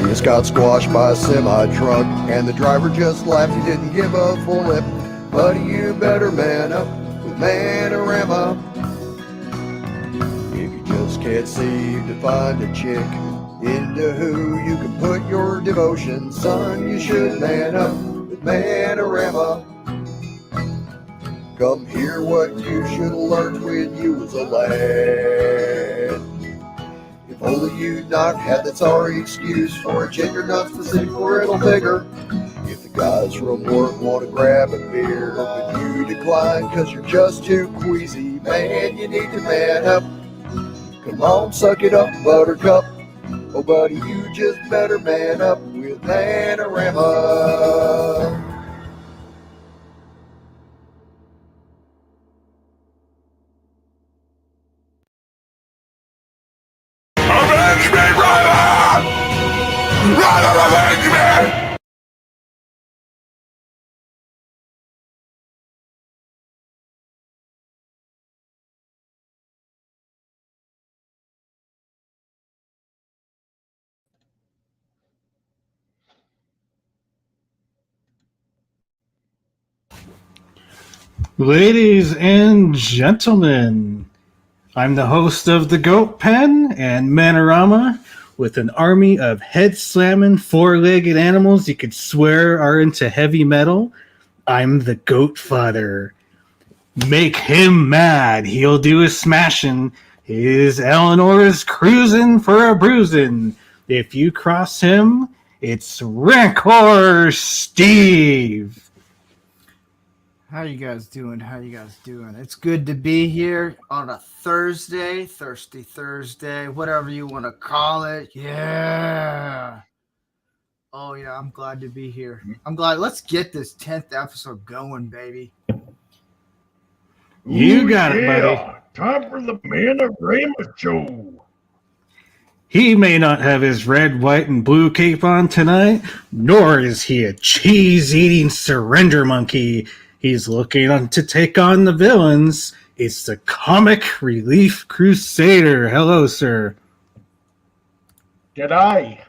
just got squashed by a semi-truck, and the driver just laughed. He didn't give a full lip. Buddy, you better man up with Man-O-Rama. If you just can't seem to find a chick into who you can put your devotion, son, you should man up with Man-O-Rama. Come hear what you should have learned when you was a lad. If only you'd not had that sorry excuse for a gender non-specific parental figure. If the guys from work want to grab a beer, but you decline because you're just too queasy, man, you need to man up. Come on, suck it up, buttercup. Oh, buddy, you just better man up with Man-O-Rama. Avenge me, brother! Brother, avenge me! Ladies and gentlemen, I'm the host of the Goat Pen and Man-O-Rama, with an army of head-slamming, four-legged animals you could swear are into heavy metal. I'm the Goat Father. Make him mad, he'll do his smashing. His Eleanor's cruising for a bruising. If you cross him, it's Rancor Steve. How you guys doing? It's good to be here on a Thursday, Thirsty Thursday, whatever you want to call it. Yeah. Oh, yeah, I'm glad to be here. I'm glad. Let's get this 10th episode going, baby. You got it, buddy. Time for the Man-O-Rama show. He may not have his red, white, and blue cape on tonight, nor is he a cheese-eating surrender monkey. He's looking to take on the villains. It's the Comic Relief Crusader. Hello, sir. G'day.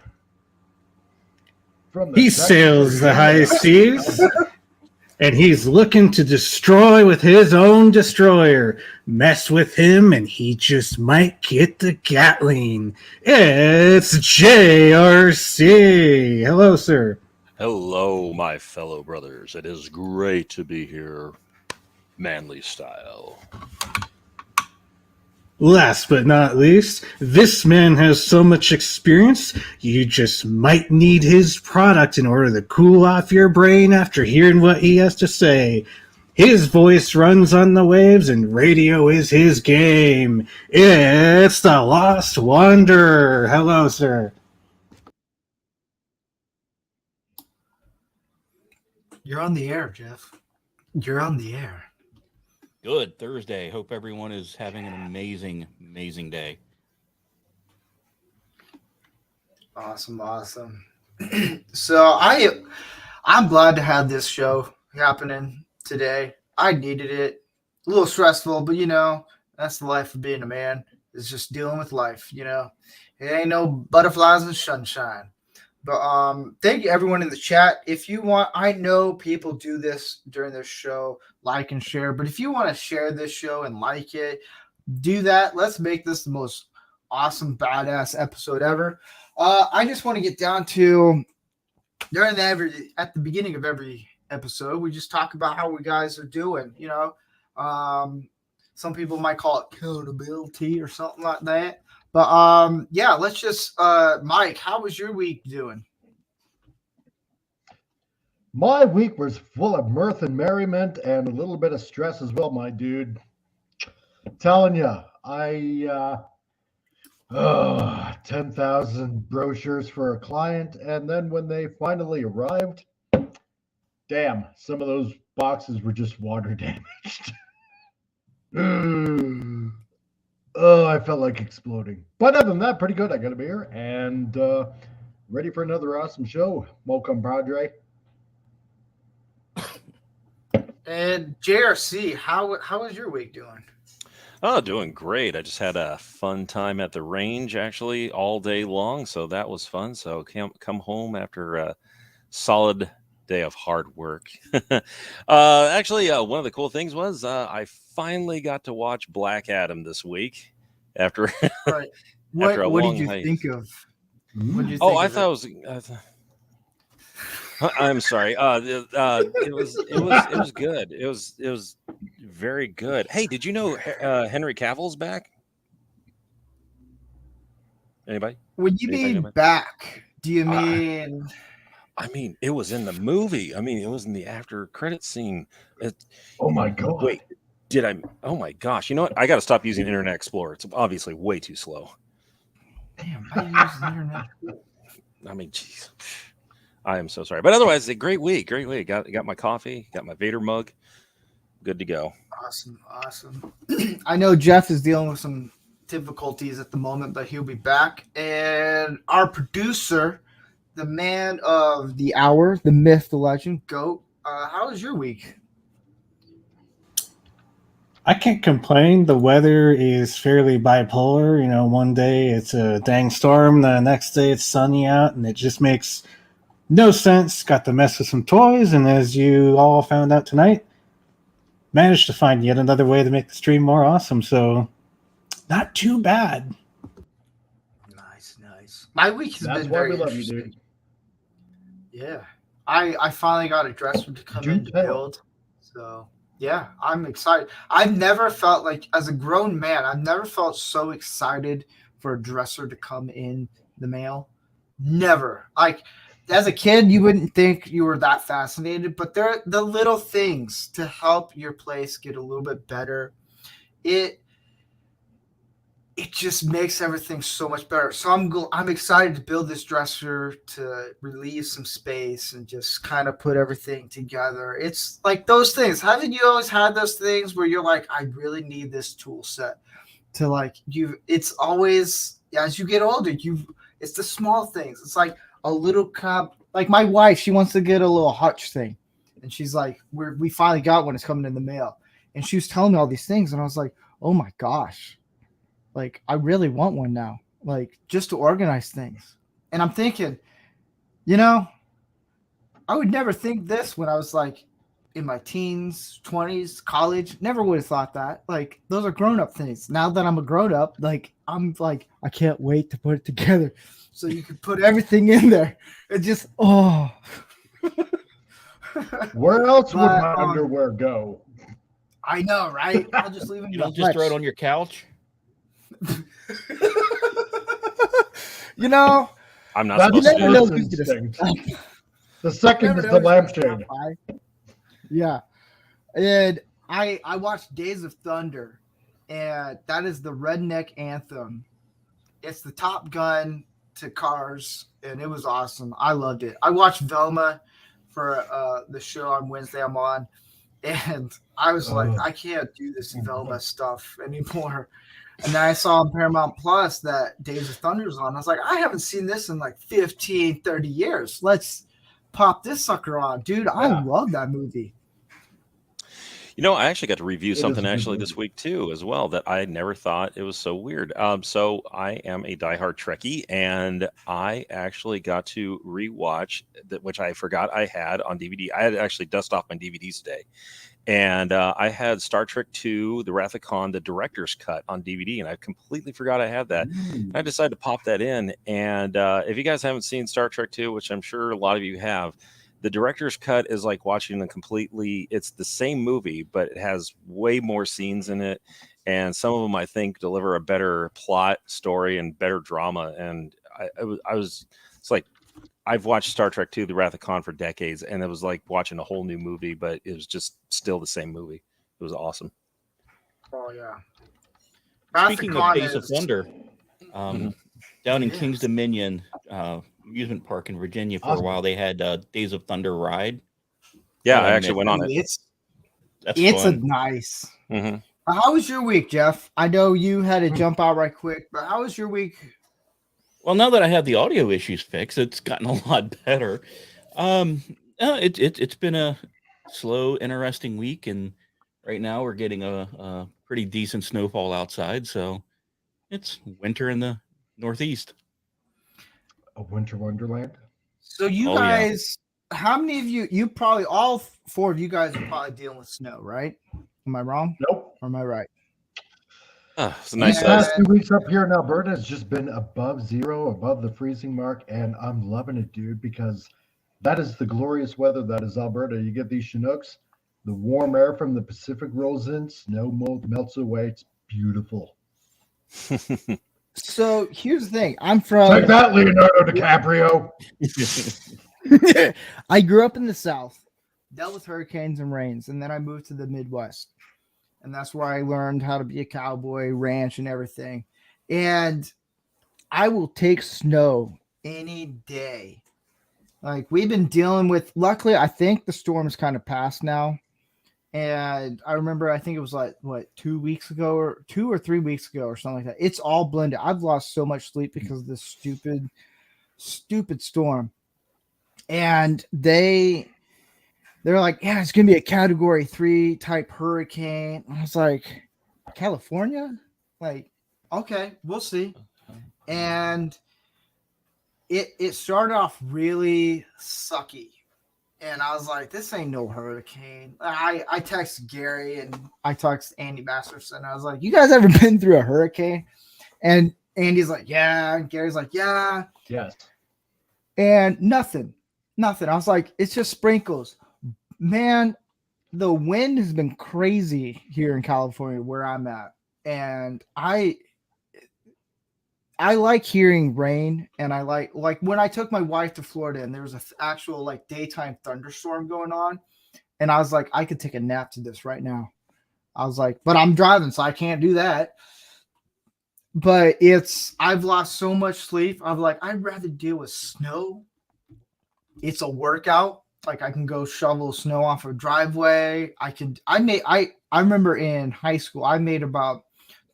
He sails the high seas, and he's looking to destroy with his own destroyer. Mess with him, and he just might get the Gatling. It's JRC. Hello, sir. Hello, my fellow brothers. It is great to be here, manly style. Last but not least, this man has so much experience, you just might need his product in order to cool off your brain after hearing what he has to say. His voice runs on the waves, and radio is his game. It's the Lost Wanderer. Hello, sir. You're on the air, Jeff. You're on the air. Good Thursday. Hope everyone is having an amazing, amazing day. Awesome. So I'm glad to have this show happening today. I needed it. A little stressful, but that's the life of being a man. It's just dealing with life, It ain't no butterflies and sunshine. But thank you everyone in the chat. If you want, I know people do this during this show, like and share. But if you want to share this show and like it, do that. Let's make this the most awesome, badass episode ever. I just want to get down to at the beginning of every episode, we just talk about how we guys are doing. Some people might call it accountability or something like that. But yeah, let's just Mike, how was your week doing? My week was full of mirth and merriment and a little bit of stress as well, my dude. Telling you, I 10,000 brochures for a client, and then when they finally arrived, damn, some of those boxes were just water damaged. Oh, I felt like exploding. But other than that, pretty good. I got a beer and ready for another awesome show. Mo compadre. And JRC, how was your week doing? Oh, doing great. I just had a fun time at the range actually all day long, so that was fun. So come home after a solid day of hard work. One of the cool things was I finally got to watch Black Adam this week after Right. after What a What did long you hiatus. think of? What did you Oh, think I of thought it? it was. I'm sorry. It was good. It was very good. Hey, did you know Henry Cavill's back? Anybody? When you Anybody know mean about? back, do you I, mean I mean, it was in the movie. I mean, it was in the after credit scene. It, Oh my god. wait, did I? Oh my gosh! You know what? I got to stop using Internet Explorer. It's obviously way too slow. damn, I use the internet? I mean, jeez. I am so sorry. But otherwise, a great week. Great week. Got my coffee. Got my Vader mug. Good to go. Awesome, awesome. I know Jeff is dealing with some difficulties at the moment, but he'll be back. And our producer, the man of the hour, the myth, the legend, Goat. How was your week? I can't complain. The weather is fairly bipolar. You know, one day it's a dang storm, the next day it's sunny out, and it just makes no sense. Got to mess with some toys, and as you all found out tonight, managed to find yet another way to make the stream more awesome. So, not too bad. Nice, nice. My week has That's been why very we love you, interesting. dude. Yeah. I finally got a dresser to come in Do to tell. build. So yeah, I'm excited. I've never felt like as a grown man, I've never felt so excited for a dresser to come in the mail. Never. Like as a kid, you wouldn't think you were that fascinated, but they're the little things to help your place get a little bit better. It it just makes everything so much better. So I'm excited to build this dresser to relieve some space and just kind of put everything together. It's like those things. Haven't you always had those things where you're like, I really need this tool set to like you? It's always as you get older, it's the small things. It's like a little cup. Like my wife, she wants to get a little hutch thing, and she's like, we finally got one. It's coming in the mail, and she was telling me all these things, and I was like, oh my gosh. Like, I really want one now, like, just to organize things. And I'm thinking, you know, I would never think this when I was like in my teens, 20s, college. Never would have thought that. Like, those are grown up things. Now that I'm a grown up, like, I'm like, I can't wait to put it together so you can put everything in there. It just, oh. Where else would But, my underwear go? I know, right? I'll just leave it in You the don't just throw it hutch. on your couch. You know, I'm not That's you supposed to never do know that. first who's gonna instinct. stop. The second Never is know the who's gonna lampshade. stop by. Yeah, and I watched Days of Thunder, and that is the redneck anthem. It's the Top Gun to Cars, and it was awesome. I loved it. I watched Velma for the show on Wednesday I'm on, and I was like, I can't do this Velma stuff anymore. And then I saw on Paramount Plus that Days of Thunder is on. I was like, I haven't seen this in like 15, 30 years. Let's pop this sucker on. Dude, I Yeah. love that movie. You know, I actually got to review is a something good actually this movie. week too, as well, that I never thought it was so weird. So I am a diehard Trekkie, and I actually got to rewatch that, which I forgot I had on DVD. I had to actually dust off my DVDs today, and I had Star Trek II: The Wrath of Khan, the director's cut on DVD, and I completely forgot I had that. I decided to pop that in, and if you guys haven't seen Star Trek II, which I'm sure a lot of you have, the director's cut is like watching a completely, it's the same movie, but it has way more scenes in it, and some of them I think deliver a better plot story and better drama. And it's like I've watched Star Trek II: The Wrath of Khan for decades, and it was like watching a whole new movie, but it was just still the same movie. It was awesome. Oh, yeah. Speaking of Days of Thunder, down in Yes. Kings Dominion amusement park in Virginia for Awesome. a while, they had Days of Thunder ride. Yeah, Oh, I I actually went on it. That's It's a fun. nice. hmm How was your week, Jeff? I know you had to jump out right quick, but how was your week? Well, now that I have the audio issues fixed, it's gotten a lot better. It's been a slow, interesting week, and Right now, we're getting a pretty decent snowfall outside, so it's winter in the Northeast. A winter wonderland. So you Oh, yeah. guys, how many of you probably all four of you guys are probably dealing with snow, right? Am I wrong? Nope. Or am I right? It's a nice These Yeah. past 2 weeks up here in Alberta has just been above zero, above the freezing mark, and I'm loving it, dude, because that is the glorious weather that is Alberta. You get these Chinooks, the warm air from the Pacific rolls in, snow melts away. It's beautiful. So here's the thing. I'm Like from that, Leonardo DiCaprio. I grew up in the South, dealt with hurricanes and rains, and then I moved to the Midwest. And that's where I learned how to be a cowboy, ranch, and everything. And I will take snow any day. Like we've been dealing with, luckily, I think the storm's kind of passed now. And I remember, I think it was like, 2 weeks ago or 2 or 3 weeks ago or something like that. It's all blended. I've lost so much sleep because of this stupid storm. And they're like, yeah, it's going to be a category 3 type hurricane. I was like, California? Like, okay, we'll see. And it started off really sucky. And I was like, this ain't no hurricane. I texted Gary and I texted Andy Masterson. I was like, you guys ever been through a hurricane? And Andy's like, yeah. And Gary's like, yeah. Yes. And nothing. I was like, it's just sprinkles. Man, the wind has been crazy here in California where I'm at. And I like hearing rain, and I like when I took my wife to Florida and there was an actual like daytime thunderstorm going on, and I was like, I could take a nap to this right now. I was like, but I'm driving, so I can't do that. But I've lost so much sleep. I'm like, I'd rather deal with snow. It's a workout. Like I can go shovel snow off a driveway. I remember in high school, I made about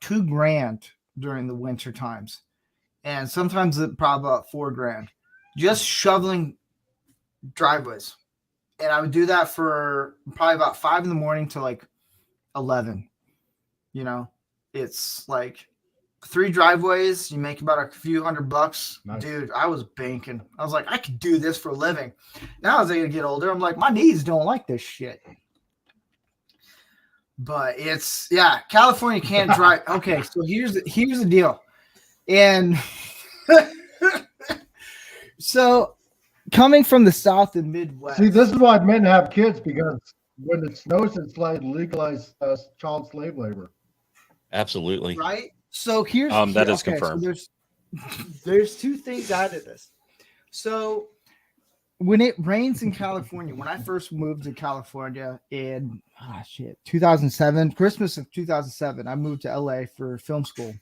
$2,000 during the winter times. And sometimes probably about $4,000 just shoveling driveways. And I would do that for probably about 5 in the morning to like 11. You know, it's like 3 driveways. You make about a few $100. Nice. Dude, I was banking. I was like, I could do this for a living. Now as I get older, I'm like, my knees don't like this shit. But California can't drive. Okay, so here's the deal. And so coming from the South and Midwest. See, this is why men have kids, because when it snows, it's like legalized child slave labor. Absolutely. Right? So here's that is confirmed. So there's 2 things out of this. So when it rains in California, when I first moved to California in 2007, Christmas of 2007, I moved to LA for film school.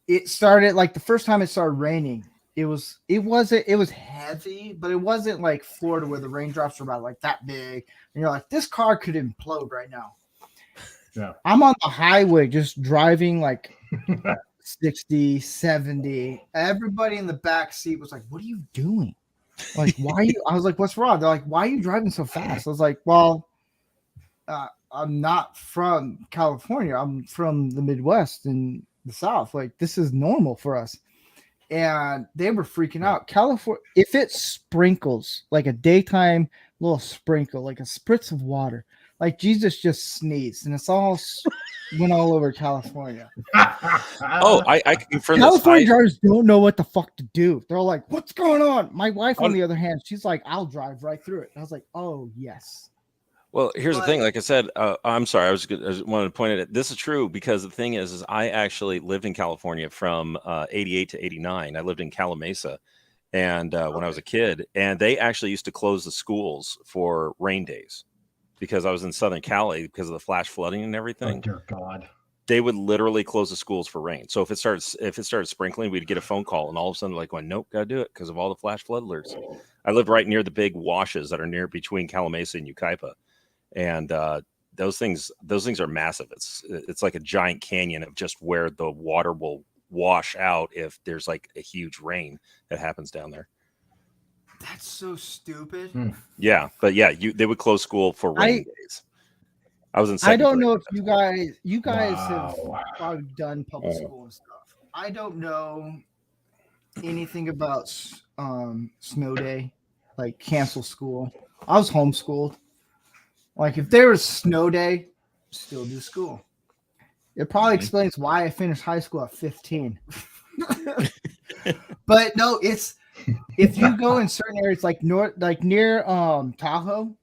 It started like the first time it started raining. It was heavy, but it wasn't like Florida where the raindrops were about like that big. And you're like, this car could implode right now. Yeah. I'm on the highway just driving like 60, 70. Everybody in the back seat was like, what are you doing? Like, why are you? I was like, what's wrong? They're like, why are you driving so fast? I was like, well, I'm not from California. I'm from the Midwest and the South. Like, this is normal for us. And they were freaking out. California, if it sprinkles, like a daytime little sprinkle, like a spritz of water, like Jesus just sneezed, and it's all went all over California. I can confirm California drivers don't know what the fuck to do. They're all like, what's going on? My wife, on the other hand, she's like, I'll drive right through it. And I was like, oh, yes. Well, here's the thing. Like I said, I'm sorry. I wanted to point it. This is true because the thing is I actually lived in California from 88 to 89. I lived in Calamasa, and when I was a kid, and they actually used to close the schools for rain days because I was in Southern Cali because of the flash flooding and everything. Oh, dear God. They would literally close the schools for rain. So if it started sprinkling, we'd get a phone call, and all of a sudden, like, going, nope, gotta do it because of all the flash flood alerts. I lived right near the big washes that are near between Calamasa and Yucaipa. And those things are massive. It's like a giant canyon of just where the water will wash out if there's like a huge rain that happens down there. That's so stupid. Yeah, but yeah, they would close school for rain days. I was in I second don't grade. know if you guys have Wow. probably done public school and stuff. I don't know anything about snow day, like cancel school. I was homeschooled. Like if there was snow day, still do school. It probably explains why I finished high school at 15. But no, it's if you go in certain areas like near Tahoe,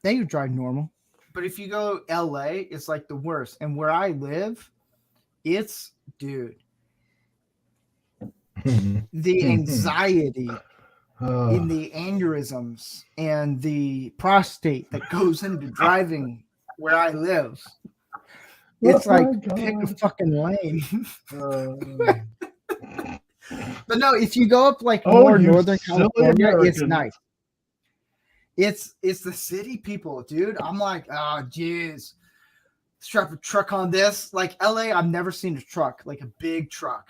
then you drive normal. But if you go LA, it's like the worst. And where I live, it's dude, the anxiety in the aneurysms and the prostate that goes into driving where I live. It's like pick a fucking lane. But no, if you go up like more northern California, it's nice. It's the city people, dude. I'm like, oh jeez. Strap a truck on this. Like LA, I've never seen a truck, like a big truck.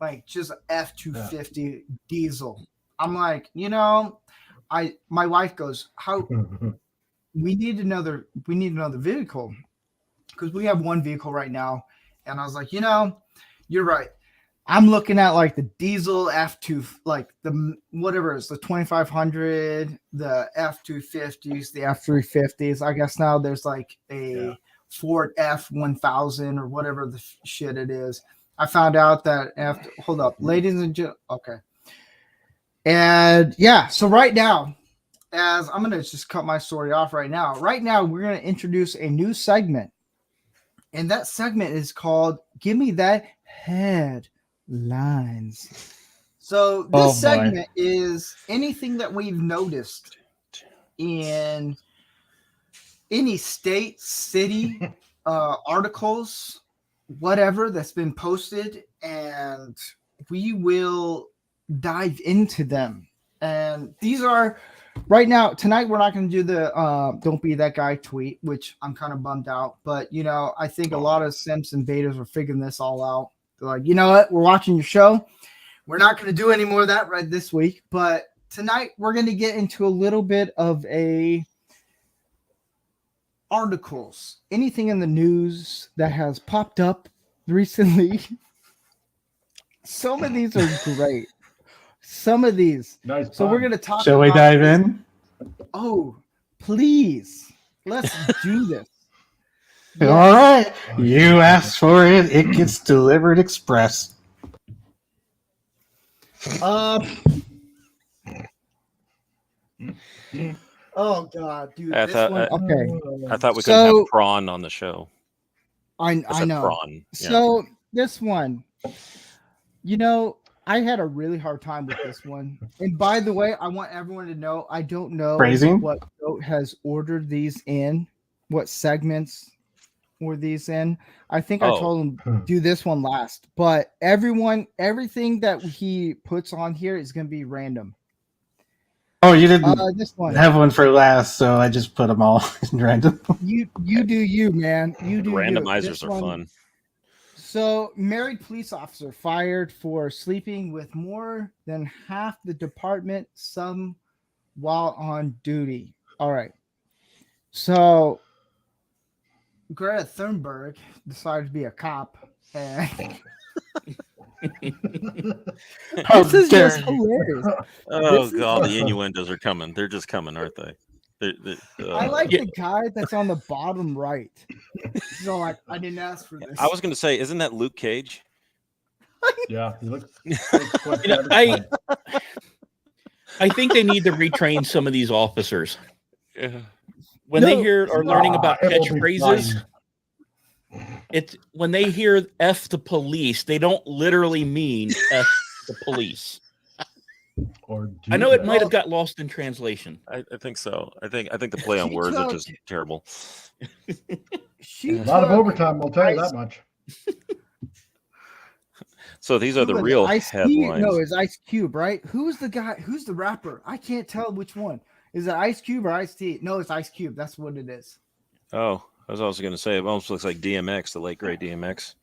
Like just F-250 diesel. I'm like, my wife goes, how we need another vehicle. Because we have one vehicle right now. And I was like, you're right. I'm looking at like the diesel F2, like the whatever it is, the 2500, the F250s, the F350s. I guess now there's like a Ford F1000 or whatever the shit it is. I found out that hold up, ladies and gentlemen. Okay. And yeah, so right now, as I'm going to just cut my story off right now. Right now, we're going to introduce a new segment. And that segment is called Give Me That Headlines. So this segment is anything that we've noticed in any state, city, articles, whatever that's been posted, and we will dive into them. And these are right now, tonight, we're not going to do the don't be that guy tweet, which I'm kind of bummed out. But, I think a lot of simps and betas are figuring this all out. They're like, you know what? We're watching your show. We're not going to do any more of that right this week. But tonight, we're going to get into a little bit of articles. Anything in the news that has popped up recently. Some of these are great. Some of these. Nice. So we're going to talk Shall we dive in? Oh, please. Let's do this. Yes. All right. You asked for it. It gets delivered express. Oh, God, dude. I this one, okay. I thought we couldn't have prawn on the show. I know. Prawn. So this one, I had a really hard time with this one. And by the way, I want everyone to know I don't know what Goat has ordered these in, what segments were these in. I think I told him do this one last. But everything that he puts on here is going to be random. Oh, you didn't this one. have one for last, so I just put them all in random. You do you, man. You do Randomizers you. are fun. So, married police officer fired for sleeping with more than half the department, some while on duty. All right. So, Greta Thunberg decided to be a cop. And this is just hilarious. Oh, God, the innuendos are coming. They're just coming, aren't they? I like the guy that's on the bottom right. He's all like, I didn't ask for this. I was going to say, isn't that Luke Cage? Yeah, he looks I think they need to retrain some of these officers. When they hear or learning about catchphrases, it's when they hear F the police, they don't literally mean F the police. I know it might have got lost in translation. I think so. I think the play on words are just terrible. A lot of overtime, I'll tell you that much. So these are the real headlines. No, it's Ice Cube, right? Who's the guy? Who's the rapper? I can't tell which one. Is it Ice Cube or Ice-T? No, it's Ice Cube. That's what it is. Oh, I was also going to say, it almost looks like DMX, the late great DMX.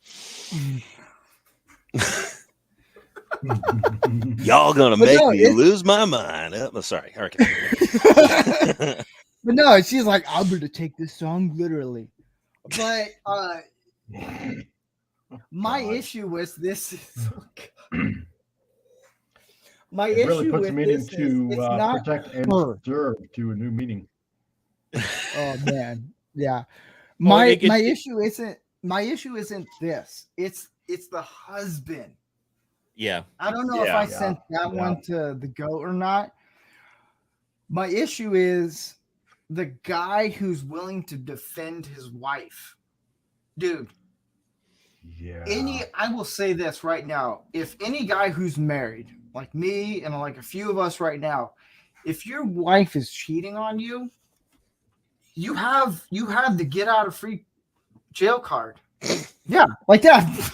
Y'all gonna make me lose my mind. Oh, sorry. Okay. But no, she's like, I'm going to take this song literally. But my issue with this is my It really issue puts with meaning this is to it's not protect and her. serve to a new meaning. Oh man, yeah. Well, My it gets- my issue isn't this. It's the husband. Yeah. I don't know if I Yeah, sent that yeah. one to the goat or not. My issue is the guy who's willing to defend his wife. Dude, Yeah. I will say this right now. If any guy who's married, like me and like a few of us right now, if your wife is cheating on you, you have the get out of free jail card. Yeah, like that.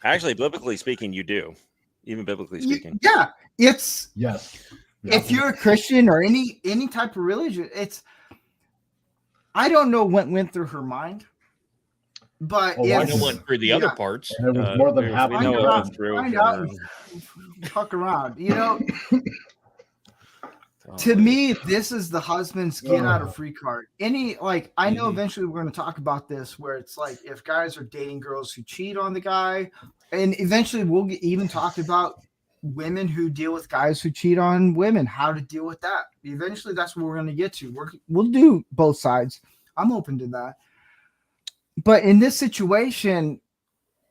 Actually, biblically speaking, you do. Even biblically speaking. Yeah, it's Yes. Yeah. if you're a Christian or any type of religion, it's I don't know what went through her mind, but Oh, I I know do. one for the other parts. And it was more than half. We know what went through. find out and fuck around. You know, to me, this is the husband's get out of free card. I know eventually we're going to talk about this, where it's like if guys are dating girls who cheat on the guy, and eventually we'll even talk about women who deal with guys who cheat on women, how to deal with that. Eventually, that's what we're going to get to. We'll do both sides. I'm open to that. But in this situation,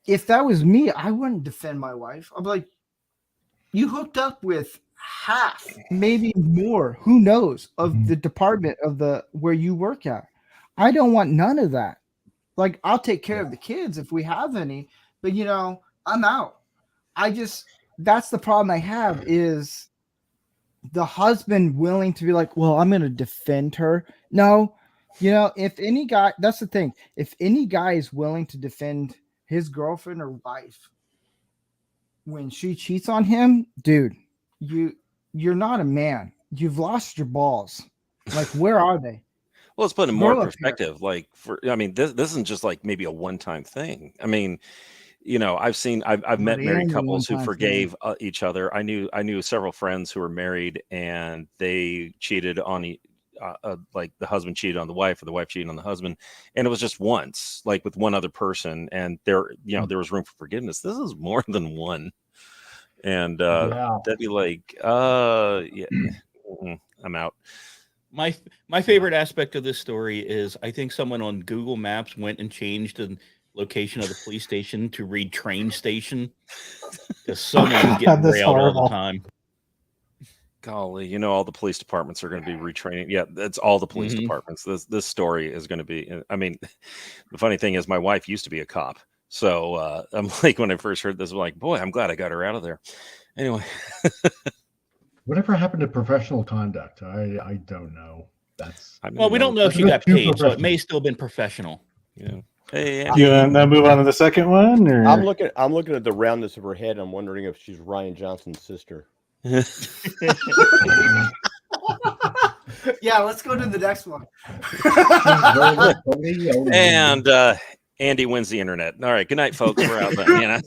if that was me, I wouldn't defend my wife. I'd be like, you hooked up with half, maybe more, who knows, of the department of the where you work at. I don't want none of that. Like, I'll take care of the kids if we have any, but I'm out. That's the problem I have is the husband willing to be like, well, I'm going to defend her. No, if any guy, that's the thing. If any guy is willing to defend his girlfriend or wife when she cheats on him, dude, you're not a man. You've lost your balls. Like, where are they? Well, let's put in more perspective. Like, this isn't just like maybe a one-time thing. I mean, I've met married couples who forgave each other. I knew several friends who were married and they cheated on like the husband cheated on the wife or the wife cheated on the husband, and it was just once, like with one other person, and there was room for forgiveness. This is more than one, and that'd be like, I'm out. My favorite aspect of this story is I think someone on Google Maps went and changed the location of the police station to read train station because someone's getting railed all the time. Golly, all the police departments are going to be retraining. Yeah, it's all the police departments. This story is going to be. I mean, the funny thing is, my wife used to be a cop, so I'm like, when I first heard this, I'm like, boy, I'm glad I got her out of there. Anyway, whatever happened to professional conduct? I don't know. We don't know if she got paid, so it may still been professional. Yeah. Hey, you want to move on to the second one? Or? I'm looking at the roundness of her head. I'm wondering if she's Ryan Johnson's sister. Yeah, let's go to the next one. And Andy wins the internet. All right, good night, folks. We're out then.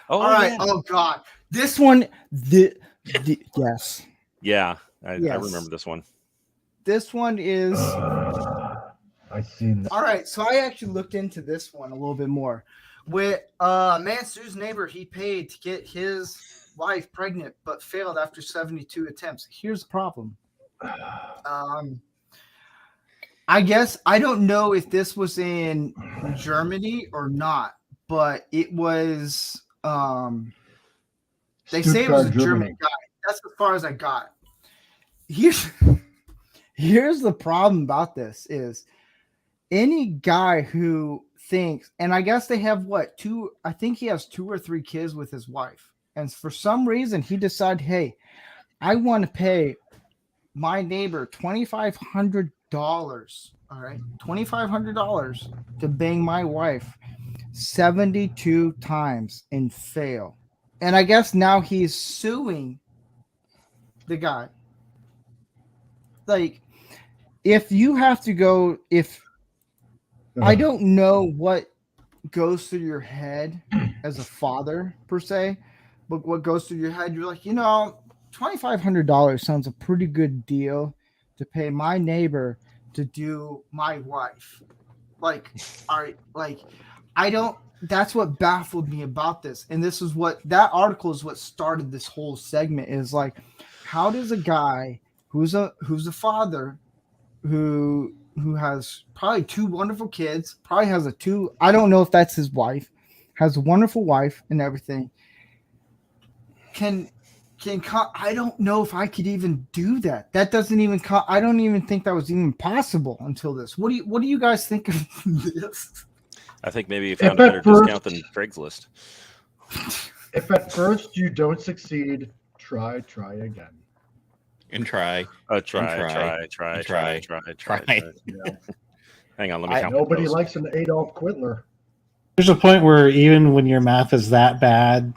All right. Oh God, this one. Yes. Yeah, I remember this one. This one is. I've seen that. All right, so I actually looked into this one a little bit more. With man sues neighbor he paid to get his wife pregnant, but failed after 72 attempts. Here's the problem. I guess I don't know if this was in Germany or not, but it was. They say it was a German guy. That's as far as I got. Here's the problem about this is any guy who thinks, and I guess they have I think he has 2 or 3 kids with his wife. And for some reason he decided, hey, I want to pay my neighbor $2,500. All right. $2,500 to bang my wife 72 times and fail. And I guess now he's suing the guy. Like, if you have to go, I don't know what goes through your head as a father per se, but what goes through your head, you're like, $2,500 sounds a pretty good deal to pay my neighbor to do my wife. Like, I don't. That's what baffled me about this, and this is what that article is what started this whole segment. Is like, how does a guy who's a father who has probably 2 wonderful kids, probably has I don't know if that's his wife, has a wonderful wife and everything, I don't know if I could even do that. That doesn't even I don't even think that was even possible until this. What do you guys think of this? I think maybe you found a better discount than Craigslist. If at first you don't succeed, try again. And try. Try. Yeah. Hang on, let me count. Nobody likes an Adolf Hitler. There's a point where even when your math is that bad,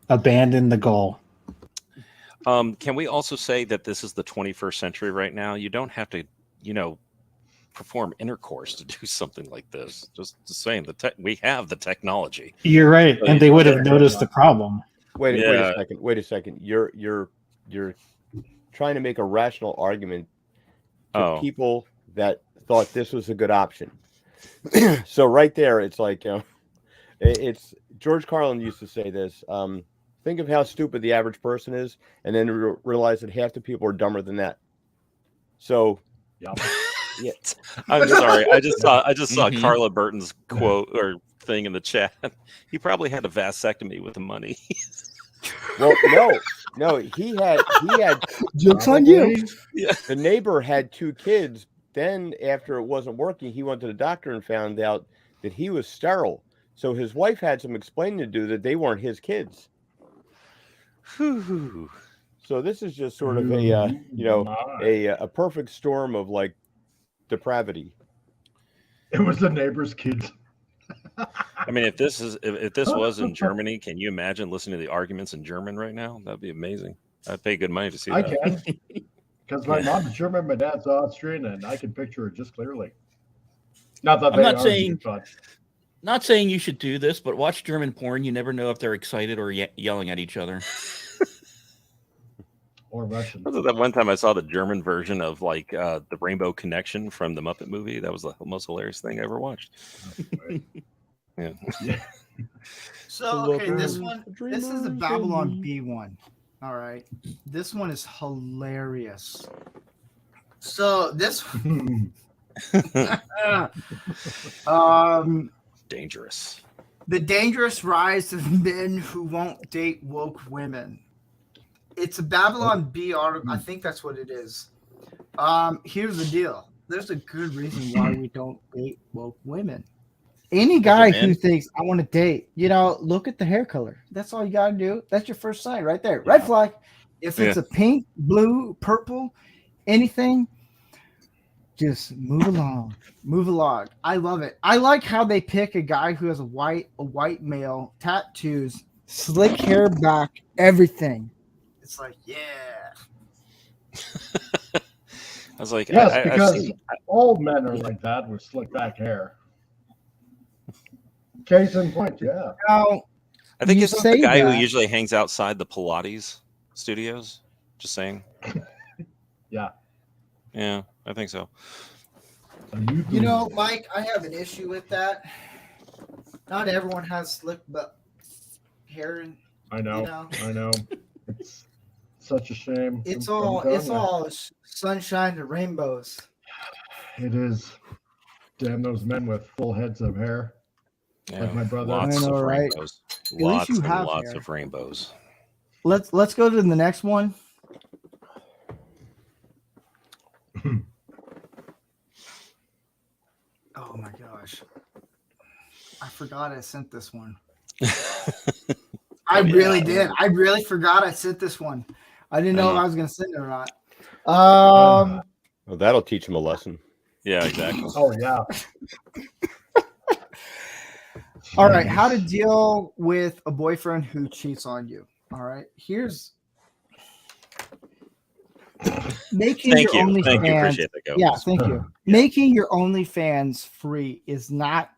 abandon the goal. Can we also say that this is the 21st century right now? You don't have to, perform intercourse to do something like this. Just saying, we have the technology. You're right, and they would have noticed the problem. Wait a second. You're trying to make a rational argument to people that thought this was a good option. So right there, it's like, it's George Carlin used to say this. Think of how stupid the average person is, and then realize that half the people are dumber than that. So, yeah. I'm sorry. I just saw Carla Burton's quote or thing in the chat. He probably had a vasectomy with the money. Well, no. He had jokes on you. Yeah. The neighbor had 2 kids. Then, after it wasn't working, he went to the doctor and found out that he was sterile. So his wife had some explaining to do that they weren't his kids. Whew. So this is just sort of a perfect storm of like depravity. It was the neighbor's kids. I mean, if this was in Germany, can you imagine listening to the arguments in German right now? That'd be amazing. I'd pay good money to see that. I can, because my mom's German, my dad's Austrian, and I can picture it just clearly. Not that not saying you should do this, but watch German porn. You never know if they're excited or yelling at each other. Or Russian. That one time I saw the German version of like the Rainbow Connection from the Muppet movie. That was the most hilarious thing I ever watched. Yeah. So okay, this is a Babylon B one. All right, this one is hilarious. So this dangerous. The dangerous rise of men who won't date woke women. It's a Babylon B article. I think that's what it is. Here's the deal. There's a good reason why we don't date woke women. Any guy who thinks I want to date, look at the hair color. That's all you got to do. That's your first sign right there. Red flag. If it's a pink, blue, purple, anything, just move along. Move along. I love it. I like how they pick a guy who has a white male, tattoos, slick hair back, everything. It's like, yeah. I was like, yes, because old men are like that with slick back hair. Case in point, yeah. Now, I think it's the guy who usually hangs outside the Pilates studios. Just saying. Yeah. Yeah, I think so. Mike, I have an issue with that. Not everyone has slick hair. I know. It's such a shame. It's all sunshine and rainbows. It is. Damn those men with full heads of hair. Yeah, like my brother. Lots of rainbows. Lots and lots hair. of rainbows. Let's go to the next one. Oh my gosh. I forgot I sent this one. I really did. I really forgot I sent this one. I didn't know if I was going to send it or not. Well, that'll teach him a lesson. Yeah, exactly. Oh, yeah. All right. How to deal with a boyfriend who cheats on you. All right. Here's making your OnlyFans. Yeah, thank you. Making your OnlyFans free is not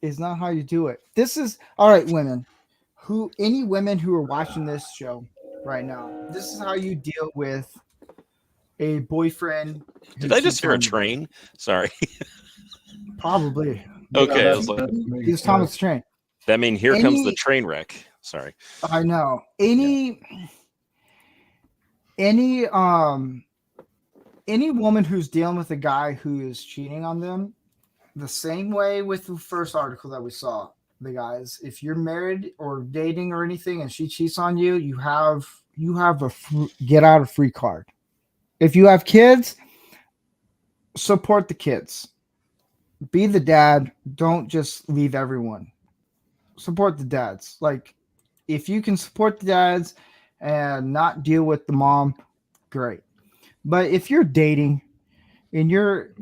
how you do it. This is all right, women. Any women who are watching this show, right now. This is how you deal with a boyfriend. Did I just hear a train? Sorry. Probably. Okay. Yeah, I was like, He was Thomas Train. that means here comes the train wreck. Sorry. I know. Any woman who's dealing with a guy who is cheating on them, the same way with the first article that we saw, the guys, if you're married or dating or anything and she cheats on you, you have a get out of free card. If you have kids, support the kids. Be the dad. Don't just leave everyone. Support the dads. Like, if you can support the dads and not deal with the mom, great. But if you're dating and you're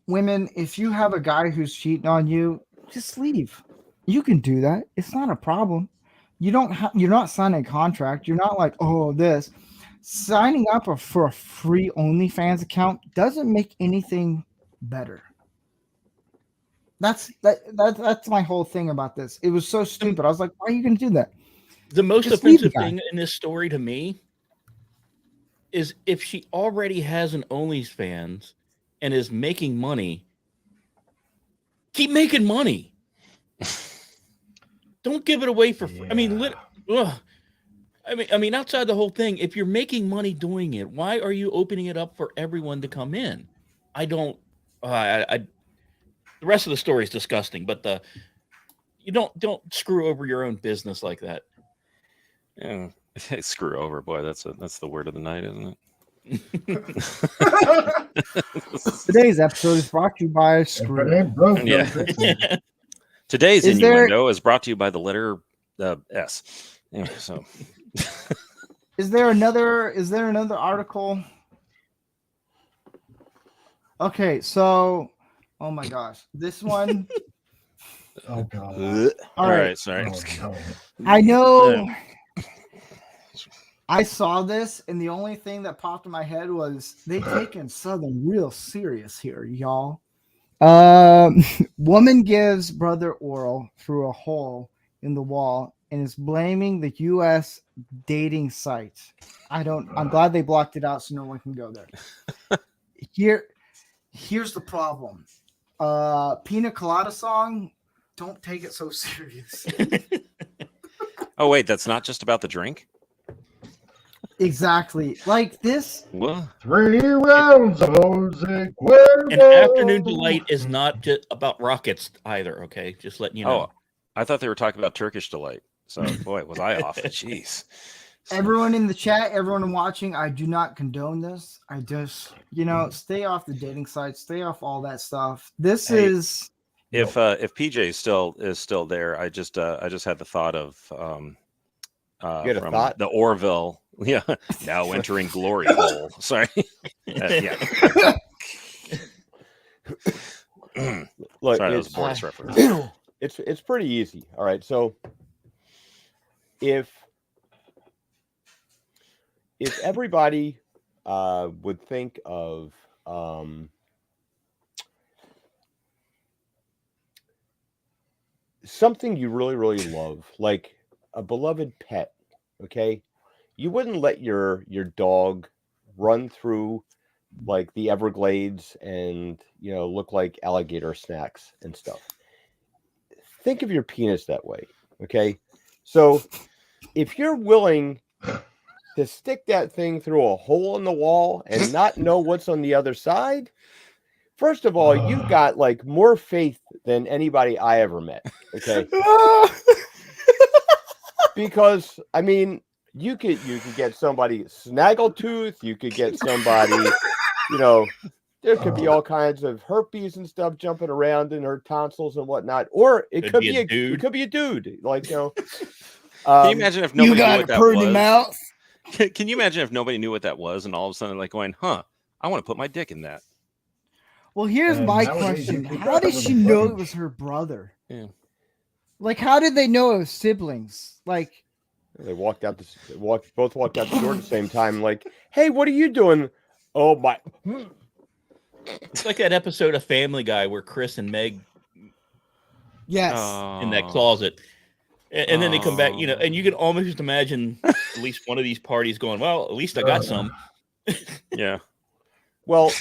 women, if you have a guy who's cheating on you, just leave. You can do that. It's not a problem. You're not signing a contract. You're not like, oh, this. Signing up for a free OnlyFans account doesn't make anything better. That's my whole thing about this. It was so stupid. I was like, why are you going to do that? The most offensive thing in this story to me is if she already has an OnlyFans and is making money, keep making money. Don't give it away for free. Yeah. I mean, outside the whole thing, if you're making money doing it, why are you opening it up for everyone to come in? I don't. The rest of the story is disgusting, but you don't screw over your own business like that. Yeah, screw over, boy. That's the word of the night, isn't it? Today's episode is brought to you by Screw. Yeah. Today's innuendo is brought to you by the letter S. Anyway, so. Is there another article? Okay, so. Oh my gosh, this one. Oh god. All right, sorry. Oh, no. I know. I saw this, and the only thing that popped in my head was they taking Southern real serious here, y'all. Woman gives brother oral through a hole in the wall and is blaming the U.S. dating site. I'm glad they blocked it out so no one can go there. Here's the problem. Pina Colada song, don't take it so serious. Oh wait, that's not just about the drink? Exactly. Like this. What? 3 rounds of Jose Cuervo. An Afternoon Delight is not just about rockets either, okay? Just letting you know. Oh, I thought they were talking about Turkish Delight. So boy, was I off. Jeez. Everyone in the chat, everyone watching, I do not condone this. I just, stay off the dating sites, stay off all that stuff. This is if PJ is still there, I just had the thought of from the Orville, yeah, now entering glory hole. Sorry, yeah. Look, sorry, that was a Boris reference. It's pretty easy. All right, so if everybody would think of something you really, really love, like a beloved pet, okay? You wouldn't let your dog run through like the Everglades and, look like alligator snacks and stuff. Think of your penis that way, okay? So if you're willing to stick that thing through a hole in the wall and not know what's on the other side, first of all, you've got like more faith than anybody I ever met. Okay. Because I mean, you could get somebody snaggletooth, you could get somebody, there could be all kinds of herpes and stuff jumping around in her tonsils and whatnot, or it could be a dude. It could be a dude, like Can you imagine if nobody knew what that was? Mouth. Can you imagine if nobody knew what that was, and all of a sudden like going, "Huh, I want to put my dick in that." Well, here's my question: how did she know it was her brother? Yeah. Like, how did they know it was siblings? Like, they both walked out the door at the same time. Like, hey, what are you doing? Oh my! It's like that episode of Family Guy where Chris and Meg, yes, in that closet. And then they come back, and you can almost imagine at least one of these parties going, well, at least I got some. Yeah. Well,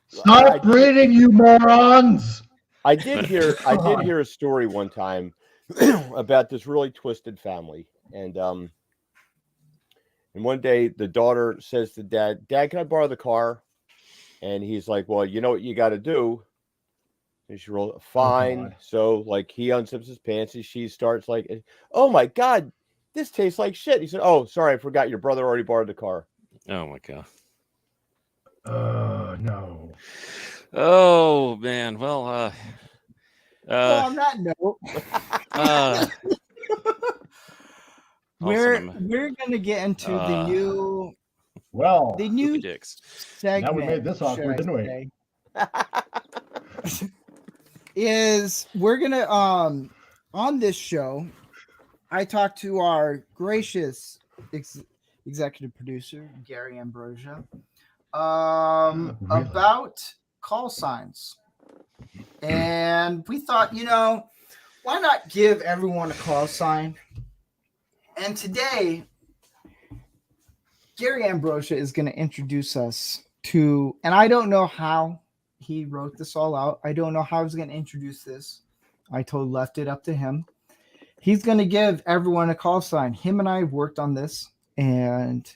stop reading, you morons. I did hear a story one time about this really twisted family. And one day the daughter says to Dad, can I borrow the car? And he's like, well, you know what you got to do? And she rolls, fine. So like he unzips his pants and she starts like, oh my God, this tastes like shit. He said, oh, sorry, I forgot your brother already borrowed the car. Oh my God. No. Oh man. Well, on that note, we're gonna get into the new segment. Now we made this awkward, didn't we? Is we're gonna on this show, I talked to our gracious executive producer Gary Ambrosia about call signs, and we thought, why not give everyone a call sign? And today, Gary Ambrosia is going to introduce us to, and I don't know how he wrote this all out. I don't know how he's going to introduce this. Left it up to him. He's going to give everyone a call sign. Him and I worked on this, and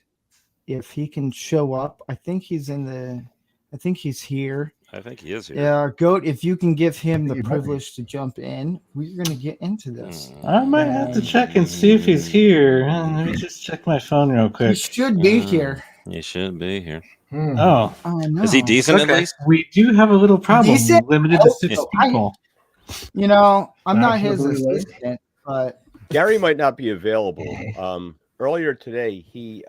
if he can show up, I think he's here. I think he is here. Yeah, Goat, if you can give him the privilege to jump in, we're going to get into this. I might have to check and see if he's here. Let me just check my phone real quick. He should be here. He should be here. Oh. No. Is he decent at least? We do have a little problem. Decent? Limited to 6 people. I'm not his assistant, but Gary might not be available. Earlier today, he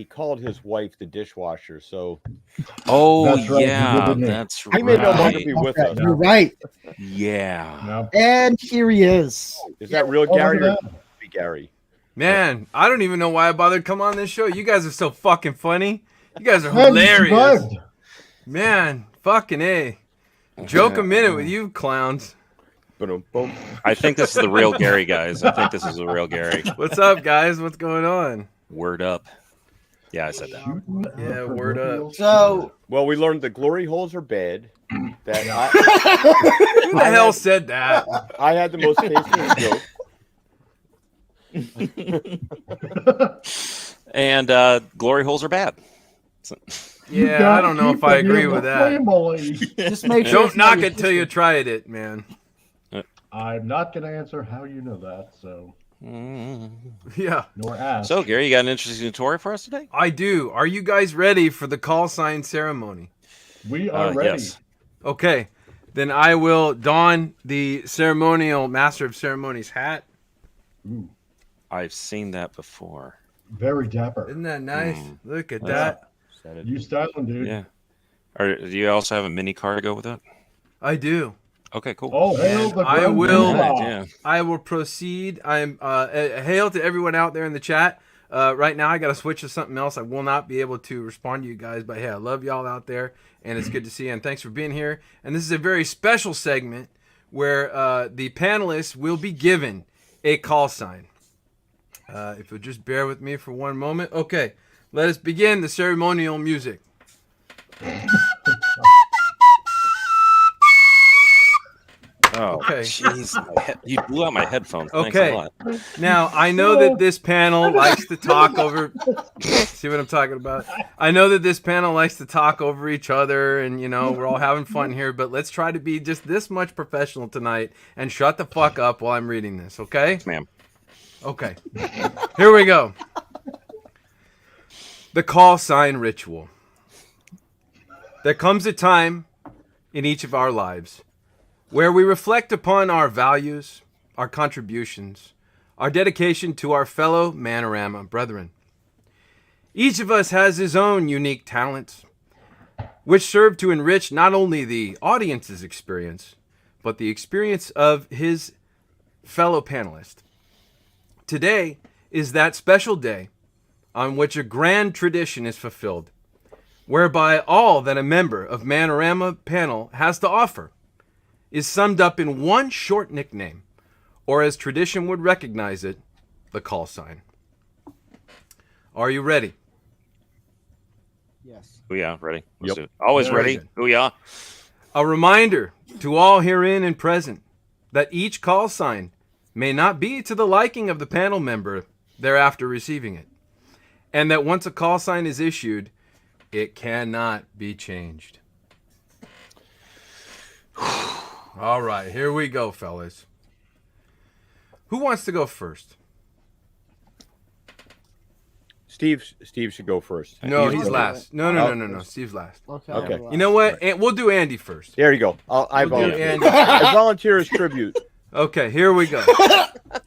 called his wife the dishwasher. So, that's right. That's right. He may no longer be with us. You're right. Yeah. And here he is. Is that real Gary or be Gary? Man, I don't even know why I bothered to come on this show. You guys are so fucking funny. You guys are hilarious. Man, fucking A. Joke a minute with you clowns. I think this is the real Gary, guys. I think this is the real Gary. What's up, guys? What's going on? Word up. Yeah, I said that. Yeah, word up. So, well, we learned the glory holes are bad. Who the hell said that? I had the most tastiest joke. And glory holes are bad. Yeah, I don't know if I agree with that. Just make sure. Don't knock it till you tried it, man. I'm not going to answer how you know that, so. Yeah. Nor ask. So, Gary, you got an interesting story for us today? I do. Are you guys ready for the call sign ceremony? We are ready. Yes. Okay. Then I will don the ceremonial Master of Ceremonies hat. Ooh. I've seen that before. Very dapper. Isn't that nice? Look at that. You styling, dude. Yeah. Do you also have a mini car to go with that? I do. Okay, cool. Oh, hail the I will. Yeah. I will proceed. I'm hail to everyone out there in the chat. Right now, I got to switch to something else. I will not be able to respond to you guys, but hey, I love y'all out there, and it's good to see you. And thanks for being here. And this is a very special segment where the panelists will be given a call sign. If you'll just bear with me for one moment. Okay, let us begin the ceremonial music. Oh, okay. Jeez, you blew out my headphones. Okay. Thanks a lot. Now, I know that this panel likes to talk over... See what I'm talking about? I know that this panel likes to talk over each other, and, we're all having fun here, but let's try to be just this much professional tonight and shut the fuck up while I'm reading this, okay? Ma'am. Okay. Here we go. The call sign ritual. There comes a time in each of our lives where we reflect upon our values, our contributions, our dedication to our fellow Man-O-Rama brethren. Each of us has his own unique talents, which serve to enrich not only the audience's experience, but the experience of his fellow panelists. Today is that special day on which a grand tradition is fulfilled, whereby all that a member of Man-O-Rama panel has to offer is summed up in one short nickname, or as tradition would recognize it, the call sign. Are you ready? Yes. Booyah, ready. Let's Yep. do it. Always Very ready. good. Booyah. A reminder to all herein and present that each call sign may not be to the liking of the panel member thereafter receiving it, and that once a call sign is issued, it cannot be changed. All right, here we go, fellas. Who wants to go first? Steve should go first. No, he's okay. last. No. Steve's last. Okay. You know what? We'll do Andy first. There you go. I We'll do volunteer. Andy. I volunteer as tribute. Okay, here we go.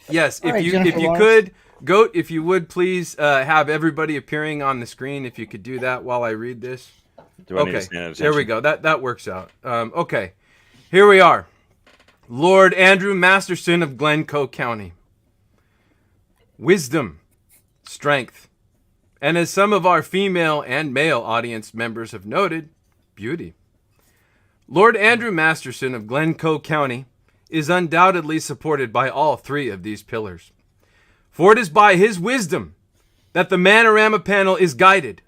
Yes, All right, if you Jennifer Lawrence. could, Goat, if you would please have everybody appearing on the screen. If you could do that while I read this. Do I need to Okay, stand at there we attention? go. That works out. Okay, here we are. Lord Andrew Masterson of Glencoe County. Wisdom, strength, and as some of our female and male audience members have noted, beauty. Lord Andrew Masterson of Glencoe County is undoubtedly supported by all three of these pillars. For it is by his wisdom that the Man-O-Rama panel is guided.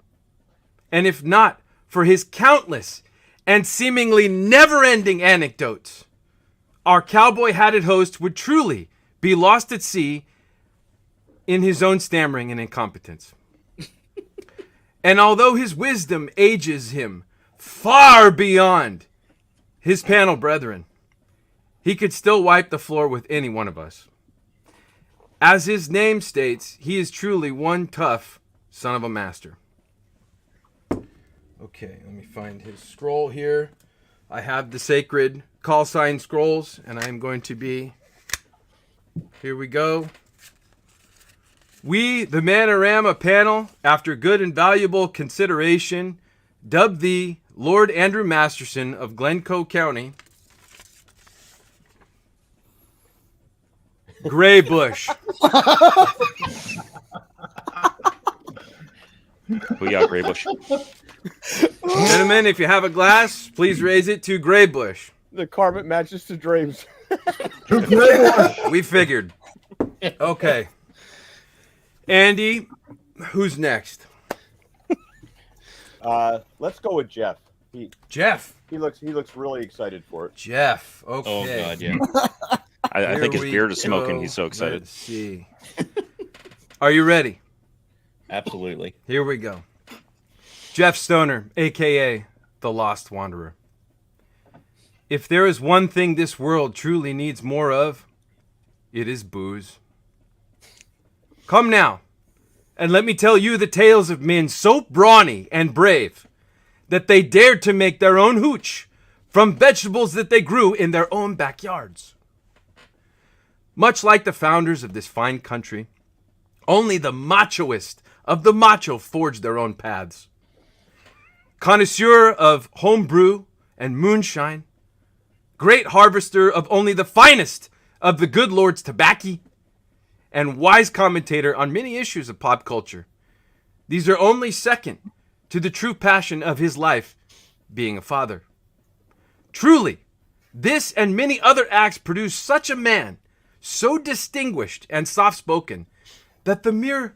And if not for his countless and seemingly never-ending anecdotes, our cowboy-hatted host would truly be lost at sea in his own stammering and incompetence. And although his wisdom ages him far beyond his panel brethren, he could still wipe the floor with any one of us. As his name states, he is truly one tough son of a master. Okay, let me find his scroll here. I have the sacred call sign scrolls, and I am going to be... Here we go. We, the Man-O-Rama panel, after good and valuable consideration, dub thee Lord Andrew Masterson of Glencoe County, Gray Bush. Booyah, Gray Bush. Gentlemen, if you have a glass, please raise it to Gray Bush. The carpet matches the drapes. We figured. Okay. Andy, who's next? Let's go with Jeff. Jeff. He looks really excited for it. Jeff. Oh Okay. God, yeah. I think his Here we beard is smoking. go. He's so excited. Let's see. Are you ready? Absolutely. Here we go. Jeff Stoner, a.k.a. The Lost Wanderer. If there is one thing this world truly needs more of, it is booze. Come now, and let me tell you the tales of men so brawny and brave that they dared to make their own hooch from vegetables that they grew in their own backyards. Much like the founders of this fine country, only the machoist of the macho forged their own paths. Connoisseur of home brew and moonshine, great harvester of only the finest of the good Lord's tobacco, and wise commentator on many issues of pop culture. These are only second to the true passion of his life, being a father. Truly, this and many other acts produce such a man, so distinguished and soft-spoken, that the mere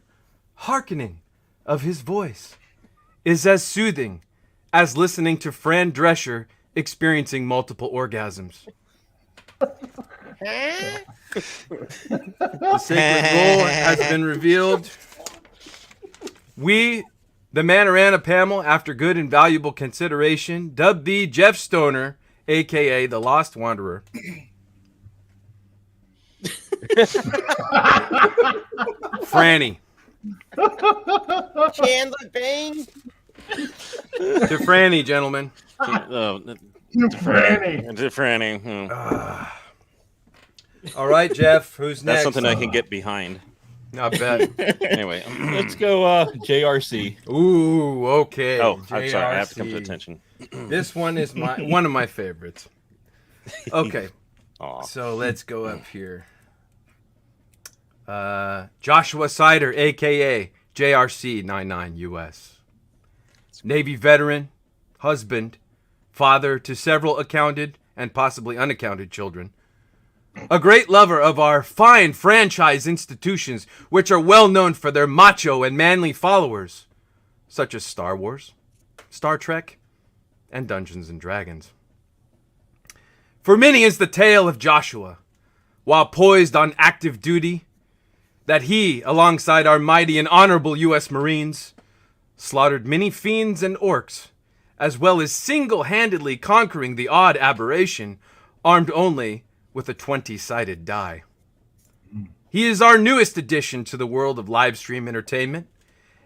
hearkening of his voice is as soothing as listening to Fran Drescher experiencing multiple orgasms. The sacred role has been revealed. We, the Man-O-Rama panel, after good and valuable consideration, dub thee Jeff Stoner, a.k.a. The Lost Wanderer. Franny. Chandler Bing. To Franny, gentlemen. Franny. To Franny. All right, Jeff, who's next? That's something I can get behind. Not bad. Anyway. Let's go JRC. Ooh, okay. Oh, I'm sorry. I have to come to JRC. attention. This one is one of my favorites. Okay. Aw. So let's go up here. Joshua Sider, a.k.a. JRC 99 US. Navy veteran, husband, father to several accounted and possibly unaccounted children. a great lover of our fine franchise institutions, which are well known for their macho and manly followers, such as Star Wars, Star Trek, and Dungeons and Dragons. For many is the tale of Joshua, while poised on active duty, that he, alongside our mighty and honorable U.S. Marines, slaughtered many fiends and orcs, as well as single-handedly conquering the odd aberration, armed only with a 20-sided die. He is our newest addition to the world of live stream entertainment,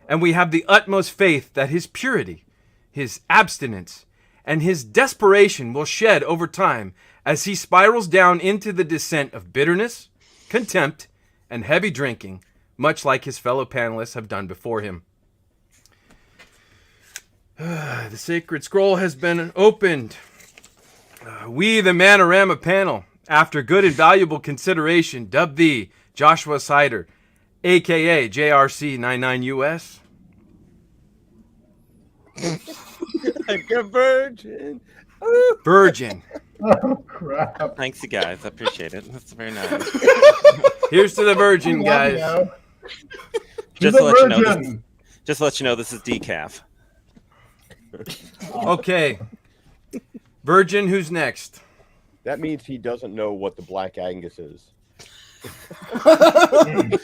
and we have the utmost faith that his purity, his abstinence, and his desperation will shed over time as he spirals down into the descent of bitterness, contempt, and heavy drinking, much like his fellow panelists have done before him. The sacred scroll has been opened. We, the Man-O-Rama panel, after good and valuable consideration, dub thee Joshua Sider, a.k.a. JRC99US. Like a virgin. Virgin. Oh, crap. Thanks, you guys. I appreciate it. That's very nice. Here's to the virgin, guys. Just to let you know, this is decaf. Okay. Virgin, who's next? That means he doesn't know what the Black Angus is. I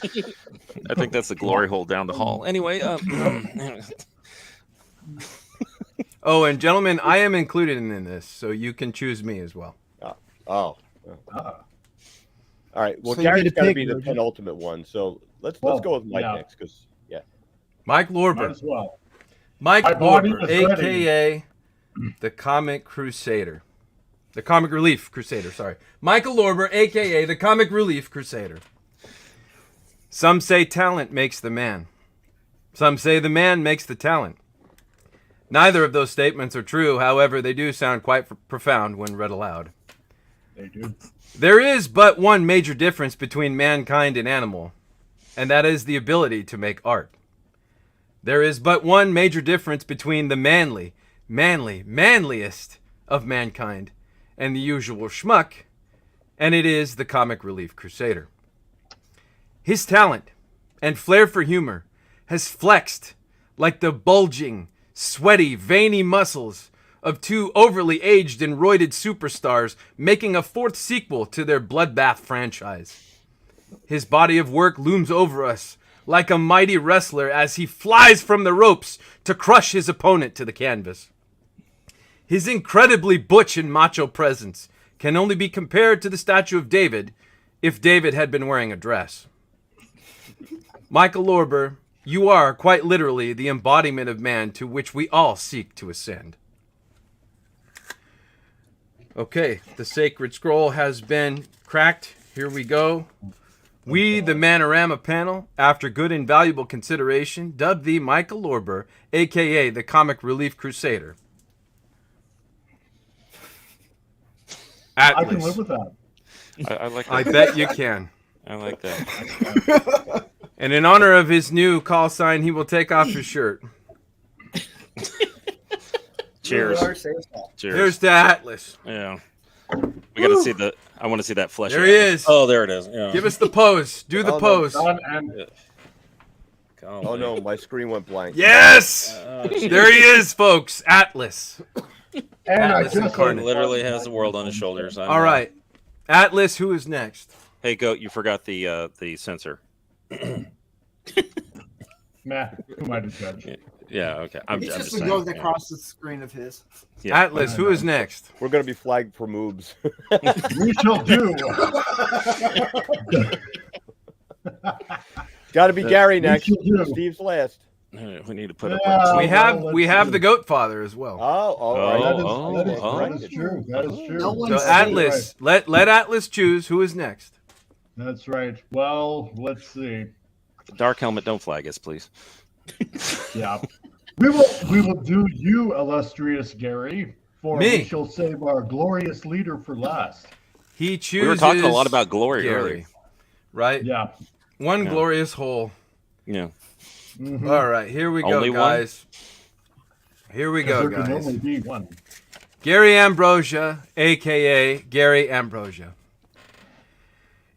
think that's the glory hole down the hall. Anyway, Oh, and gentlemen, I am included in this, so you can choose me as well. All right. Well, So you Gary's get to got to pick, be the Virgin. penultimate one. So let's go with Mike next, because Mike Might Lorber. as well. Mike My body Lorber, is ready. a.k.a. the Comic Crusader. The Comic Relief Crusader, sorry. Michael Lorber, a.k.a. the Comic Relief Crusader. Some say talent makes the man. Some say the man makes the talent. Neither of those statements are true, however, they do sound quite profound when read aloud. They do. There is but one major difference between mankind and animal, and that is the ability to make art. There is but one major difference between the manliest of mankind and the usual schmuck, and it is the Comic Relief Crusader. His talent and flair for humor has flexed like the bulging, sweaty, veiny muscles of two overly aged and roided superstars making a fourth sequel to their bloodbath franchise. His body of work looms over us like a mighty wrestler as he flies from the ropes to crush his opponent to the canvas. His incredibly butch and macho presence can only be compared to the statue of David if David had been wearing a dress. Michael Lorber, you are quite literally the embodiment of man to which we all seek to ascend. Okay, the sacred scroll has been cracked. Here we go. We, the Man-O-Rama panel, after good and valuable consideration, dub thee Michael Lorber, a.k.a. the Comic Relief Crusader. I can live with that. I like that. I bet you can. I like that. And in honor of his new call sign, he will take off his shirt. Cheers. Cheers. Here's to Atlas. Yeah. We got to see the. I want to see that flesh. There he is. Oh, there it is. Yeah. Give us the pose. Do the pose. Oh no, my screen went blank. Yes! There he is, folks. Atlas. And Atlas I just incarnate. Literally has the world on his shoulders. All right. Atlas, who is next? Hey, Goat, you forgot the sensor. Matt, who am I to judge? Yeah, okay. I'm It's just just saying. goes across the screen of his. Yeah. Atlas, who is next? We're going to be flagged for moobs. We shall do. Got to be Gary next. shall do. Steve's last. We need to put up. Yeah. We have the Goat Father as well. That is right. true. That is true. No one So said Atlas, let Atlas choose who is next. That's right. Well, let's see. Dark Helmet, don't flag us, please. Yeah. We will do you, illustrious Gary, for Me. we shall save our glorious leader for last. He chooses. We were talking a lot about glory Gary, earlier. right? Yeah. One Yeah. glorious whole. Yeah. Mhm. All right, here we go, Only one? guys. Here we go, There can guys. only be one. Gary Ambrosia, a.k.a. Gary Ambrosia.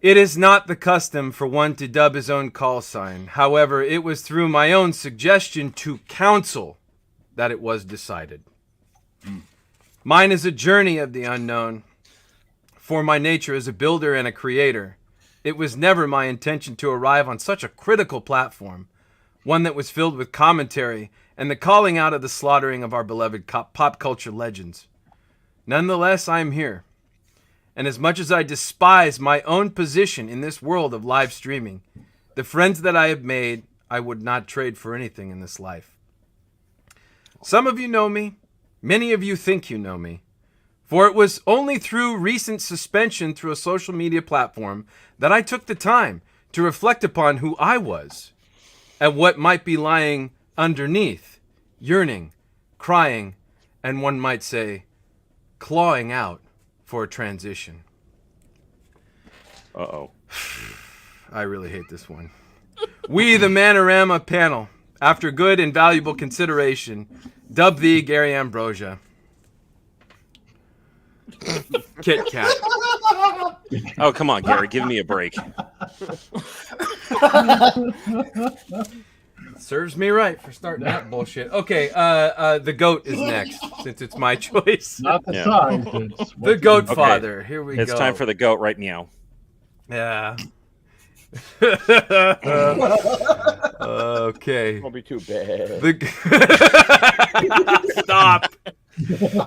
It is not the custom for one to dub his own call sign. However, it was through my own suggestion to council that it was decided. Mine is a journey of the unknown. For my nature as a builder and a creator, it was never my intention to arrive on such a critical platform, one that was filled with commentary and the calling out of the slaughtering of our beloved pop culture legends. Nonetheless, I am here. And as much as I despise my own position in this world of live streaming, the friends that I have made, I would not trade for anything in this life. Some of you know me. Many of you think you know me. For it was only through recent suspension through a social media platform that I took the time to reflect upon who I was and what might be lying underneath, yearning, crying, and one might say, clawing out for a transition. Uh-oh. I really hate this one. We, the Man-O-Rama panel, after good and valuable consideration, dub thee Gary Ambrosia. Kit Kat. Oh, come on, Gary. Give me a break. Serves me right for starting that bullshit. Okay, the goat is next, since it's my choice. Not the size. It's the goat father. Here we go. It's time for the goat right now. Yeah. Okay. Won't be too bad. Stop.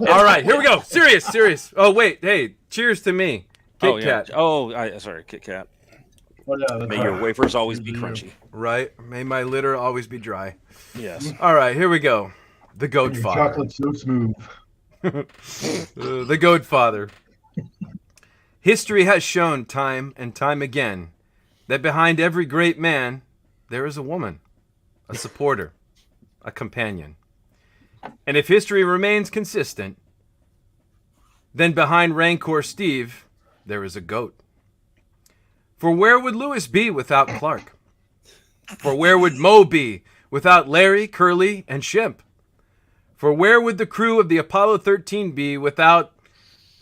All right, here we go. Serious. Oh wait, hey, cheers to me. Kit Kat. Sorry, Kit Kat. Oh, yeah, May your wafers always be crunchy. Right. May my litter always be dry. Yes. All right, here we go. The goat Your father. chocolate's so smooth. The goat father. History has shown time and time again that behind every great man, there is a woman, a supporter, a companion. And if history remains consistent, then behind Rancor Steve, there is a goat. For where would Lewis be without Clark? For where would Mo be without Larry, Curly, and Shemp? For where would the crew of the Apollo 13 be without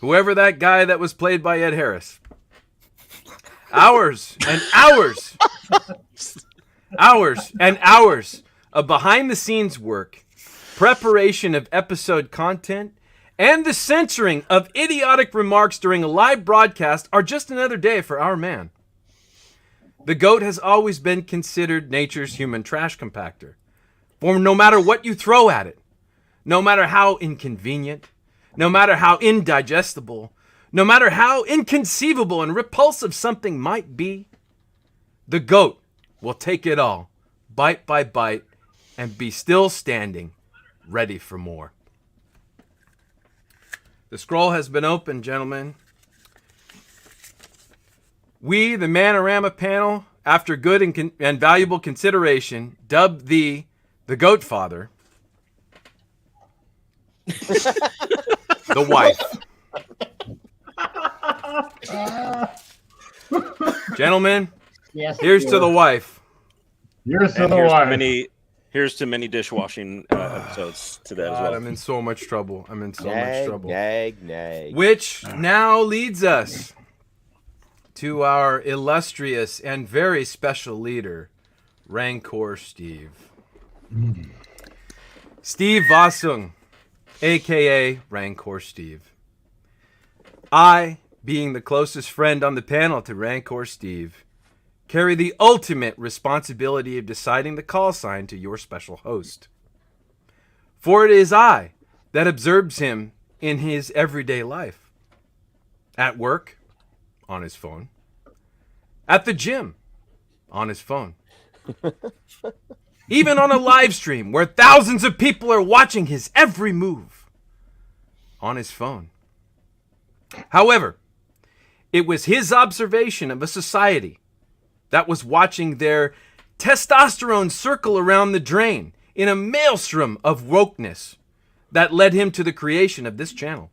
whoever that guy that was played by Ed Harris? Hours and hours, hours and hours of behind-the-scenes work, preparation of episode content, and the censoring of idiotic remarks during a live broadcast are just another day for our man. The goat has always been considered nature's human trash compactor. For no matter what you throw at it, no matter how inconvenient, no matter how indigestible, no matter how inconceivable and repulsive something might be, the goat will take it all, bite by bite, and be still standing, ready for more. The scroll has been opened, gentlemen. We, the Man-O-Rama panel, after good and valuable consideration, dub thee the goat father, the wife. Gentlemen, Yes. here's to the wife. Here's to And the wife. here's to many dishwashing episodes to that as God, well. I'm in so much trouble. much trouble. Nag. Which now leads us to our illustrious and very special leader, Rancor Steve. Steve Vossung, a.k.a. Rancor Steve. I, being the closest friend on the panel to Rancor Steve, carry the ultimate responsibility of deciding the call sign to your special host. For it is I that observes him in his everyday life. At work, on his phone. At the gym, on his phone. Even on a live stream where thousands of people are watching his every move, on his phone. However, it was his observation of a society that was watching their testosterone circle around the drain in a maelstrom of wokeness that led him to the creation of this channel.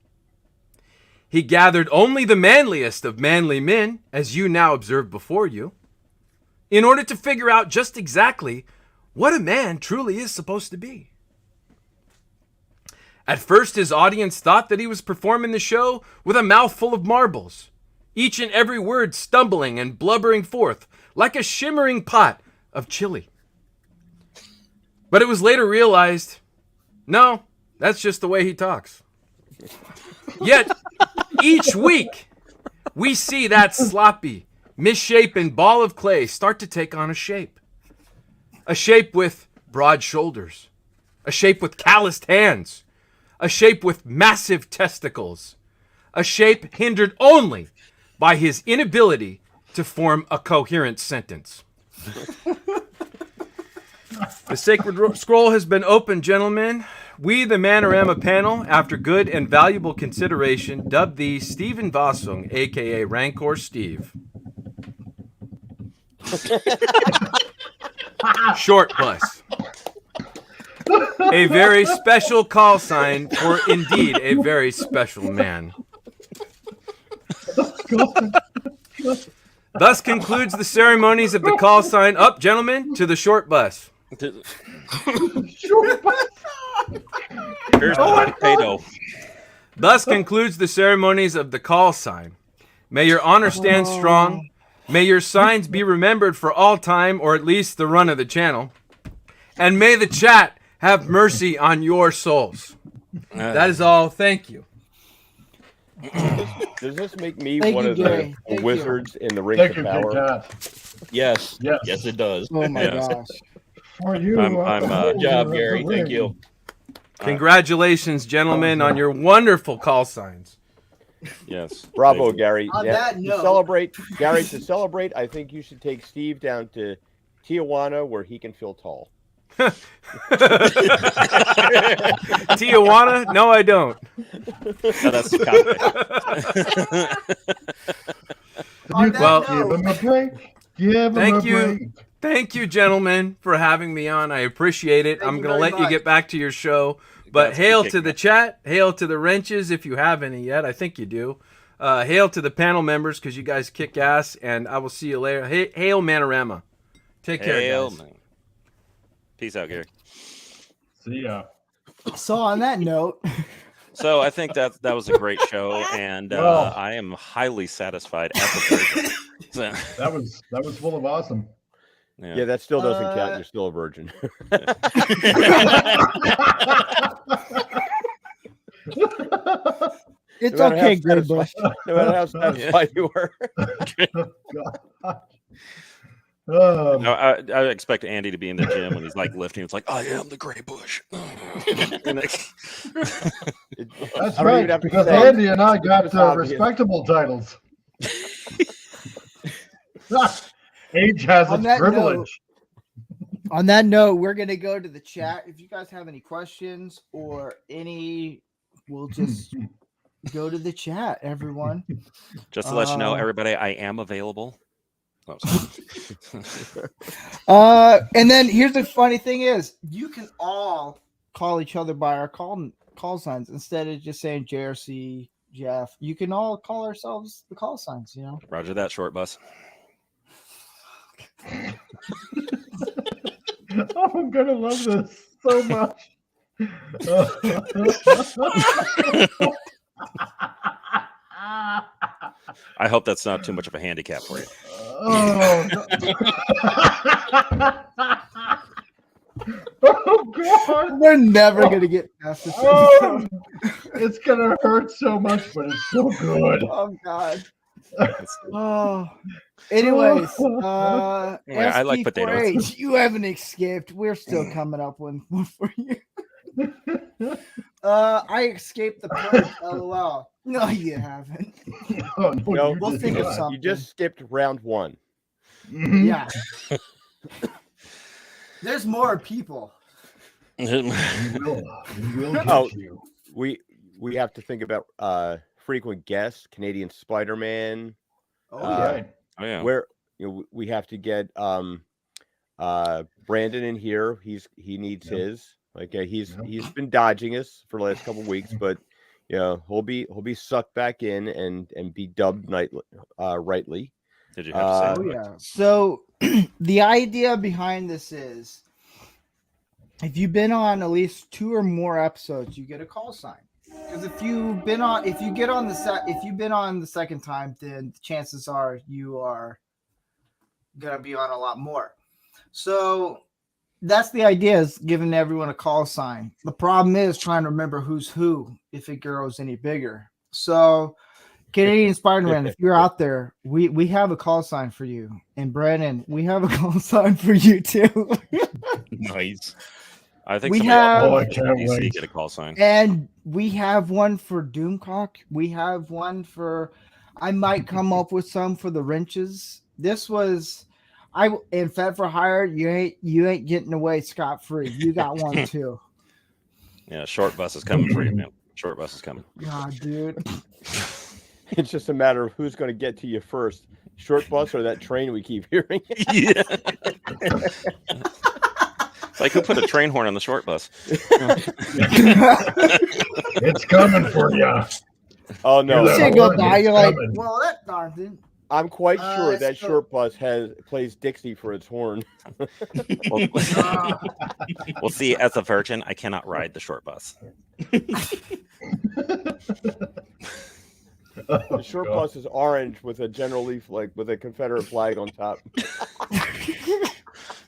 He gathered only the manliest of manly men, as you now observe before you, in order to figure out just exactly what a man truly is supposed to be. At first, his audience thought that he was performing the show with a mouthful of marbles, each and every word stumbling and blubbering forth like a shimmering pot of chili. But it was later realized, no, that's just the way he talks. Yet, each week, we see that sloppy, misshapen ball of clay start to take on a shape. A shape with broad shoulders. A shape with calloused hands. A shape with massive testicles. A shape hindered only by his inability to form a coherent sentence. The sacred scroll has been opened, gentlemen. We, the Man-O-Rama panel, after good and valuable consideration, dubbed thee Stephen Vossung, a.k.a. Rancor Steve. Short bus. A very special call sign for indeed a very special man. Thus concludes the ceremonies of the call sign. Up, gentlemen, to the short bus. Short bus. Here's the potato. Thus concludes the ceremonies of the call sign. May your honor stand strong. May your signs be remembered for all time, or at least the run of the channel. And may the chat have mercy on your souls. That is all. Thank you. Does this make me Thank one you, of Gary. the Thank wizards in the Rings Thank of you, Power? Big Cat. Yes. Yes. Yes, it does. Oh my Yes. gosh. For you, I'm, Good job, Gary. Thank you. Congratulations, gentlemen, on your wonderful call signs. Yes. Bravo, Thank you. Gary. On Yeah, that to note- celebrate, Gary, to celebrate, I think you should take Steve down to Tijuana where he can feel tall. Tijuana? No, I don't. No, that's the On that Well, Give note, him a break. Give him Thank a you. break. Thank you, gentlemen, for having me on. I appreciate it. Thank I'm you going to very let you much. get back to your show. But God's hail been to the kicking chat. Hail to the wrenches, if you have any yet. I think you do. Hail to the panel members, because you guys kick ass. And I will see you later. Hail Man-O-Rama. Take care, Hail, guys. man. Peace out, Gary. See ya. so on that note, So I think that was a great show, and Well. I am highly satisfied at the virgin. So, That was full of awesome. Yeah, that still doesn't count. You're still a virgin. it's No matter okay, how Gray satisfied- Bush. No matter how satisfied you were. no, I expect Andy to be in the gym when he's like lifting. It's like, I am the gray bush. That's I don't even right, have to because say it. Andy and I got It's obvious. respectable titles. Age has On its that privilege. On that note, we're gonna go to the chat. If you guys have any questions or any, we'll just go to the chat, everyone. Just to let you know, everybody, I am available. Oh, And then here's the funny thing is, you can all call each other by our call signs instead of just saying JRC, Jeff. You can all call ourselves the call signs, you know. Roger that, short bus. I'm gonna love this so much. I hope that's not too much of a handicap for you. Oh, oh God! We're never gonna get past this. Oh, it's gonna hurt so much, but it's so good. Oh God. Oh. Anyways, I like potatoes. SP4H, you haven't escaped. We're still coming up with one for you. I escaped the purge. LOL. No, you haven't. Oh, No, you we'll did think of not. something. You just skipped round one. Mhm. Yeah. There's more people. We will get Oh. you. We have to think about frequent guests, Canadian Spider-Man. Oh Right. Oh, yeah. Where we have to get Brandon in here. He needs Yep. his. Like he's Yep. been dodging us for the last couple weeks, but he'll be sucked back in and be dubbed rightly. Did you have to say Oh yeah. So the idea behind this is if you've been on at least 2 or more episodes, you get a call sign. Because if you've been on the second time, then the chances are you are gonna be on a lot more. So that's the idea, is giving everyone a call sign. The problem is trying to remember who's who if it grows any bigger. So Canadian Spider-Man, if you're out there, we have a call sign for you. And Brandon, we have a call sign for you too. Nice. I think we somebody have else in DC get a call sign. And we have one for Doomcock. We have one for, I might come up with some for the wrenches. This was, in Fed for Hire, you ain't getting away scot-free. You got one too. Yeah, short bus is coming for you, man. Short bus is coming. God, dude. It's just a matter of who's going to get to you first. Short bus or that train we keep hearing. Yeah. It's like, who put a train horn on the short bus? It's coming for you. Oh no! You're like, well, that darn thing. I'm quite sure that short bus plays Dixie for its horn. Well, see, as a virgin, I cannot ride the short bus. The short bus is orange with a General Lee flag with a Confederate flag on top.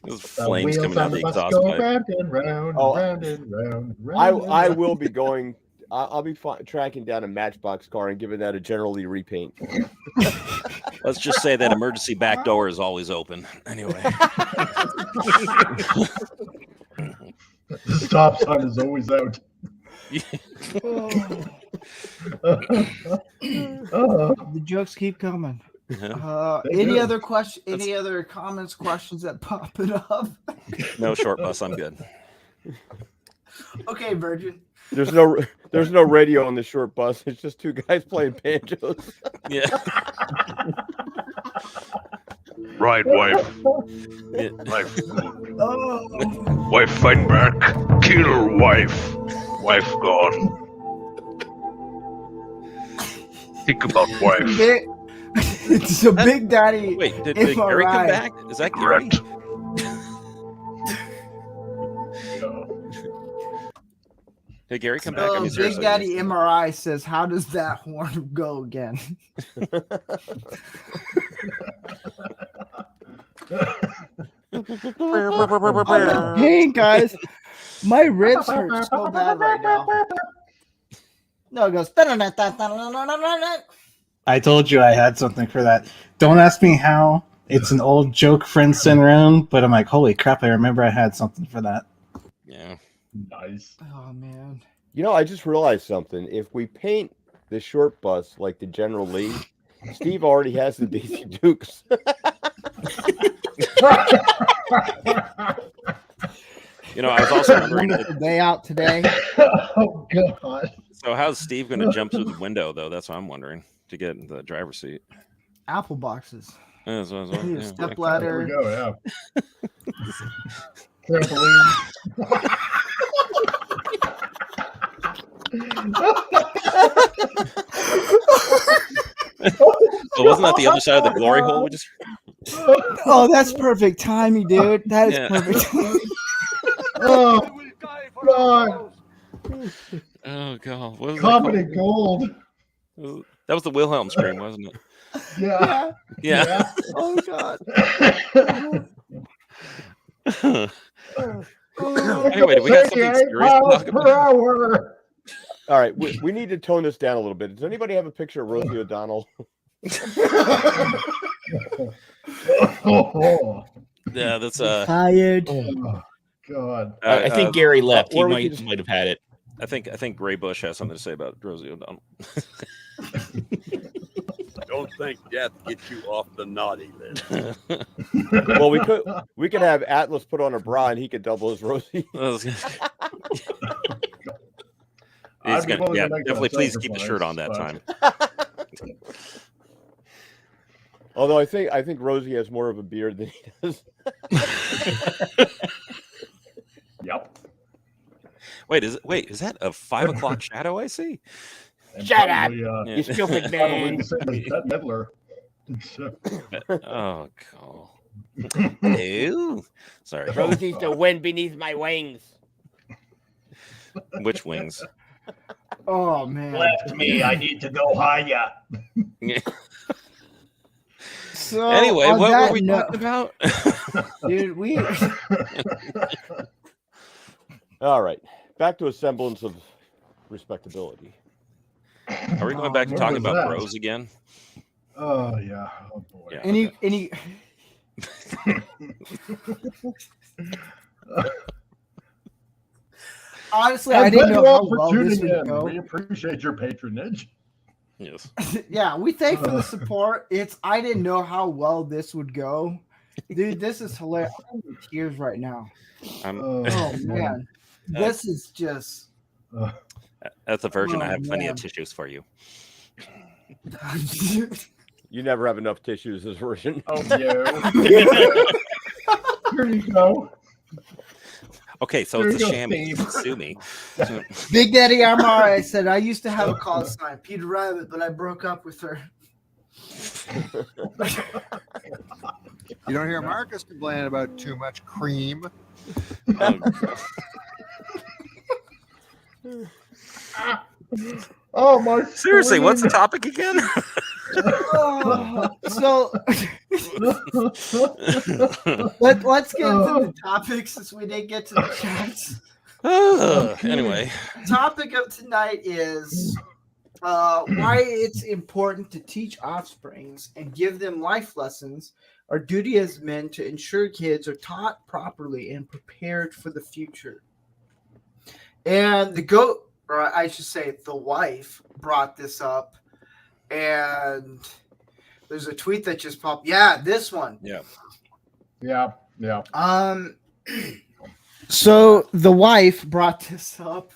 There's flames coming out of the exhaust pipe. Round and round, round and round, I will be going. I'll be tracking down a Matchbox car and giving that a General Lee repaint. Let's just say that emergency back door is always open. Anyway. The stop sign is always out. The jokes keep coming. Any other question? Any other comments, questions that pop it up? No short bus. I'm good. Okay, Virgin. There's no radio on the short bus. It's just two guys playing banjos. Yeah. Right, wife. Yeah. Wife. Oh. Wife fighting back. Kill wife. Wife gone. Think about wife. It's a Big Daddy. Wait, did Gary come back? Is that Gary? Correct. Did Gary come back? I mean, Big seriously. Daddy MRI says, "How does that horn go again?" Hey guys, my ribs hurt so bad right now. No, it goes. I told you I had something for that. Don't ask me how. It's an old joke friends sent around, but I'm like, holy crap, I remember I had something for that. Yeah. Nice. Oh man. You know, I just realized something. If we paint the short bus like the General Lee, Steve already has the Daisy Dukes. You know, I was also wondering. Day out today. Oh God. So how's Steve going to jump through the window, though? That's what I'm wondering, to get in the driver's seat. Apple boxes. Yeah, Step ladder. There we go. Yeah. Trampoline. So wasn't that the other side of the glory hole? We just... Oh, that's perfect timing, dude. That is perfect. Oh God. Oh God. What was Comedy gold. That was the Wilhelm scream, wasn't it? Yeah. Yeah. Oh God. Anyway, do we got something serious to talk about? Hour. All right, we need to tone this down a little bit. Does anybody have a picture of Rosie O'Donnell? Yeah, that's tired. Oh God. I think Gary left. He might have had it. I think Ray Bush has something to say about Rosie O'Donnell. Don't think death gets you off the naughty list. Well, we could have Atlas put on a bra and he could double as Rosie. He's gonna, yeah, definitely. Please keep the shirt on that time. Although I think Rosie has more of a beard than he does. Yep. Wait, is that a 5 o'clock shadow I see? And shut up, you stupid man. Oh God. Ew. Sorry. Rosie's the wind beneath my wings. Which wings? Oh man. Left me. I need to go higher. So Anyway, on what that were we note- talking about? Dude, we All right, back to a semblance of respectability. Are we going back to What talking was about that? bros again? Oh yeah. Oh boy. Yeah. any honestly, I And didn't thank know you how all for well this tuning would in. go. We appreciate your patronage. Yes. Yeah, we thank for the support. I didn't know how well this would go. Dude, this is hilarious. I'm in tears right now. Oh man. This is just That's a virgin. I have plenty man. of tissues for you. You never have enough tissues as version. Oh yeah. Here you go. Okay, so There it's a you go, chamois. Steve. Sue me. Big Daddy MRI said I used to have a call sign, Peter Rabbit, but I broke up with her. You don't hear Marcus complaining about too much cream. Oh my! Seriously, what's the topic again? So let's get into the topics since we didn't get to the chats. Anyway, Topic of tonight is why it's important to teach offsprings and give them life lessons. Our duty as men to ensure kids are taught properly and prepared for the future. And the goat, or I should say the wife, brought this up, and there's a tweet that just popped. Yeah, this one. Yeah. So the wife brought this up,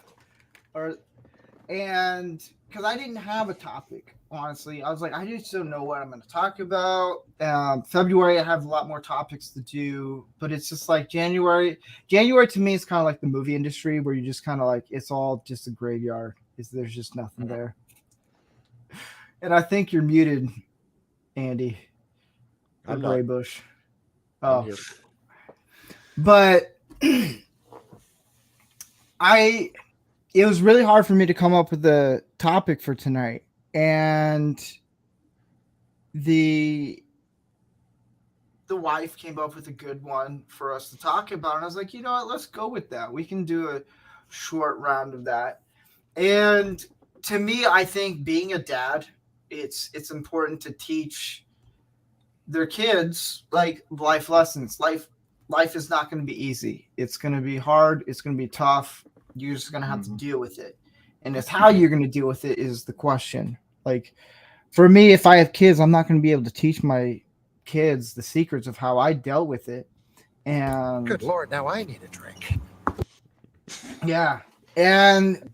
and because I didn't have a topic, honestly, I was like, I just don't know what I'm going to talk about. February, I have a lot more topics to do, but it's just like January to me is kind of like the movie industry where you just kind of like, it's all just a graveyard. There's just nothing there. And I think you're muted, Andy. I'm Gray not. Bush. I'm Oh, here. but it was really hard for me to come up with a topic for tonight, and the wife came up with a good one for us to talk about, and I was like, you know what, let's go with that. We can do a short round of that. And to me, I think being a dad, it's important to teach their kids like life lessons. Life is not going to be easy. It's going to be hard. It's going to be tough. You're just going to have to deal with it. And it's how you're going to deal with it is the question. Like for me, if I have kids, I'm not going to be able to teach my kids the secrets of how I dealt with it. And Good Lord, now I need a drink. yeah. And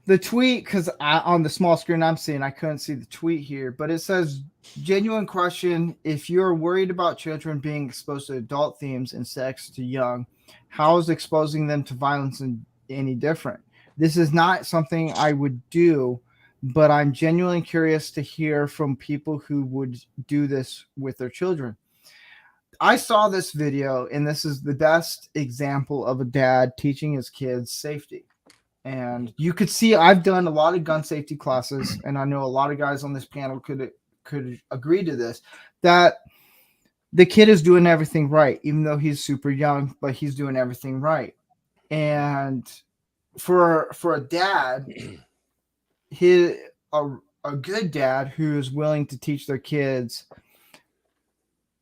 the tweet, because on the small screen I'm seeing, I couldn't see the tweet here, but it says, genuine question. If you're worried about children being exposed to adult themes and sex too young, how is exposing them to violence any different? This is not something I would do, but I'm genuinely curious to hear from people who would do this with their children. I saw this video, and this is the best example of a dad teaching his kids safety. And you could see I've done a lot of gun safety classes, and I know a lot of guys on this panel could agree to this, that the kid is doing everything right, even though he's super young, but he's doing everything right. And for a dad, a good dad who is willing to teach their kids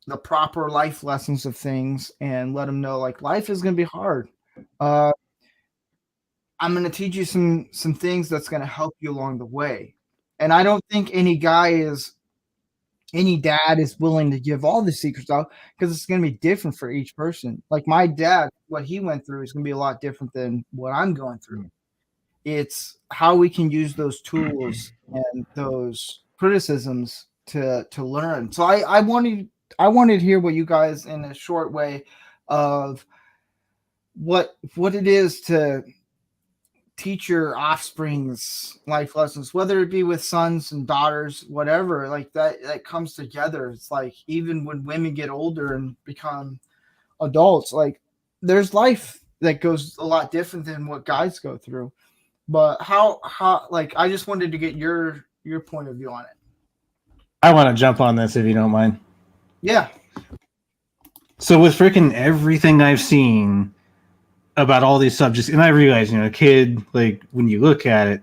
the proper life lessons of things and let them know like life is going to be hard. I'm going to teach you some things that's going to help you along the way. And I don't think any dad is willing to give all the secrets out because it's going to be different for each person. Like my dad, what he went through is going to be a lot different than what I'm going through. It's how we can use those tools and those criticisms to learn. So I wanted to hear what you guys in a short way of what it is to teach your offspring's life lessons, whether it be with sons and daughters, whatever, like that comes together. It's like even when women get older and become adults, like there's life that goes a lot different than what guys go through. But how like I just wanted to get your point of view on it. I want to jump on this if you don't mind. Yeah. So with freaking everything I've seen about all these subjects, and I realize, a kid, like when you look at it,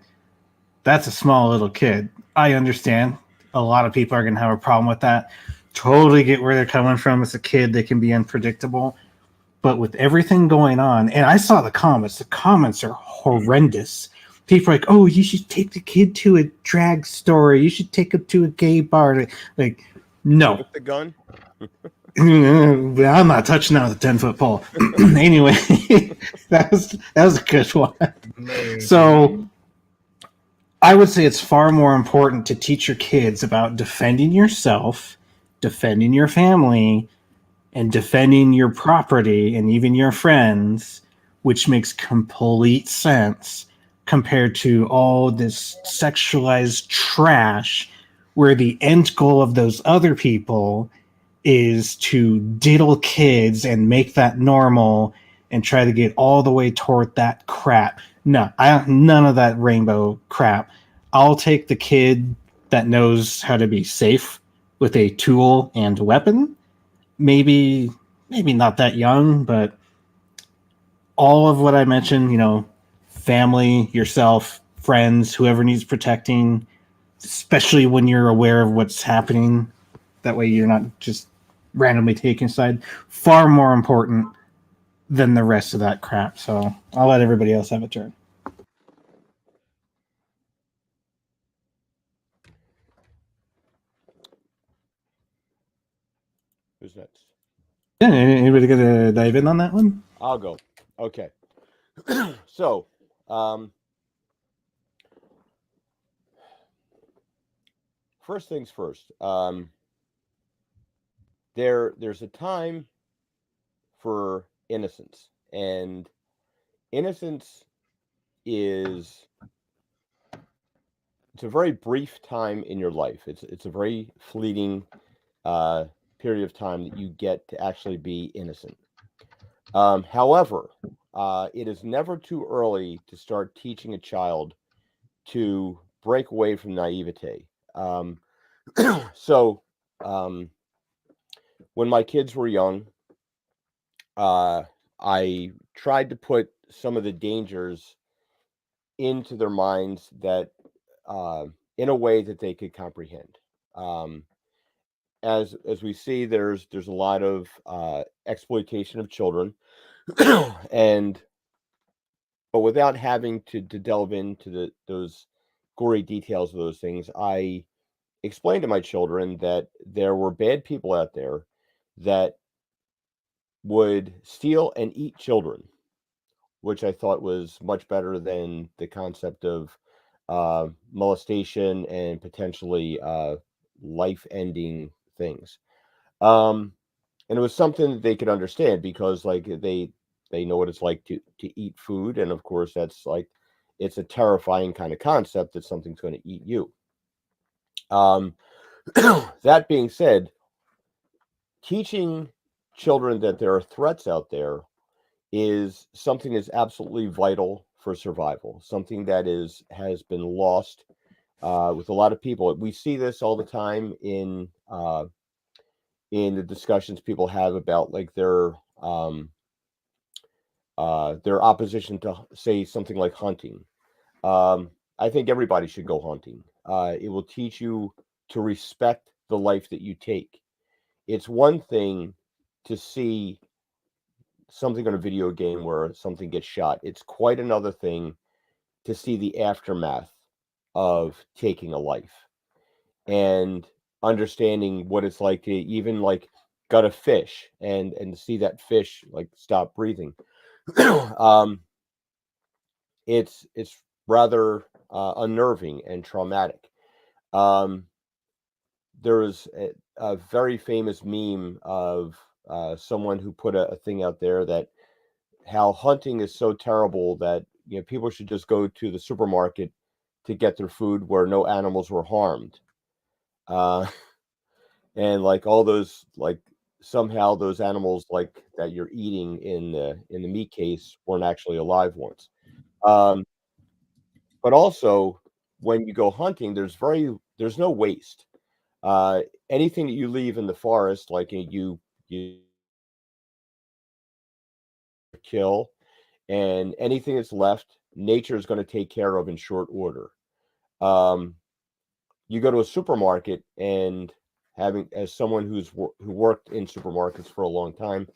that's a small little kid. I understand a lot of people are going to have a problem with that. Totally get where they're coming from. As a kid, they can be unpredictable. But with everything going on, and I saw the comments are horrendous. People are like, oh, you should take the kid to a drag store. You should take him to a gay bar. Like, no. With the gun? I'm not touching that with a 10-foot pole. Anyway, that was a good one. So I would say it's far more important to teach your kids about defending yourself, defending your family, and defending your property and even your friends, which makes complete sense compared to all this sexualized trash where the end goal of those other people is to diddle kids and make that normal and try to get all the way toward that crap. No, none of that rainbow crap. I'll take the kid that knows how to be safe with a tool and weapon. Maybe not that young, but all of what I mentioned, family, yourself, friends, whoever needs protecting, especially when you're aware of what's happening. That way you're not just randomly taking a side. Far more important than the rest of that crap. So I'll let everybody else have a turn. Who's next? Yeah, anybody gonna dive in on that one? I'll go. Okay. So, first things first. There's a time for innocence, and innocence it's a very brief time in your life. It's a very fleeting period of time that you get to actually be innocent. However, it is never too early to start teaching a child to break away from naivete. So, when my kids were young, I tried to put some of the dangers into their minds that, in a way that they could comprehend. As we see, there's a lot of exploitation of children, but without having to delve into those gory details of those things, I explained to my children that there were bad people out there that would steal and eat children, which I thought was much better than the concept of molestation and potentially life-ending things. And it was something that they could understand because, like, they know what it's like to eat food, and of course, that's like it's a terrifying kind of concept that something's going to eat you. That being said, teaching children that there are threats out there is something that's absolutely vital for survival, something that has been lost with a lot of people. We see this all the time in the discussions people have about like their opposition to, say, something like hunting. I think everybody should go hunting. It will teach you to respect the life that you take. It's one thing to see something on a video game where something gets shot. It's quite another thing to see the aftermath of taking a life and understanding what it's like to even like gut a fish and see that fish like stop breathing. It's rather unnerving and traumatic. There was a very famous meme of someone who put a thing out there that how hunting is so terrible that people should just go to the supermarket to get their food where no animals were harmed. And like all those like somehow those animals like that you're eating in the meat case weren't actually alive ones. But also, when you go hunting, there's no waste. Anything that you leave in the forest, like you kill, and anything that's left, nature is going to take care of in short order. You go to a supermarket, and as someone who worked in supermarkets for a long time,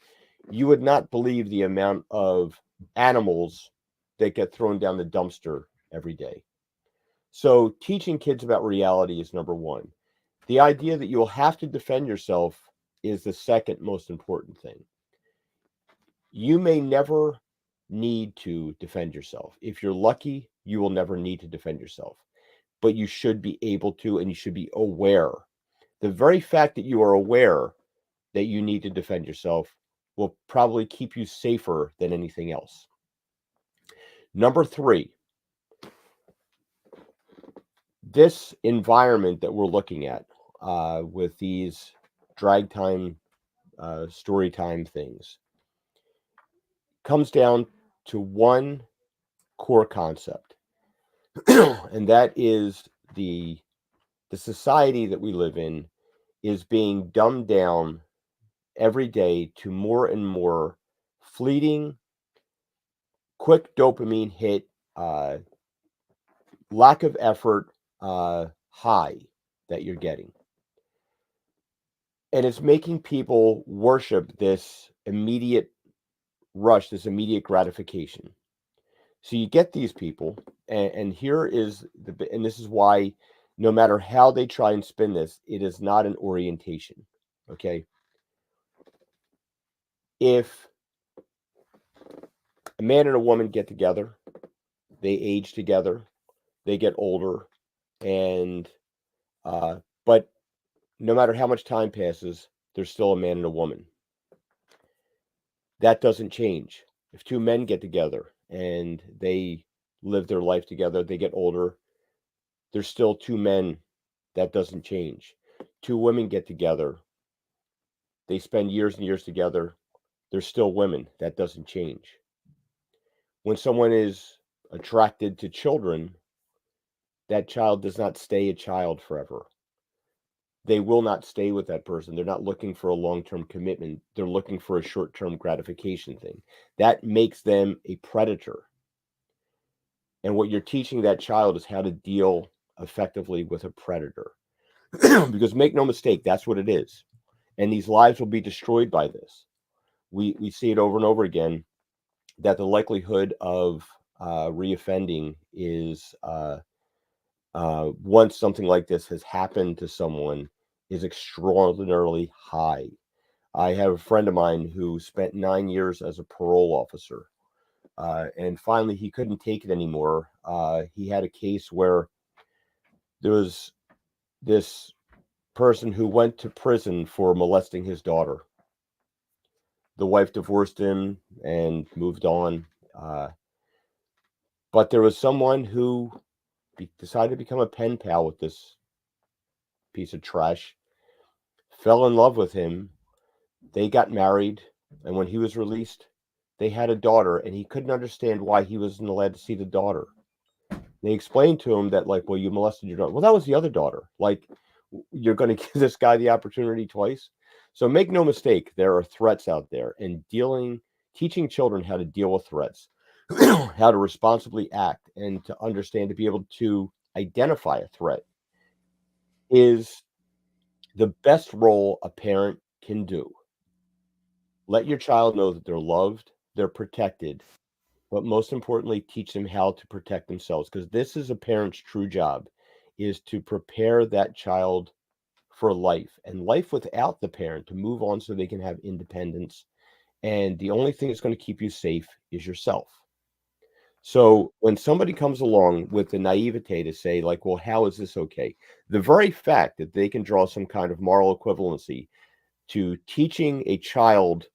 you would not believe the amount of animals that get thrown down the dumpster every day. So teaching kids about reality is number one. The idea that you'll have to defend yourself is the second most important thing. You may never need to defend yourself. If you're lucky, you will never need to defend yourself, but you should be able to, and you should be aware. The very fact that you are aware that you need to defend yourself will probably keep you safer than anything else. Number three, this environment that we're looking at with these drag time, story time things comes down to one core concept, and that is the society that we live in is being dumbed down every day to more and more fleeting, quick dopamine hit, lack of effort high that you're getting. And it's making people worship this immediate rush, this immediate gratification. So you get these people, and here is and this is why no matter how they try and spin this, it is not an orientation. Okay. If a man and a woman get together, they age together, they get older, and but no matter how much time passes, there's still a man and a woman. That doesn't change. If two men get together and they live their life together, they get older, there's still two men. That doesn't change. Two women get together, they spend years and years together, they're still women. That doesn't change. When someone is attracted to children, that child does not stay a child forever. They will not stay with that person. They're not looking for a long-term commitment. They're looking for a short-term gratification thing. That makes them a predator. And what you're teaching that child is how to deal effectively with a predator. Because make no mistake, that's what it is. And these lives will be destroyed by this. We see it over and over again that the likelihood of reoffending is once something like this has happened to someone is extraordinarily high. I have a friend of mine who spent 9 years as a parole officer, and finally he couldn't take it anymore. He had a case where there was this person who went to prison for molesting his daughter. The wife divorced him and moved on. But there was someone who decided to become a pen pal with this piece of trash, fell in love with him. They got married, and when he was released, they had a daughter, and he couldn't understand why he wasn't allowed to see the daughter. They explained to him that, like, well, you molested your daughter. Well, that was the other daughter. Like, you're going to give this guy the opportunity twice. So make no mistake, there are threats out there, and teaching children how to deal with threats, how to responsibly act, and to understand, to be able to identify a threat is the best role a parent can do. Let your child know that they're loved, they're protected, but most importantly, teach them how to protect themselves, because this is a parent's true job, is to prepare that child for life, and life without the parent, to move on so they can have independence. And the only thing that's going to keep you safe is yourself. So when somebody comes along with the naivete to say, like, well, how is this okay? The very fact that they can draw some kind of moral equivalency to teaching a child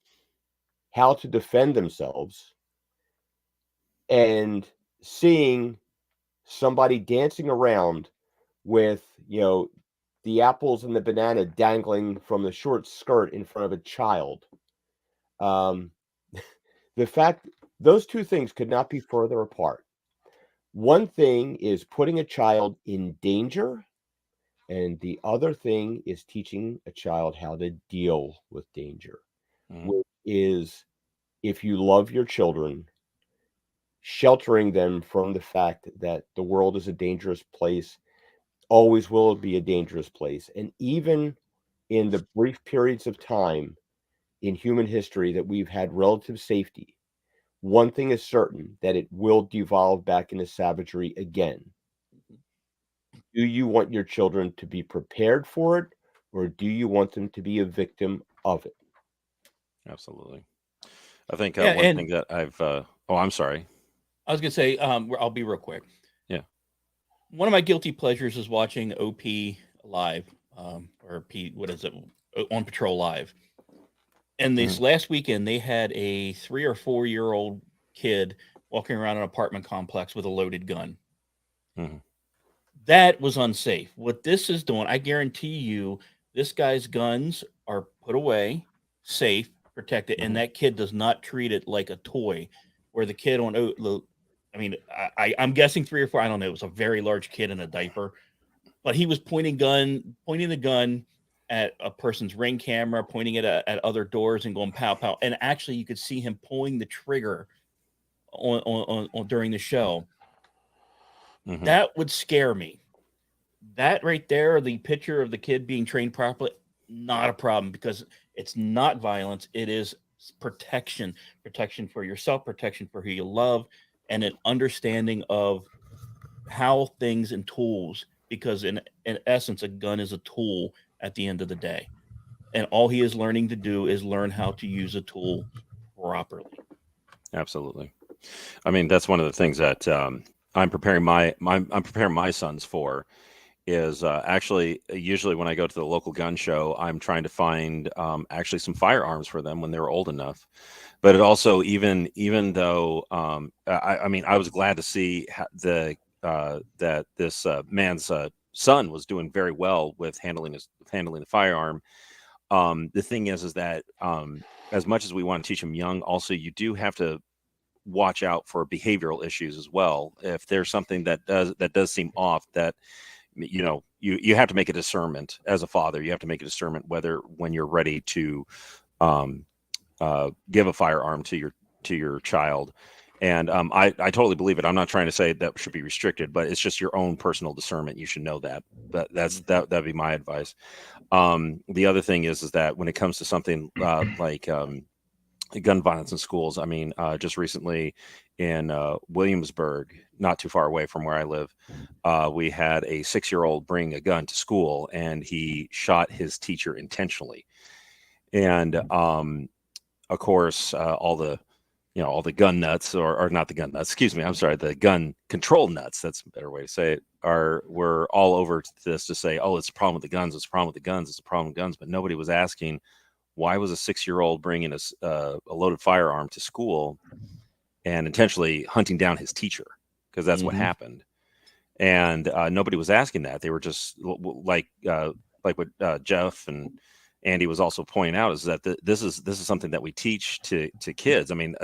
how to defend themselves and seeing somebody dancing around with, the apples and the banana dangling from the short skirt in front of a child. The fact those two things could not be further apart. One thing is putting a child in danger, and the other thing is teaching a child how to deal with danger, which is, if you love your children, sheltering them from the fact that the world is a dangerous place, always will be a dangerous place. And even in the brief periods of time in human history that we've had relative safety, one thing is certain, that it will devolve back into savagery again. Do you want your children to be prepared for it, or do you want them to be a victim of it? Absolutely. I think Yeah, one and thing that I've I'm sorry. I was gonna say, I'll be real quick. Yeah. One of my guilty pleasures is watching OP live, or P, what is it, on Patrol Live. And this last weekend, they had a 3 or 4 year old kid walking around an apartment complex with a loaded gun. That was unsafe. What this is doing, I guarantee you, this guy's guns are put away, safe, protected, and that kid does not treat it like a toy. Where the kid on, I mean, I'm guessing 3 or 4. I don't know. It was a very large kid in a diaper, but he was pointing the gun at a person's ring camera, pointing it at other doors, and going pow pow. And actually, you could see him pulling the trigger on during the show. That would scare me. That right there, the picture of the kid being trained properly, not a problem, because it's not violence. It is protection for yourself, protection for who you love, and an understanding of how things and tools, because in essence, a gun is a tool at the end of the day. And all he is learning to do is learn how to use a tool properly. Absolutely. I mean, that's one of the things that I'm preparing my sons for, is actually usually when I go to the local gun show, I'm trying to find actually some firearms for them when they're old enough. But it also, even though I mean, I was glad to see that this man's son was doing very well with handling the firearm. The thing is that as much as we want to teach them young, also you do have to watch out for behavioral issues as well. If there's something that does seem off, that you have to make a discernment as a father. You have to make a discernment when you're ready to give a firearm to your child. And I totally believe it. I'm not trying to say that should be restricted, but it's just your own personal discernment. You should know that. That'd be my advice. The other thing is that when it comes to something like gun violence in schools, I mean, just recently in Williamsburg, not too far away from where I live, we had a 6-year-old bring a gun to school, and he shot his teacher intentionally. And of course, all the gun nuts, or not the gun nuts, excuse me, I'm sorry, the gun control nuts, that's a better way to say it, were all over this to say, oh, it's a problem with the guns, it's a problem with the guns, it's a problem with guns. But nobody was asking, why was a 6-year-old bringing a loaded firearm to school and intentionally hunting down his teacher? Because that's what happened. And nobody was asking that. They were just like what Jeff and Andy was also pointing out, is that this is something that we teach to kids. I mean,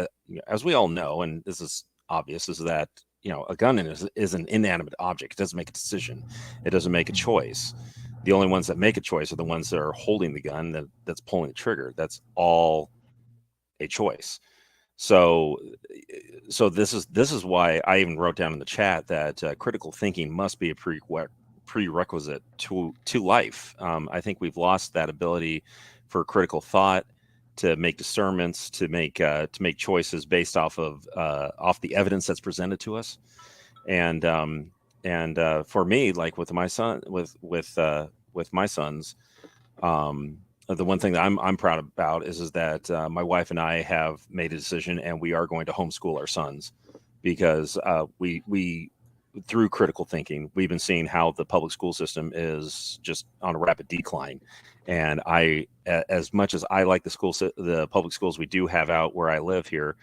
as we all know, and this is obvious, is that a gun is an inanimate object. It doesn't make a decision. It doesn't make a choice. The only ones that make a choice are the ones that are holding the gun, that's pulling the trigger. That's all a choice. So this is why I even wrote down in the chat that critical thinking must be a prerequisite to life. I think we've lost that ability for critical thought, to make discernments, to make choices based off the evidence that's presented to us. And for me, like with my son, with my sons, the one thing that I'm proud about is that my wife and I have made a decision, and we are going to homeschool our sons, because we through critical thinking, we've been seeing how the public school system is just on a rapid decline. And as much as I like the public schools we do have out where I live here,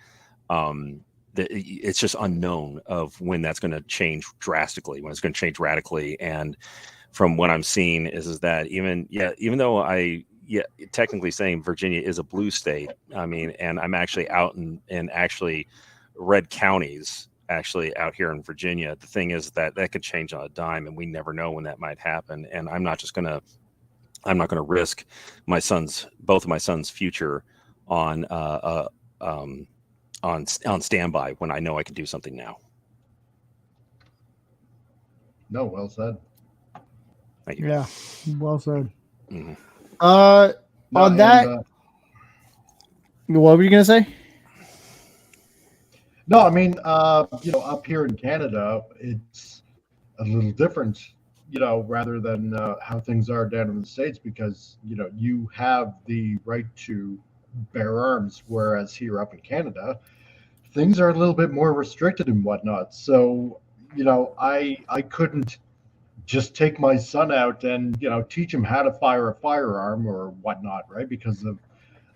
it's just unknown of when that's going to change drastically, when it's going to change radically. And from what I'm seeing is that even though technically saying Virginia is a blue state, I mean, and I'm actually out in actually red counties actually out here in Virginia. The thing is that could change on a dime, and we never know when that might happen. And I'm not going to risk both of my sons' future on standby when I know I can do something now. No, well said. Thank you. Yeah, well said. Mm-hmm. On that, what were you gonna say? No, I mean, up here in Canada, it's a little different, rather than how things are down in the States, because, you have the right to bear arms, whereas here up in Canada, things are a little bit more restricted and whatnot. So, I couldn't just take my son out and, teach him how to fire a firearm or whatnot, right? Because of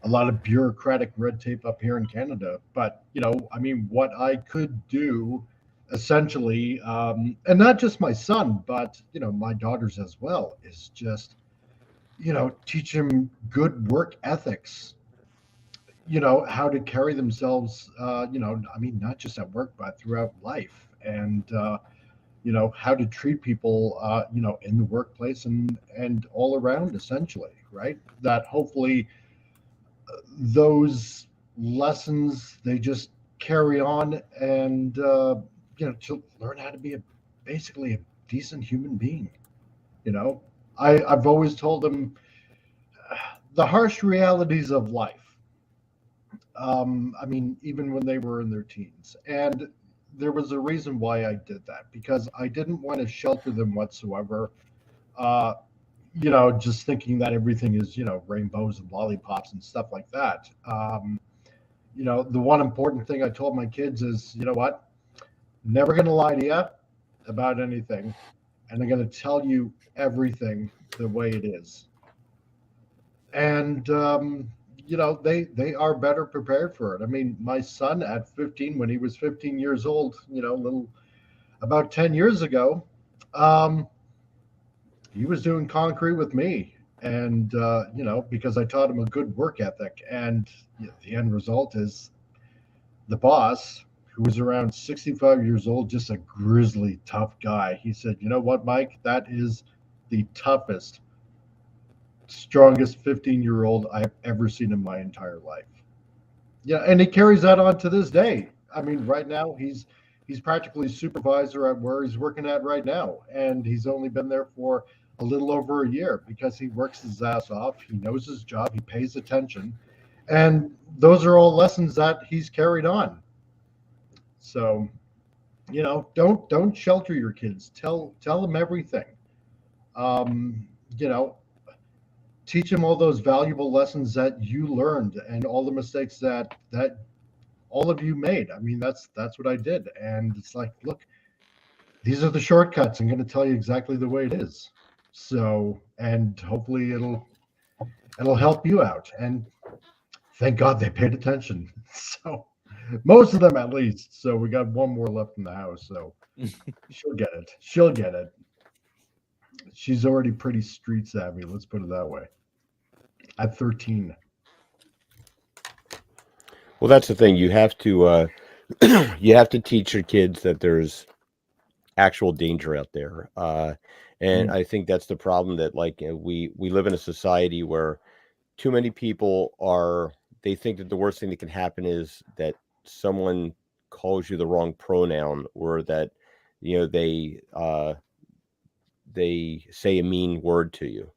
a lot of bureaucratic red tape up here in Canada. But, I mean, what I could do essentially, and not just my son, but, my daughters as well, is just, teach them good work ethics, how to carry themselves, I mean, not just at work, but throughout life. And, how to treat people, in the workplace and all around, essentially, right? That hopefully those lessons, they just carry on, and to learn how to be basically a decent human being. I've always told them the harsh realities of life. I mean, even when they were in their teens, and there was a reason why I did that, because I didn't want to shelter them whatsoever. Just thinking that everything is, rainbows and lollipops and stuff like that. The one important thing I told my kids is, you know what? Never going to lie to you about anything. And I'm going to tell you everything the way it is. And, they are better prepared for it. I mean, my son at 15, when he was 15 years old, about 10 years ago, he was doing concrete with me. And, because I taught him a good work ethic. And the end result is the boss, who was around 65 years old, just a grizzly, tough guy. He said, "You know what, Mike? That is the toughest, strongest 15-year-old I've ever seen in my entire life." Yeah, and he carries that on to this day. I mean, right now he's practically supervisor at where he's working at right now, and he's only been there for a little over a year, because he works his ass off. He knows his job. He pays attention, and those are all lessons that he's carried on. So, don't shelter your kids. Tell them everything. Um, you know, Teach them all those valuable lessons that you learned, and all the mistakes that all of you made. I mean, that's what I did, and it's like, look, these are the shortcuts. I'm going to tell you exactly the way it is. So, and hopefully it'll help you out. And thank God they paid attention. So, most of them at least. So we got one more left in the house. So she'll get it. She'll get it. She's already pretty street savvy. Let's put it that way. At 13. Well, that's the thing. You have to teach your kids that there's actual danger out there. And I think that's the problem, that we live in a society where too many people they think that the worst thing that can happen is that someone calls you the wrong pronoun, or that, they say a mean word to you.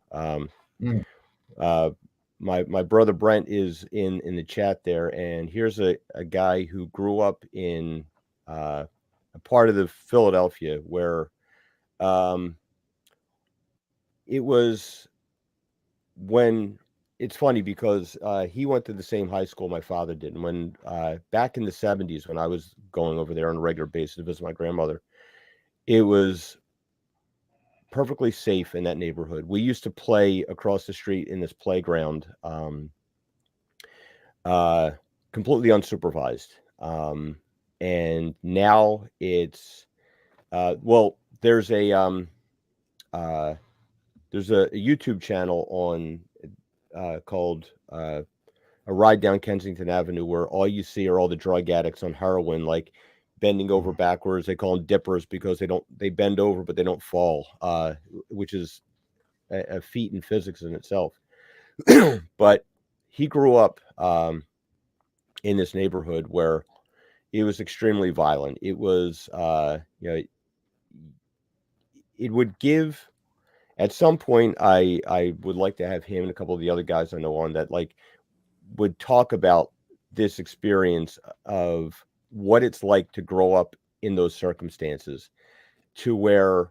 My brother Brent is in the chat there, and here's a guy who grew up in a part of the Philadelphia where it was when it's funny because he went to the same high school my father did. And when back in the 70s, when I was going over there on a regular basis to visit my grandmother, it was perfectly safe in that neighborhood. We used to play across the street in this playground, completely unsupervised. And now it's, there's there's a YouTube channel on called A Ride Down Kensington Avenue, where all you see are all the drug addicts on heroin, like bending over backwards. They call them dippers because they bend over, but they don't fall, which is a feat in physics in itself. But he grew up in this neighborhood where it was extremely violent. It was, it would give. At some point, I would like to have him and a couple of the other guys I know on that like would talk about this experience of what it's like to grow up in those circumstances, to where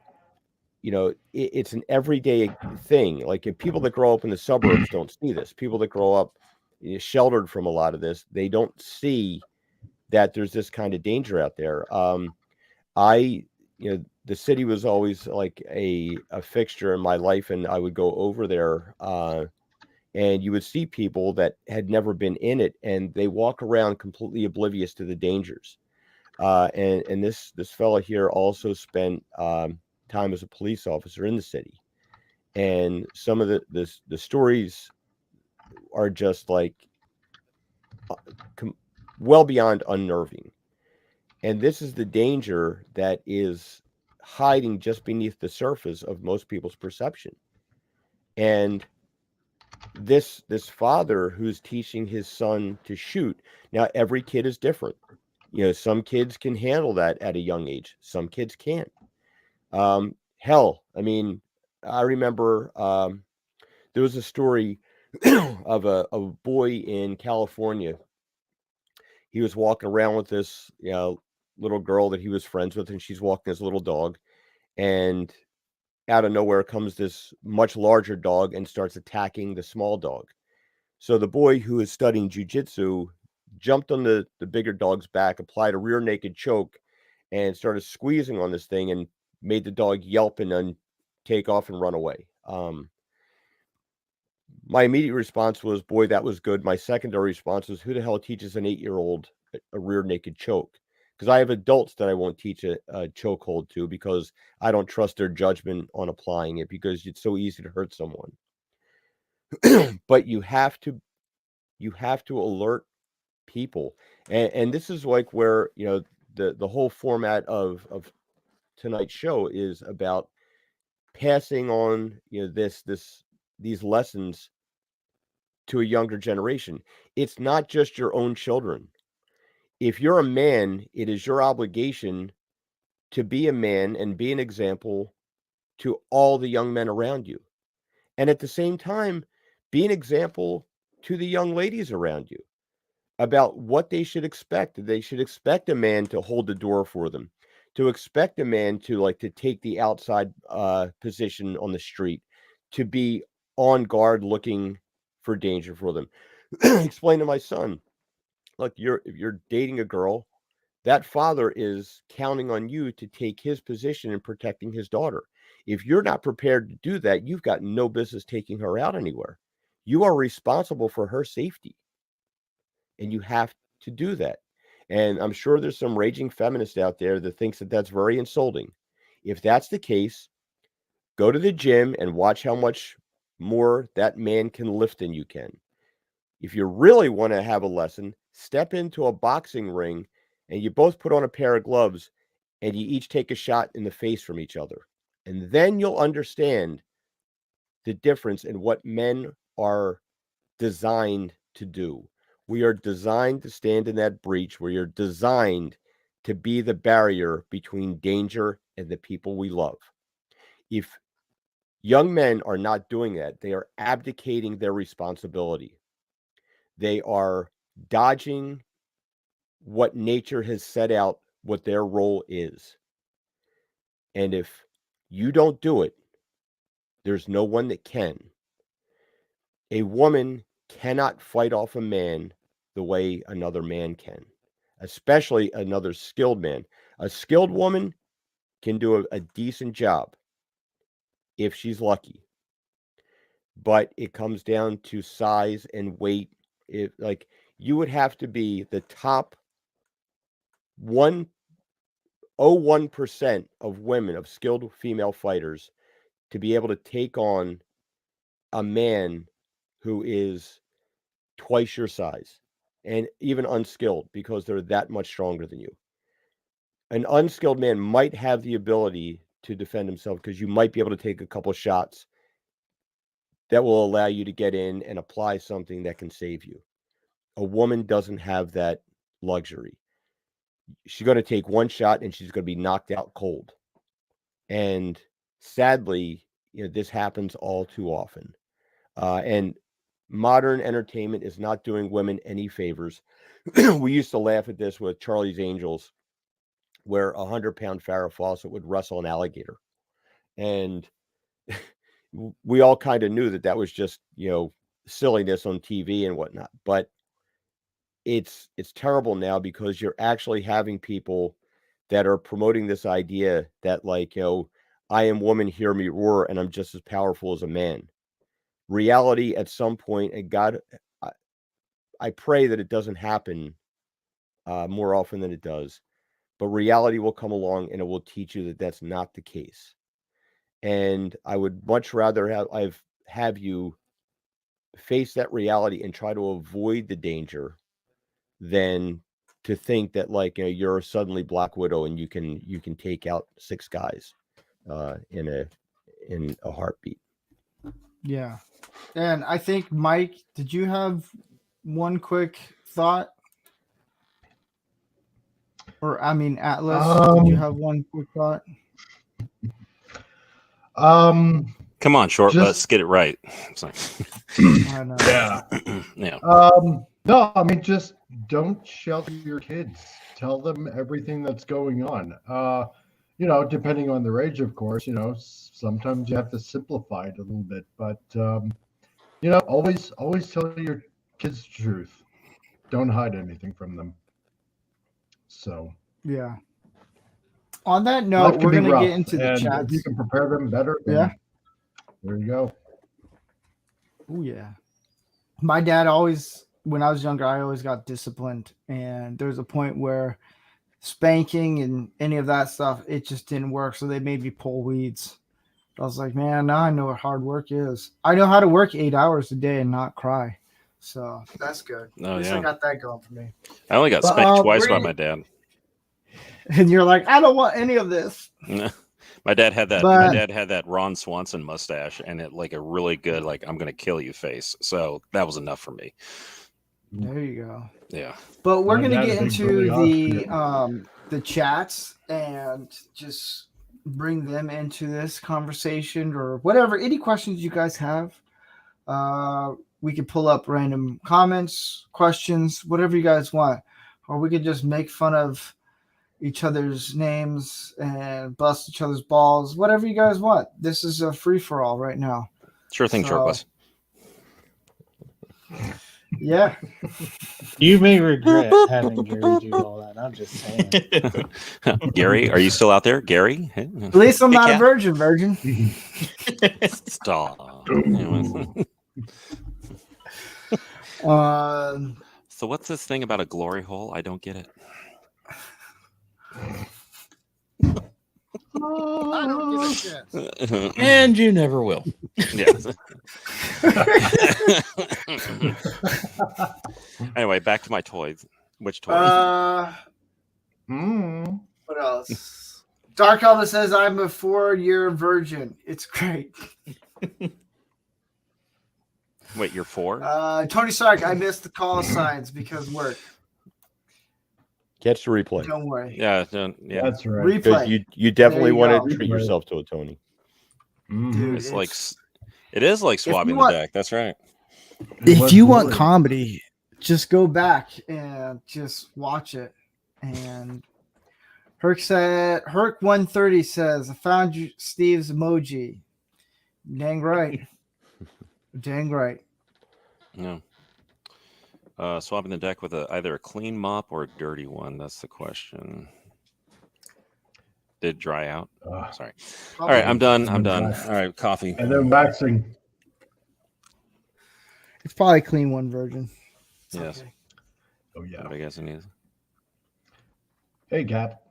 it's an everyday thing. Like if people that grow up in the suburbs don't see this, people that grow up sheltered from a lot of this, they don't see that there's this kind of danger out there. The city was always like a fixture in my life, and I would go over there, and you would see people that had never been in it, and they walk around completely oblivious to the dangers. And this fella here also spent time as a police officer in the city, and some of the stories are just like well beyond unnerving. And this is the danger that is hiding just beneath the surface of most people's perception. And this father who's teaching his son to shoot. Now, every kid is different. Some kids can handle that at a young age. Some kids can't. Hell, I mean, I remember there was a story of a boy in California. He was walking around with this, little girl that he was friends with, and she's walking his little dog, and out of nowhere comes this much larger dog and starts attacking the small dog. So the boy who is studying jujitsu jumped on the bigger dog's back, applied a rear naked choke, and started squeezing on this thing and made the dog yelp and then take off and run away. My immediate response was, boy, that was good. My secondary response was, who the hell teaches an 8-year-old a rear naked choke? Because I have adults that I won't teach a chokehold to, because I don't trust their judgment on applying it, because it's so easy to hurt someone. But you have to alert people, and this is like where the whole format of tonight's show is about passing on these lessons to a younger generation. It's not just your own children. If you're a man, it is your obligation to be a man and be an example to all the young men around you. And at the same time, be an example to the young ladies around you about what they should expect. They should expect a man to hold the door for them, to expect a man to take the outside position on the street, to be on guard looking for danger for them. Explain to my son, look, if you're dating a girl, that father is counting on you to take his position in protecting his daughter. If you're not prepared to do that, you've got no business taking her out anywhere. You are responsible for her safety, and you have to do that. And I'm sure there's some raging feminist out there that thinks that that's very insulting. If that's the case, go to the gym and watch how much more that man can lift than you can. If you really want to have a lesson, step into a boxing ring and you both put on a pair of gloves and you each take a shot in the face from each other. And then you'll understand the difference in what men are designed to do. We are designed to stand in that breach. We are designed to be the barrier between danger and the people we love. If young men are not doing that, they are abdicating their responsibility. They are dodging what nature has set out what their role is. And if you don't do it, there's no one that can. A woman cannot fight off a man the way another man can, especially another skilled man. A skilled woman can do a decent job if she's lucky. But it comes down to size and weight. You would have to be the top 101% of women, of skilled female fighters, to be able to take on a man who is twice your size and even unskilled because they're that much stronger than you. An unskilled man might have the ability to defend himself because you might be able to take a couple shots that will allow you to get in and apply something that can save you. A woman doesn't have that luxury. She's going to take one shot and she's going to be knocked out cold. And sadly, this happens all too often. And modern entertainment is not doing women any favors. We used to laugh at this with Charlie's Angels, where 100-pound Farrah Fawcett would wrestle an alligator. And we all kind of knew that was just, silliness on TV and whatnot. But it's terrible now because you're actually having people that are promoting this idea that, like, I am woman, hear me roar, and I'm just as powerful as a man. Reality at some point, and God, I pray that it doesn't happen more often than it does, but reality will come along and it will teach you that that's not the case. And I would much rather have you face that reality and try to avoid the danger than to think that, like, you're suddenly Black Widow and you can take out 6 guys in a heartbeat. Yeah. And I think, Mike, did you have one quick thought? Or, I mean, Atlas, did you have one quick thought? Come on, short butts, get it right. Yeah. Yeah. No, I mean, just don't shelter your kids. Tell them everything that's going on. Depending on their age, of course, sometimes you have to simplify it a little bit, but always tell your kids the truth. Don't hide anything from them. So yeah. On that note, we're gonna get into the chats. If you can prepare them better, then there you go. Oh yeah. My dad always, when I was younger, I always got disciplined, and there's a point where spanking and any of that stuff, it just didn't work. So they made me pull weeds. I was like, man, now I know what hard work is. I know how to work 8 hours a day and not cry. So that's good. Oh, At least I got that going for me. I only got spanked twice by my dad. And you're like, I don't want any of this. My dad had that. My dad had that Ron Swanson mustache and it like a really good, like, I'm gonna kill you face. So that was enough for me. There you go. Yeah. But we're gonna get into the chats and just bring them into this conversation or whatever. Any questions you guys have, we could pull up random comments, questions, whatever you guys want, or we could just make fun of each other's names and bust each other's balls, whatever you guys want. This is a free-for-all right now. Sure thing, Short Bus. Yeah. You may regret having Gary do all that. I'm just saying. Gary, are you still out there? Gary? At least I'm not a virgin. Stop. So what's this thing about a glory hole? I don't get it. I don't get a chance. And you never will. Yes. Anyway, back to my toys. Which toys? What else? Dark Alva says I'm a 4-year virgin. It's great. Wait, you're 4? Tony Stark, I missed the call signs because work. Catch the replay. Don't worry. Yeah, that's right. Replay. You definitely want to treat yourself to it, Tony. Dude, it's like it is like swabbing the deck. That's right. If you want comedy, just go back and just watch it. And Herc 130 says, I found you Steve's emoji. Dang right. Dang right. Yeah. Swapping the deck with either a clean mop or a dirty one. That's the question. Did dry out? Sorry. All right, I'm done. All right, coffee. And then waxing. It's probably clean one virgin. Yes. Okay. Oh yeah. I guess it is. Hey, Cap.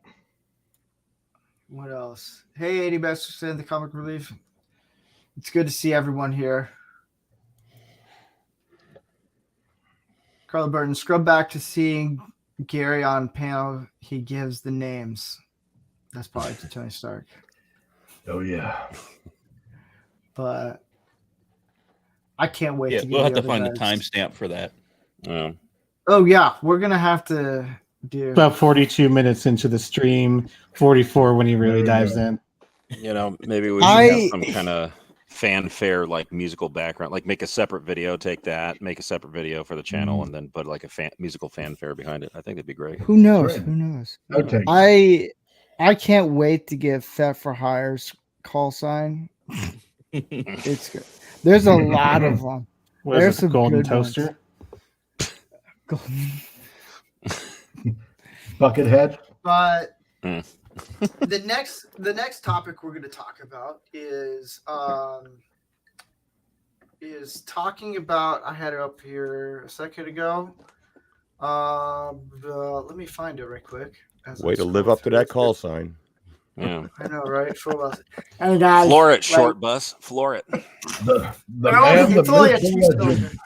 What else? Hey, 80 Best in the Comic Relief. It's good to see everyone here. Carla Burton, scrub back to seeing Gary on panel. He gives the names. That's probably to Tony Stark. Oh yeah. But I can't wait Yeah, to get we'll have the to other find the guys. timestamp for that. Oh yeah, we're gonna have to do About 42 minutes into the stream, 44 when he really dives in. You know, maybe we should have some kind of fanfare, like musical background, like make a separate video, take that, make a separate video for the channel, and then put like a musical fanfare behind it. I think that'd be great. Who knows? Who knows? Okay. I can't wait to get Fet for Hire's call sign. It's good. There's a lot of them. What There's is it, some golden good ones. toaster? Buckethead. But the next topic we're going to talk about is talking about. I had it up here a second ago. Let me find it right quick. Way to live up to that call sign. Yeah, I know, right? Hey guys, floor it, short bus, floor it. The man, the myth, legend.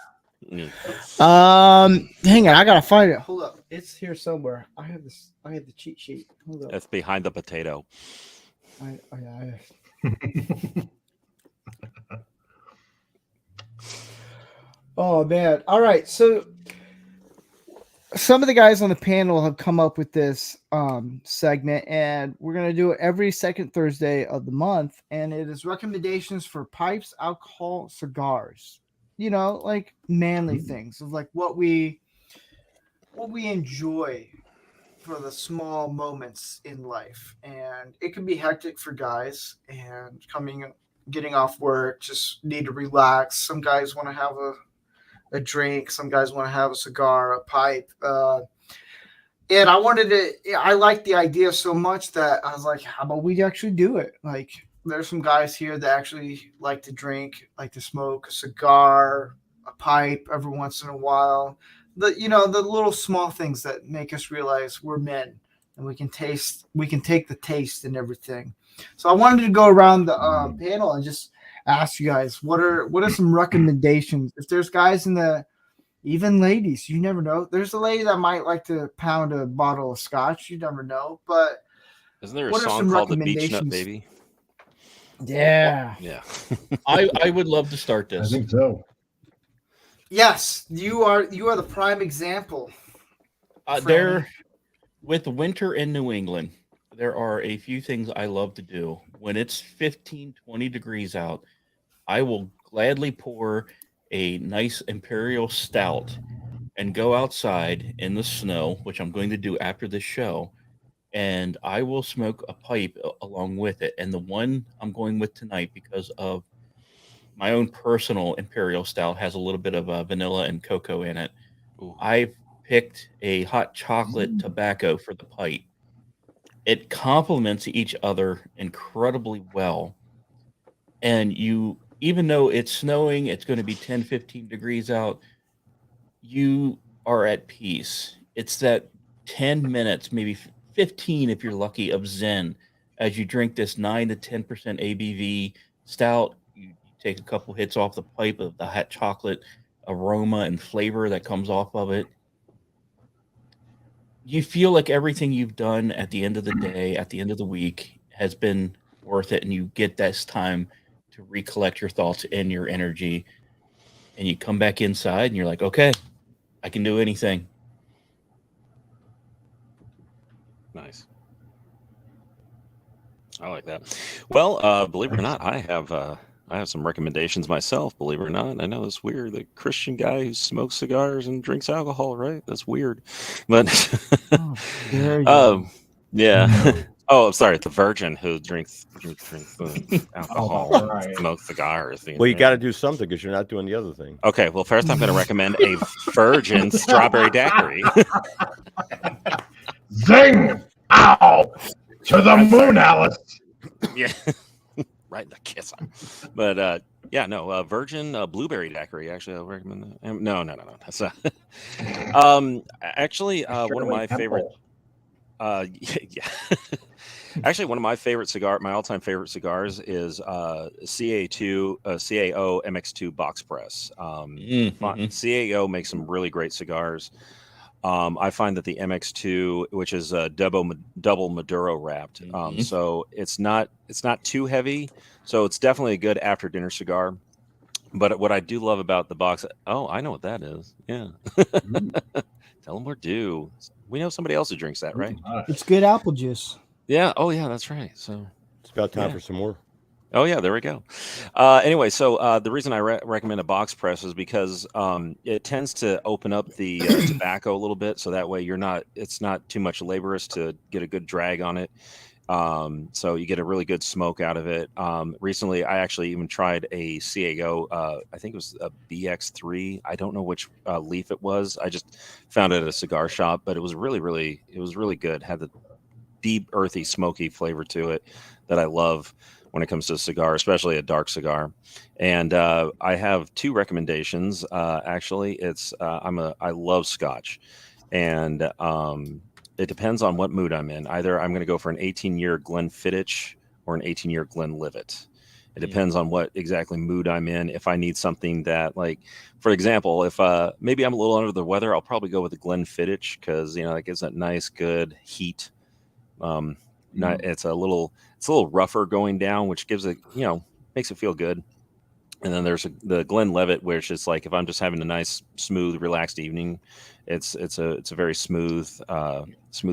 Hang on, I gotta find it. Hold up, it's here somewhere. I have this. I have the cheat sheet. Hold up. That's behind the potato. Oh man! All right, so some of the guys on the panel have come up with this segment, and we're gonna do it every second Thursday of the month, and it is recommendations for pipes, alcohol, cigars. You know, like manly things of like what we enjoy for the small moments in life. And it can be hectic for guys and getting off work, just need to relax. Some guys want to have a drink, some guys want to have a cigar, a pipe. And I liked the idea so much that I was like, how about we actually do it? Like, there's some guys here that actually like to drink, like to smoke a cigar, a pipe every once in a while. The little small things that make us realize we're men and we can take the taste and everything. So I wanted to go around the panel and just ask you guys, what are some recommendations? If there's guys even ladies, you never know. There's a lady that might like to pound a bottle of scotch. You never know. But isn't there a song called "The Beach Nut Baby"? Yeah. Yeah. I would love to start this. I think so. Yes, you are the prime example. There, with winter in New England, there are a few things I love to do. When it's 15, 20 degrees out, I will gladly pour a nice imperial stout and go outside in the snow, which I'm going to do after this show, and I will smoke a pipe along with it. And the one I'm going with tonight, because of my own personal imperial stout, has a little bit of vanilla and cocoa in it. I picked a hot chocolate tobacco for the pipe. It complements each other incredibly well. And even though it's snowing, it's going to be 10, 15 degrees out, you are at peace. It's that 10 minutes, maybe 15 if you're lucky, of zen as you drink this 9 to 10% ABV stout. You take a couple hits off the pipe of the hot chocolate aroma and flavor that comes off of it. You feel like everything you've done at the end of the day, at the end of the week, has been worth it, and you get this time to recollect your thoughts and your energy, and you come back inside and you're like, okay, I can do anything. Nice. I like that. Well, believe it or not, I have some recommendations myself. Believe it or not, I know it's weird. The Christian guy who smokes cigars and drinks alcohol, right? That's weird, but yeah. Oh, I'm sorry. The virgin who drinks alcohol, and smokes cigars. Well, you got to do something because you're not doing the other thing. Okay. Well, first I'm going to recommend a virgin strawberry daiquiri. Zing! Ow! To the moon, Alice. Yeah. Right in the kiss on. But virgin blueberry daiquiri. Actually, I'll recommend that. No. That's actually one of my favorite. Yeah. Actually, one of my all-time favorite cigars is CAO MX2 box press. CAO makes some really great cigars. I find that the MX2, which is double Maduro wrapped, so it's not too heavy, so it's definitely a good after dinner cigar. But what I do love about the box, I know what that is. Yeah, tell them we're due. We know somebody else who drinks that, right? It's good apple juice. Yeah. Oh, yeah, that's right. So it's about time for some more. Oh yeah, there we go. Anyway, so the reason I recommend a box press is because it tends to open up the tobacco a little bit, so that way it's not too much laborious to get a good drag on it. So you get a really good smoke out of it. Recently, I actually even tried a CAO. I think it was a BX3. I don't know which leaf it was. I just found it at a cigar shop, but it was really good. Had the deep, earthy, smoky flavor to it that I love when it comes to a cigar, especially a dark cigar. And I have two recommendations. Actually, I love Scotch, and it depends on what mood I'm in. Either I'm going to go for an 18-year Glenfiddich or an 18-year Glenlivet. It depends on what exactly mood I'm in. If I need something that, like, for example, if maybe I'm a little under the weather, I'll probably go with the Glenfiddich because it gives that nice, good heat. It's a little rougher going down, which gives it, makes it feel good. And then there's the Glenlivet, which is like if I'm just having a nice, smooth, relaxed evening, it's a very smooth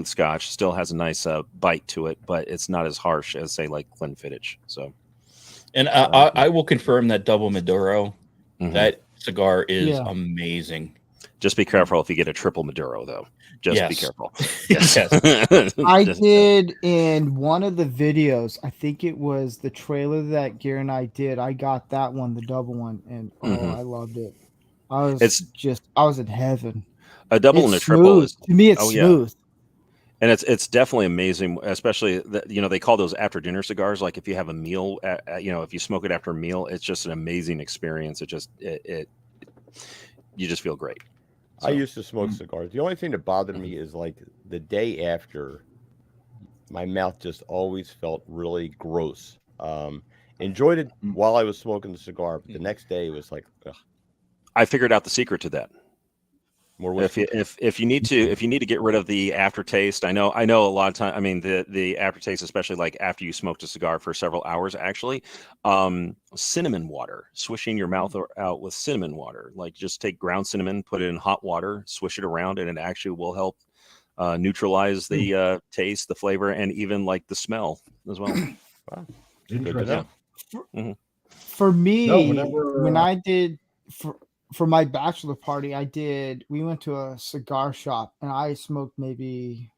Scotch. Still has a nice bite to it, but it's not as harsh as say like Glenfiddich. So, and I will confirm that double Maduro, that cigar is amazing. Just be careful if you get a triple Maduro, though. Just be careful. Yes. I did in one of the videos, I think it was the trailer that Gary and I did. I got that one, the double one, and I loved it. I was in heaven. A double and a triple is to me, it's smooth. And it's definitely amazing, especially they call those after dinner cigars. Like if you have a meal, if you smoke it after a meal, it's just an amazing experience. You just feel great. So. I used to smoke cigars. The only thing that bothered me is like the day after, my mouth just always felt really gross. Enjoyed it while I was smoking the cigar, but the next day it was like, ugh. I figured out the secret to that. More whiskey. If you need to get rid of the aftertaste, I know a lot of time. I mean the aftertaste, especially like after you smoked a cigar for several hours, actually, cinnamon water, swishing your mouth out with cinnamon water. Like just take ground cinnamon, put it in hot water, swish it around, and it actually will help neutralize the taste, the flavor, and even like the smell as well. Wow. Interesting. For me, when I did for my bachelor party, we went to a cigar shop and I smoked maybe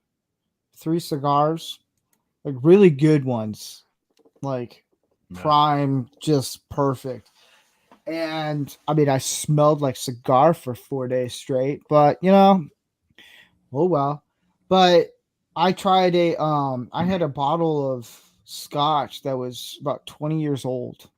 3 cigars, like really good ones, like prime, just perfect. And I mean, I smelled like cigar for 4 days straight, but oh well. But I tried I had a bottle of Scotch that was about 20 years old.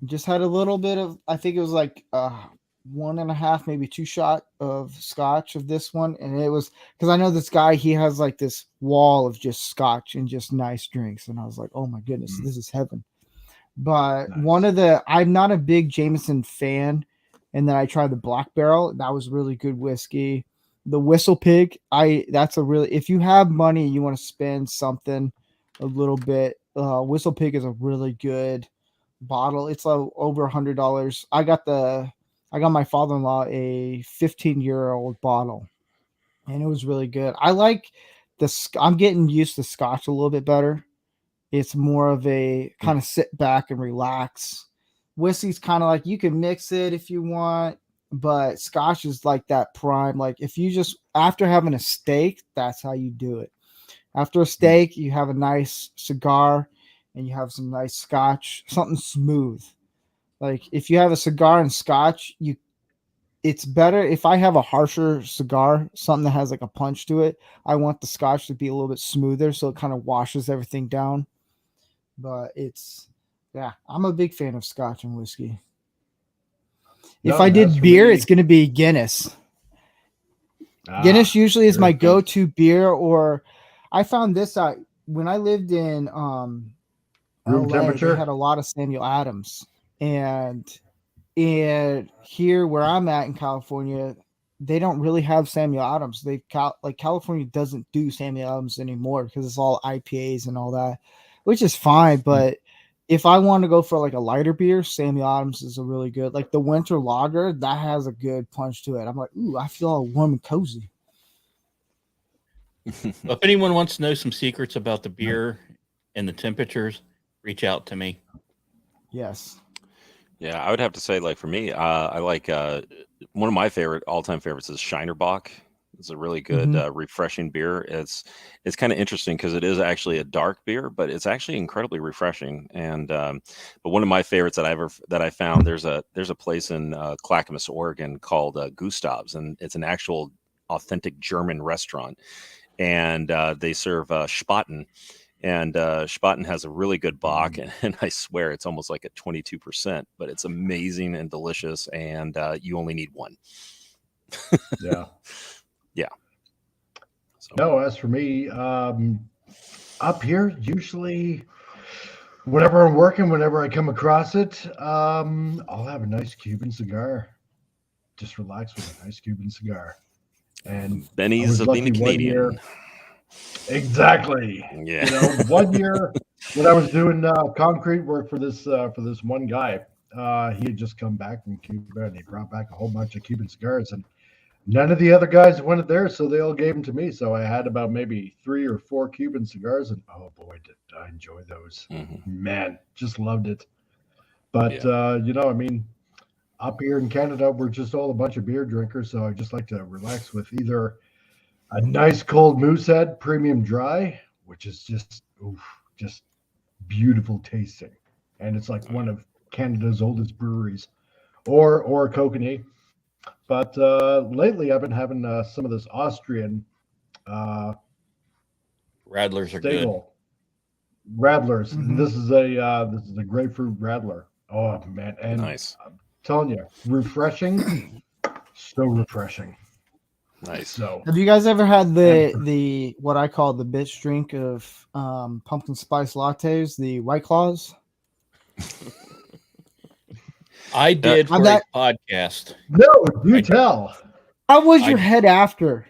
Just had a little bit of, I think it was like 1.5, maybe 2 shot of Scotch of this one. And it was because I know this guy, he has like this wall of just Scotch and just nice drinks. And I was like, oh my goodness, this is heaven. But I'm not a big Jameson fan. And then I tried the Black Barrel. That was really good whiskey. The Whistle Pig, if you have money, you want to spend something a little bit. Whistle Pig is a really good bottle. It's over $100. I got my father-in-law a 15-year-old bottle, and it was really good. I like I'm getting used to Scotch a little bit better. It's more of a kind of sit back and relax. Whiskey's kind of like you can mix it if you want, but Scotch is like that prime. Like if you just, after having a steak, that's how you do it. After a steak, you have a nice cigar and you have some nice Scotch, something smooth. Like if you have a cigar and Scotch, it's better if I have a harsher cigar, something that has like a punch to it. I want the Scotch to be a little bit smoother so it kind of washes everything down. But I'm a big fan of Scotch and whiskey. If I did beer, it's going to be Guinness. Guinness usually is my go-to beer, or I found this out. when I lived in Room LA, temperature? they had a lot of Samuel Adams, and here where I'm at in California, they don't really have Samuel Adams. Like California doesn't do Samuel Adams anymore because it's all IPAs and all that, which is fine. But if I want to go for like a lighter beer, Samuel Adams is a really good. Like the winter lager, that has a good punch to it. I'm like, ooh, I feel all warm and cozy. If anyone wants to know some secrets about the beer and the temperatures, reach out to me. Yes. Yeah, I would have to say, like for me, I like one of my all-time favorites is Shinerbach. It's a really good, refreshing beer. It's kind of interesting because it is actually a dark beer, but it's actually incredibly refreshing. And but one of my favorites that I found, there's a place in Clackamas, Oregon called Gustav's, and it's an actual authentic German restaurant, and they serve Spaten. And Spaten has a really good Bock, and I swear it's almost like at 22%, but it's amazing and delicious, and you only need one. Yeah. Yeah. So. No, as for me, up here, usually whenever I'm working, whenever I come across it, I'll have a nice Cuban cigar. Just relax with a nice Cuban cigar. And Benny's of being a Canadian. Exactly. Yeah. You know, 1 year when I was doing concrete work for this one guy, he had just come back from Cuba and he brought back a whole bunch of Cuban cigars, and none of the other guys wanted theirs, so they all gave them to me. So I had about maybe 3 or 4 Cuban cigars, and oh boy, did I enjoy those. Man, just loved it. But you know, I mean, up here in Canada, we're just all a bunch of beer drinkers, so I just like to relax with either a nice cold Moosehead Premium Dry, which is just beautiful tasting, and it's like one of Canada's oldest breweries, or a Kokanee. But lately, I've been having some of this Austrian Radlers are Stagel. good. Radlers. This is a grapefruit Radler. Oh man, and nice. I'm telling you, refreshing, so refreshing. Nice. So, have you guys ever had the what I call the bitch drink of pumpkin spice lattes, the White Claws? I did for a podcast. No, do tell. How was your head after?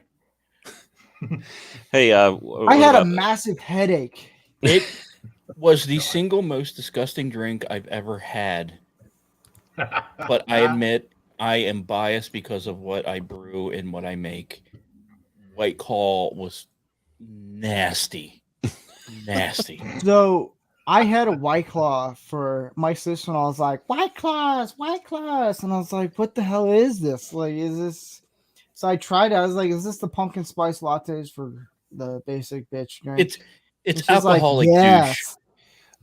Hey, I had a massive headache. It was the single most disgusting drink I've ever had. But I admit I am biased because of what I brew and what I make. White Claw was nasty. Nasty. So I had a White Claw for my sister, and I was like, White Claws. And I was like, what the hell is this? Like, is this? So I tried it. I was like, is this the pumpkin spice lattes for the basic bitch drink? It's alcoholic douche.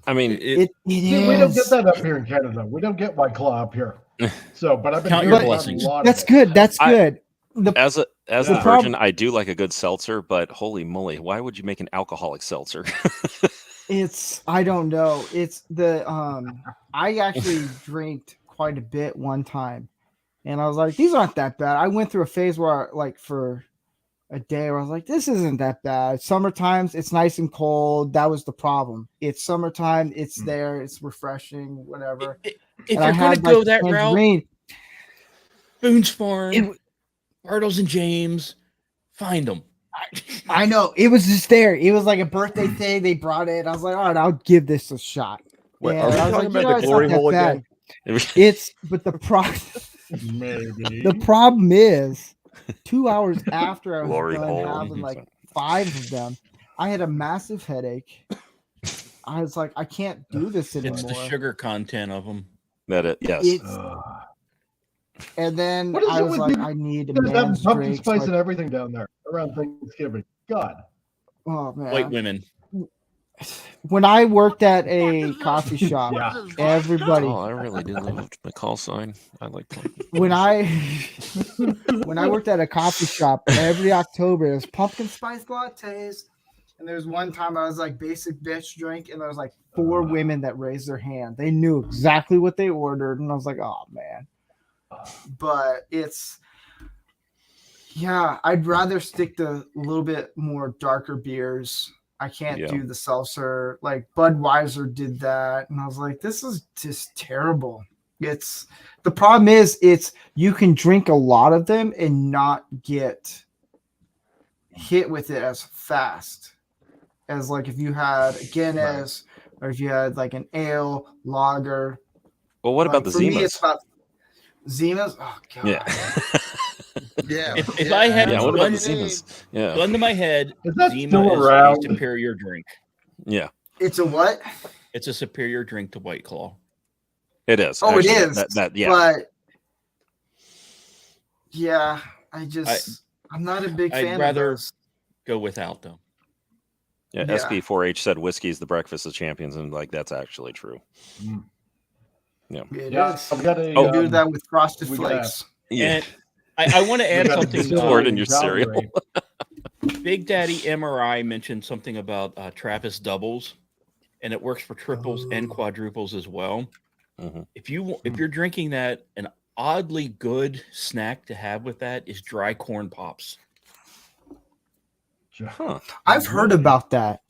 I mean, it is. We don't get that up here in Canada. We don't get White Claw up here. So, but I've been Count your blessings. That's good. That's good. As a virgin, I do like a good seltzer, but holy moly, why would you make an alcoholic seltzer? I don't know. It's the I actually drank quite a bit one time, and I was like, these aren't that bad. I went through a phase where for a day where I was like, this isn't that bad. Summertimes it's nice and cold. That was the problem. It's summertime, it's there, it's refreshing, whatever. If you're gonna go that route, Boone's Farm, Bartles and James, find them. I know, it was just there. It was like a birthday thing. They brought it. I was like, all right, I'll give this a shot. Wait, are we talking about the glory hole again? But the problem is 2 hours after I was done having like 5 of them, I had a massive headache. I was like, I can't do this anymore. It's the sugar content of them. Yes. And then I was like, I need a man's pumpkin drink. spice and everything down there around Thanksgiving. God. Oh man. White women. When I worked at a coffee shop, everybody. Oh, I really do love the call sign. I like when I worked at a coffee shop, every October there's pumpkin spice lattes. And there was one time I was like basic bitch drink, and there was like 4 women that raised their hand. They knew exactly what they ordered, and I was like, oh man. But I'd rather stick to a little bit more darker beers. I can't do the seltzer. Like Budweiser did that, and I was like, this is just terrible. It's the problem is you can drink a lot of them and not get hit with it as fast as like if you had a Guinness or if you had like an ale lager. Well, what like, about the for me, it's Zimas? about Zimas. Oh god. Yeah. Yeah. If I had what about the one Zimas? Yeah. gun to my head, Is that Zima still is around? a superior drink. Yeah. It's a what? It's a superior drink to White Claw. It is. Oh, actually, it is. Yeah. But yeah, I'm not a big fan I'd of rather those. go without them. Yeah, Yeah. SP4H said whiskey is the breakfast of champions, and like that's actually true. Yeah. It Yeah, is. I've got a, You do that with Frosted we got- Flakes. Yeah. And I want to add got something. distillery Pour it in in your Calgary. cereal. Big Daddy MRI mentioned something about Trappist doubles, and it works for triples and quadruples as well. Mhm. If you're drinking that, an oddly good snack to have with that is dry corn pops. Huh. I've heard about that.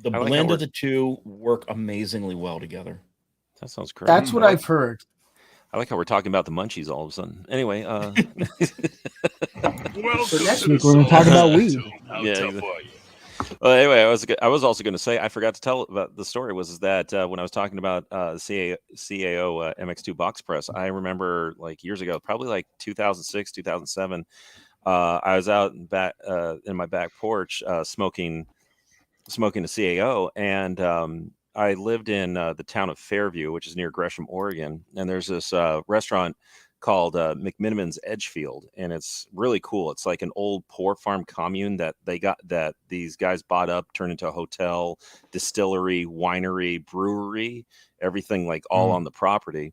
The I like how blend we're- of the two work amazingly well together. That sounds great. That's what I've heard. I like how we're talking about the munchies all of a sudden. Anyway, So next week we're going to talk about weed. Yeah. Well, anyway, I was also going to say I forgot to tell about the story was that when I was talking about the CAO MX2 box press, I remember like years ago, probably like 2006, 2007. I was out in my back porch smoking a CAO, and I lived in the town of Fairview, which is near Gresham, Oregon, and there's this restaurant called McMiniman's Edgefield, and it's really cool. It's like an old poor farm commune that these guys bought up, turned into a hotel, distillery, winery, brewery, everything like all on the property.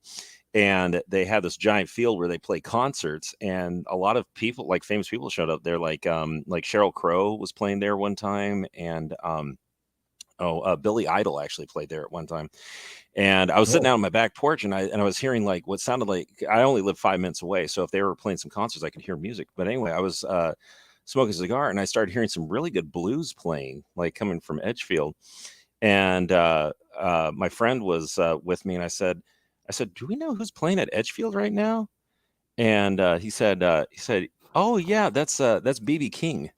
And they had this giant field where they play concerts, and a lot of people, like famous people, showed up there. Like Sheryl Crow was playing there one time, and Billy Idol actually played there at one time. And I was sitting out on my back porch, and I was hearing like what sounded like I only lived 5 minutes away, so if they were playing some concerts, I could hear music. But anyway, I was smoking a cigar, and I started hearing some really good blues playing, like coming from Edgefield. And my friend was with me, and I said, "Do we know who's playing at Edgefield right now?" And he said, "Oh yeah, that's BB King."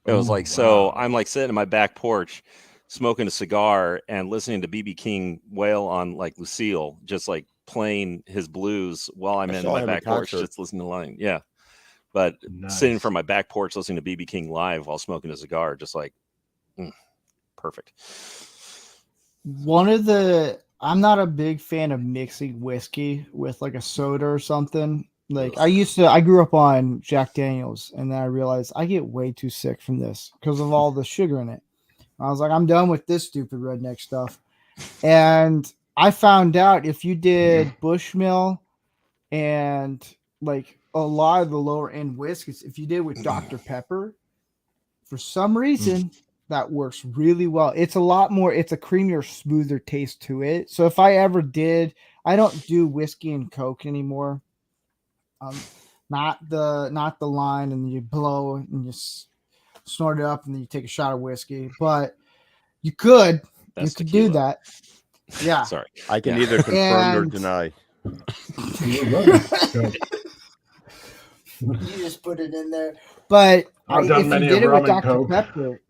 It was like, so I'm like sitting in my back porch smoking a cigar and listening to BB King wail on like Lucille, just like playing his blues while I'm in my back porch, just listening to line. Yeah. But sitting from my back porch, listening to BB King live while smoking a cigar, just like perfect. I'm not a big fan of mixing whiskey with like a soda or something. Like I grew up on Jack Daniels, and then I realized I get way too sick from this because of all the sugar in it. I was like, I'm done with this stupid redneck stuff. And I found out if you did Bushmill and like a lot of the lower end whiskeys, if you did with Dr. Pepper, for some reason that works really well. It's a creamier, smoother taste to it. So if I ever did, I don't do whiskey and Coke anymore. Not the line and you blow and you snort it up and then you take a shot of whiskey, but you could do that. Yeah. Sorry. I can neither confirm or deny. You just put it in there. But if you did it with Dr. Pepper,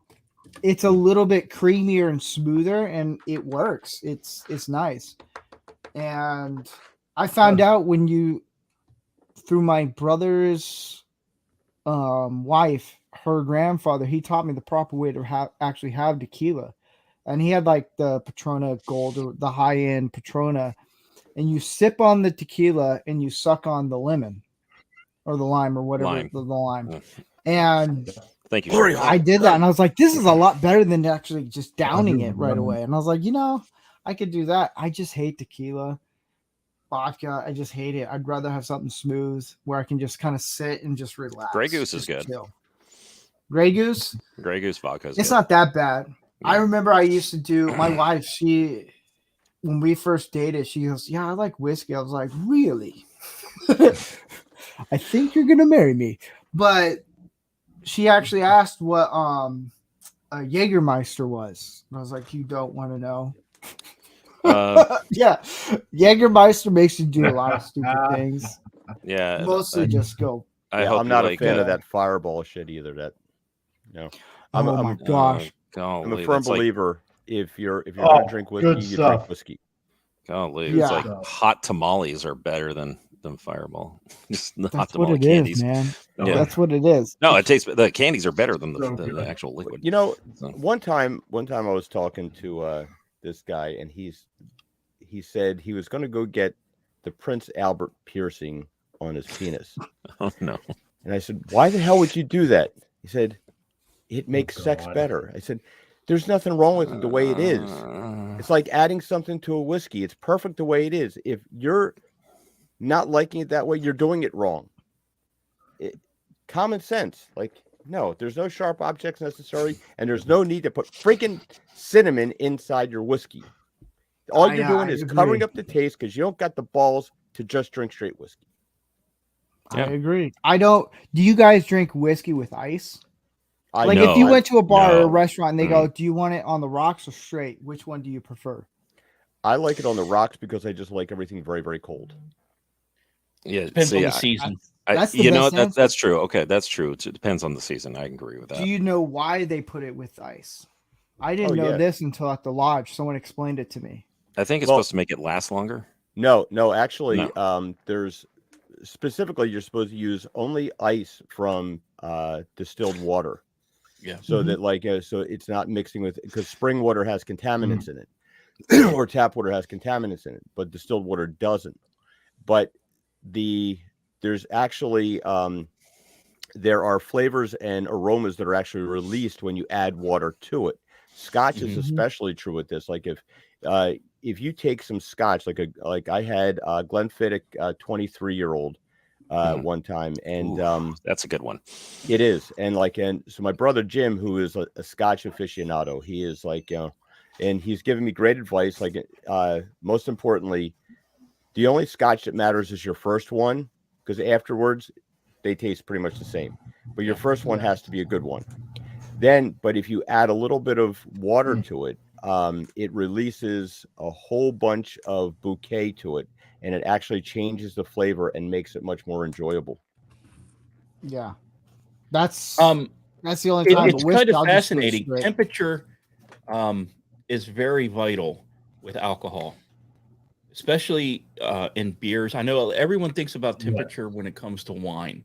it's a little bit creamier and smoother, and it works. It's nice. And I found out through my brother's wife, her grandfather, he taught me the proper way to actually have tequila. And he had like the Patrona Gold, or the high-end Patrona, and you sip on the tequila and you suck on the lemon or the lime or whatever, the lime. And thank you. I did that, and I was like, this is a lot better than actually just downing it right away. And I was like, I could do that. I just hate tequila. Vodka, I just hate it. I'd rather have something smooth where I can just kind of sit and just relax. Grey Goose is good. Chill. Grey Goose vodka. It's not that bad. Yeah. I remember I used to do, my wife, when we first dated, she goes, "Yeah, I like whiskey." I was like, "Really?" I think you're gonna marry me. But she actually asked what a Jägermeister was. And I was like, you don't want to know. Yeah, Jägermeister makes you do a lot of stupid things. Yeah, mostly just go. I hope I'm not like, a fan of that fireball shit either. That I'm, oh I'm, my gosh, I'm a firm believer. If you're Oh, going to drink whiskey, good you stuff. drink whiskey. Golly, Yeah. it's like hot tamales are better than Fireball. Just the hot That's what tamale it candies. is, man. Yeah. That's what it is. No, it tastes. The candies are better than So the good. actual liquid. You know, So, one time I was talking to this guy, and he said he was going to go get the Prince Albert piercing on his penis. oh no. And I said, why the hell would you do that? He said, it makes sex God. better. I said, there's nothing wrong with it the way it is. It's like adding something to a whiskey. It's perfect the way it is. If you're not liking it that way, you're doing it wrong. Common sense. Like, no, there's no sharp objects necessary, and there's no need to put freaking cinnamon inside your whiskey. All you're doing is covering up the taste because you don't got the balls to just drink straight whiskey. I agree. I don't. Do you guys drink whiskey with ice? Like know. if you went to a bar or a No. restaurant and they go, "Do you want it on the rocks or straight? Which one do you prefer?" I like it on the rocks because I just like everything very, very cold. Yeah, Depends see, on the season. That's the you know best what, answer. that's true. Okay, that's true. It depends on the season. I agree with that. Do you know why they put it with ice? I didn't know yeah. this until at the lodge. Someone explained it to me. I think it's supposed to make it last longer. No, actually, there's specifically you're supposed to use only ice from distilled water. Yeah. So that so it's not mixing with, because spring water has contaminants in it, or tap water has contaminants in it, but distilled water doesn't. But there's actually there are flavors and aromas that are actually released when you add water to it. Scotch is especially true with this. Like if you take some scotch, like I had Glenfiddich 23-year-old one time, and that's a good one. It is, and so my brother Jim, who is a Scotch aficionado, he is and he's giving me great advice. Most importantly, the only Scotch that matters is your first one, because afterwards they taste pretty much the same. But your first one has to be a good one. But if you add a little bit of water to it, it releases a whole bunch of bouquet to it, and it actually changes the flavor and makes it much more enjoyable. Yeah, that's the only time. It's kind of fascinating. Temperature is very vital with alcohol, especially in beers. I know everyone thinks about temperature when it comes to wine,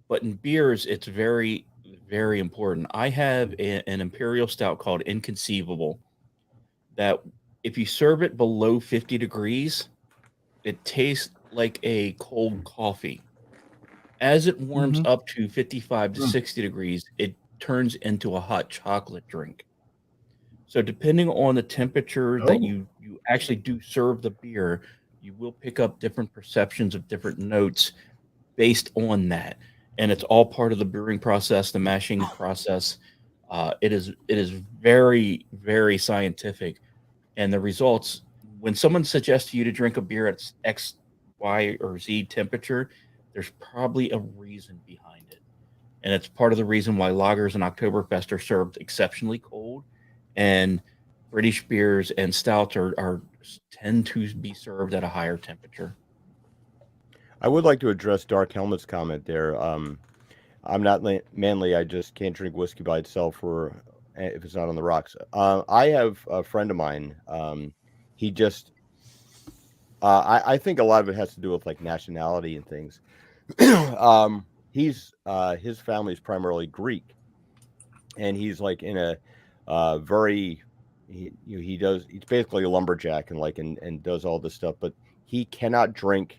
but in beers, it's very, very important. I have an imperial stout called Inconceivable that if you serve it below 50 degrees, it tastes like a cold coffee. As it warms up to 55 to 60 degrees, it turns into a hot chocolate drink. So depending on the temperature that you actually do serve the beer, you will pick up different perceptions of different notes based on that. And it's all part of the brewing process, the mashing process. It is very, very scientific. And the results, when someone suggests to you to drink a beer at X, Y, or Z temperature, there's probably a reason behind it. And it's part of the reason why lagers and Oktoberfest are served exceptionally cold, and British beers and stouts tend to be served at a higher temperature. I would like to address Dark Helmet's comment there. I'm not manly. I just can't drink whiskey by itself, or if it's not on the rocks. I have a friend of mine. He just, I think a lot of it has to do with nationality and things. His family is primarily Greek, and he's in a very, he's basically a lumberjack and does all this stuff, but he cannot drink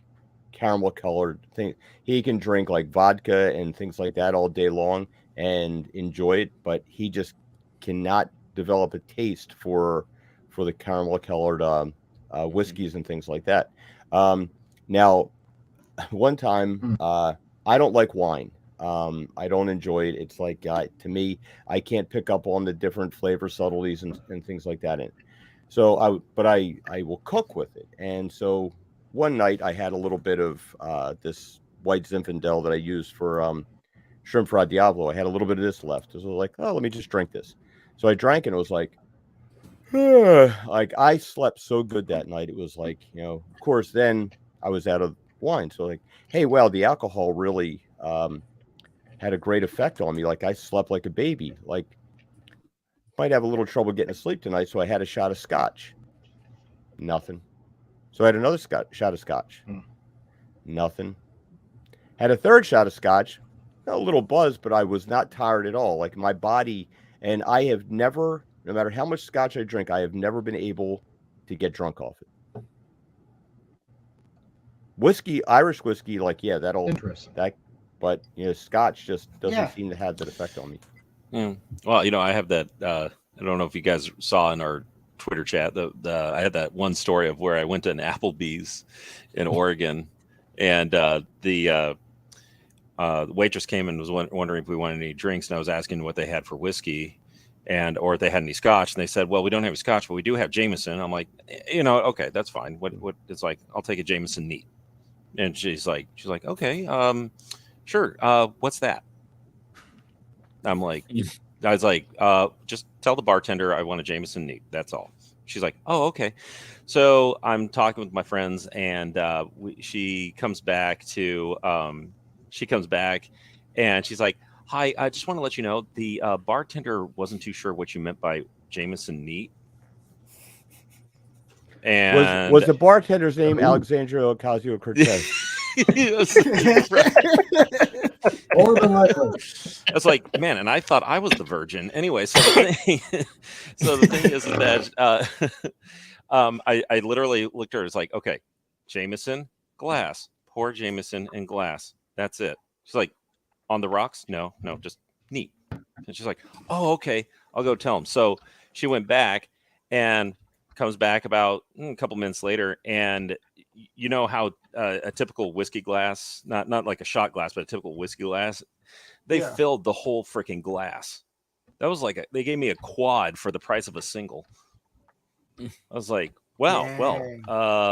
caramel colored things. He can drink vodka and things like that all day long and enjoy it, but he just cannot develop a taste for the caramel colored whiskeys and things like that. Now, one time, I don't like wine. I don't enjoy it. It's to me, I can't pick up on the different flavor subtleties and things like that in it. So I will cook with it. And so one night I had a little bit of this white Zinfandel that I use for shrimp fried Diablo. I had a little bit of this left. So I was like, oh, let me just drink this. So I drank and it was like, like I slept so good that night. It was like, of course, then I was out of wine. So like, hey, well, the alcohol really had a great effect on me. Like I slept like a baby. Like might have a little trouble getting to sleep tonight. So I had a shot of scotch. Nothing. So I had another shot of scotch. Nothing. Had a third shot of scotch. A little buzz, but I was not tired at all. Like my body, and I have never, no matter how much scotch I drink, I have never been able to get drunk off it. Whiskey, Irish whiskey, like, yeah, but scotch just doesn't seem to have that effect on me. Well, I have that. I don't know if you guys saw in our Twitter chat. I had that one story of where I went to an Applebee's in Oregon, and the waitress came and was wondering if we wanted any drinks, and I was asking what they had for whiskey, or if they had any scotch, and they said, "Well, we don't have any scotch, but we do have Jameson." I'm like, okay, that's fine. What? It's like, I'll take a Jameson neat, and she's like, okay, sure. What's that? I'm like, I was like, just tell the bartender I want a Jameson neat. That's all. She's like, oh, okay. So I'm talking with my friends, and she comes back, and she's like, hi, I just want to let you know the bartender wasn't too sure what you meant by Jameson neat. And was the bartender's name Alexandria Ocasio-Cortez? More than likely. I was like, man, and I thought I was the virgin. Anyway, so the thing is that I literally looked at her. It's like, okay, Jameson, glass, pour Jameson in glass. That's it. She's like, on the rocks? No, just neat. And she's like, oh, okay, I'll go tell him. So she went back and comes back about a couple minutes later, and you know how a typical whiskey glass, not like a shot glass, but a typical whiskey glass, they filled the whole freaking glass. That was like they gave me a quad for the price of a single. I was like, wow,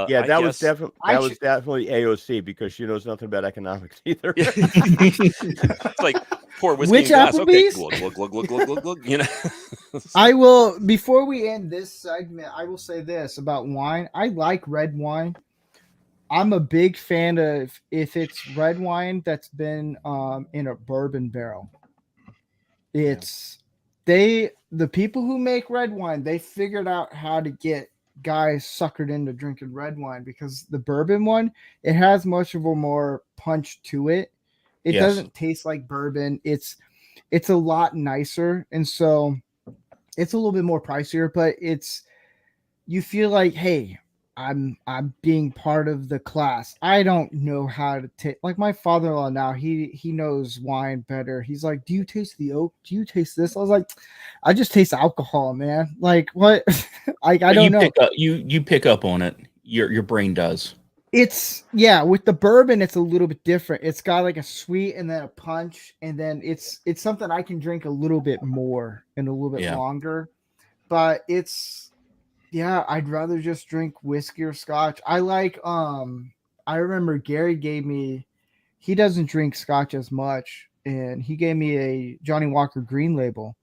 yeah, that was definitely AOC, because she knows nothing about economics either. It's like, pour whiskey in glass. Okay, glug. I will, before we end this segment, I will say this about wine. I like red wine. I'm a big fan of if it's red wine that's been in a bourbon barrel. It's the people who make red wine, they figured out how to get guys suckered into drinking red wine, because the bourbon one, it has much of a more punch to it. It doesn't taste like bourbon. It's a lot nicer, and so it's a little bit more pricier, but you feel like, hey, I'm being part of the class. I don't know how to take, like my father-in-law now, he knows wine better. He's like, do you taste the oak? Do you taste this? I was like, I just taste alcohol, man. Like, what? I don't know. You pick up on it. Your brain does. It's with the bourbon, it's a little bit different. It's got like a sweet and then a punch, and then it's something I can drink a little bit more and a little bit longer. But I'd rather just drink whiskey or scotch. I like I remember Gary gave me, he doesn't drink scotch as much, and he gave me a Johnny Walker Green Label,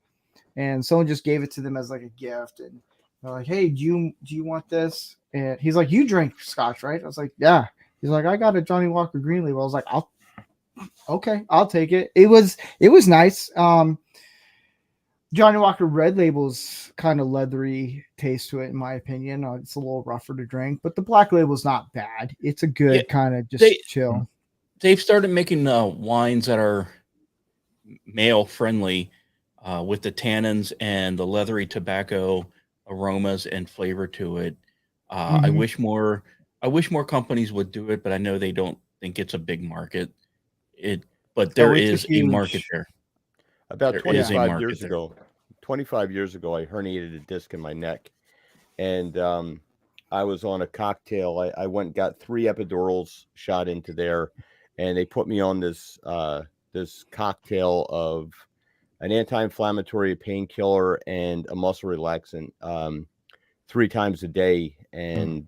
and someone just gave it to them as like a gift, and they're like, hey, do you want this? And he's like, you drink scotch, right? I was like, yeah. He's like, I got a Johnny Walker Green Label. I was like, I'll take it. It was nice. Johnny Walker Red Label's kind of leathery taste to it, in my opinion. It's a little rougher to drink, but the Black Label's not bad. It's a good kind of just chill. They've started making wines that are male friendly, with the tannins and the leathery tobacco aromas and flavor to it. I wish more companies would do it, but I know they don't think it's a big market. But there is a market there. About 25 years ago, I herniated a disc in my neck, and I was on a cocktail. I went and got 3 epidurals shot into there, and they put me on this cocktail of an anti-inflammatory, painkiller, and a muscle relaxant 3 times a day. And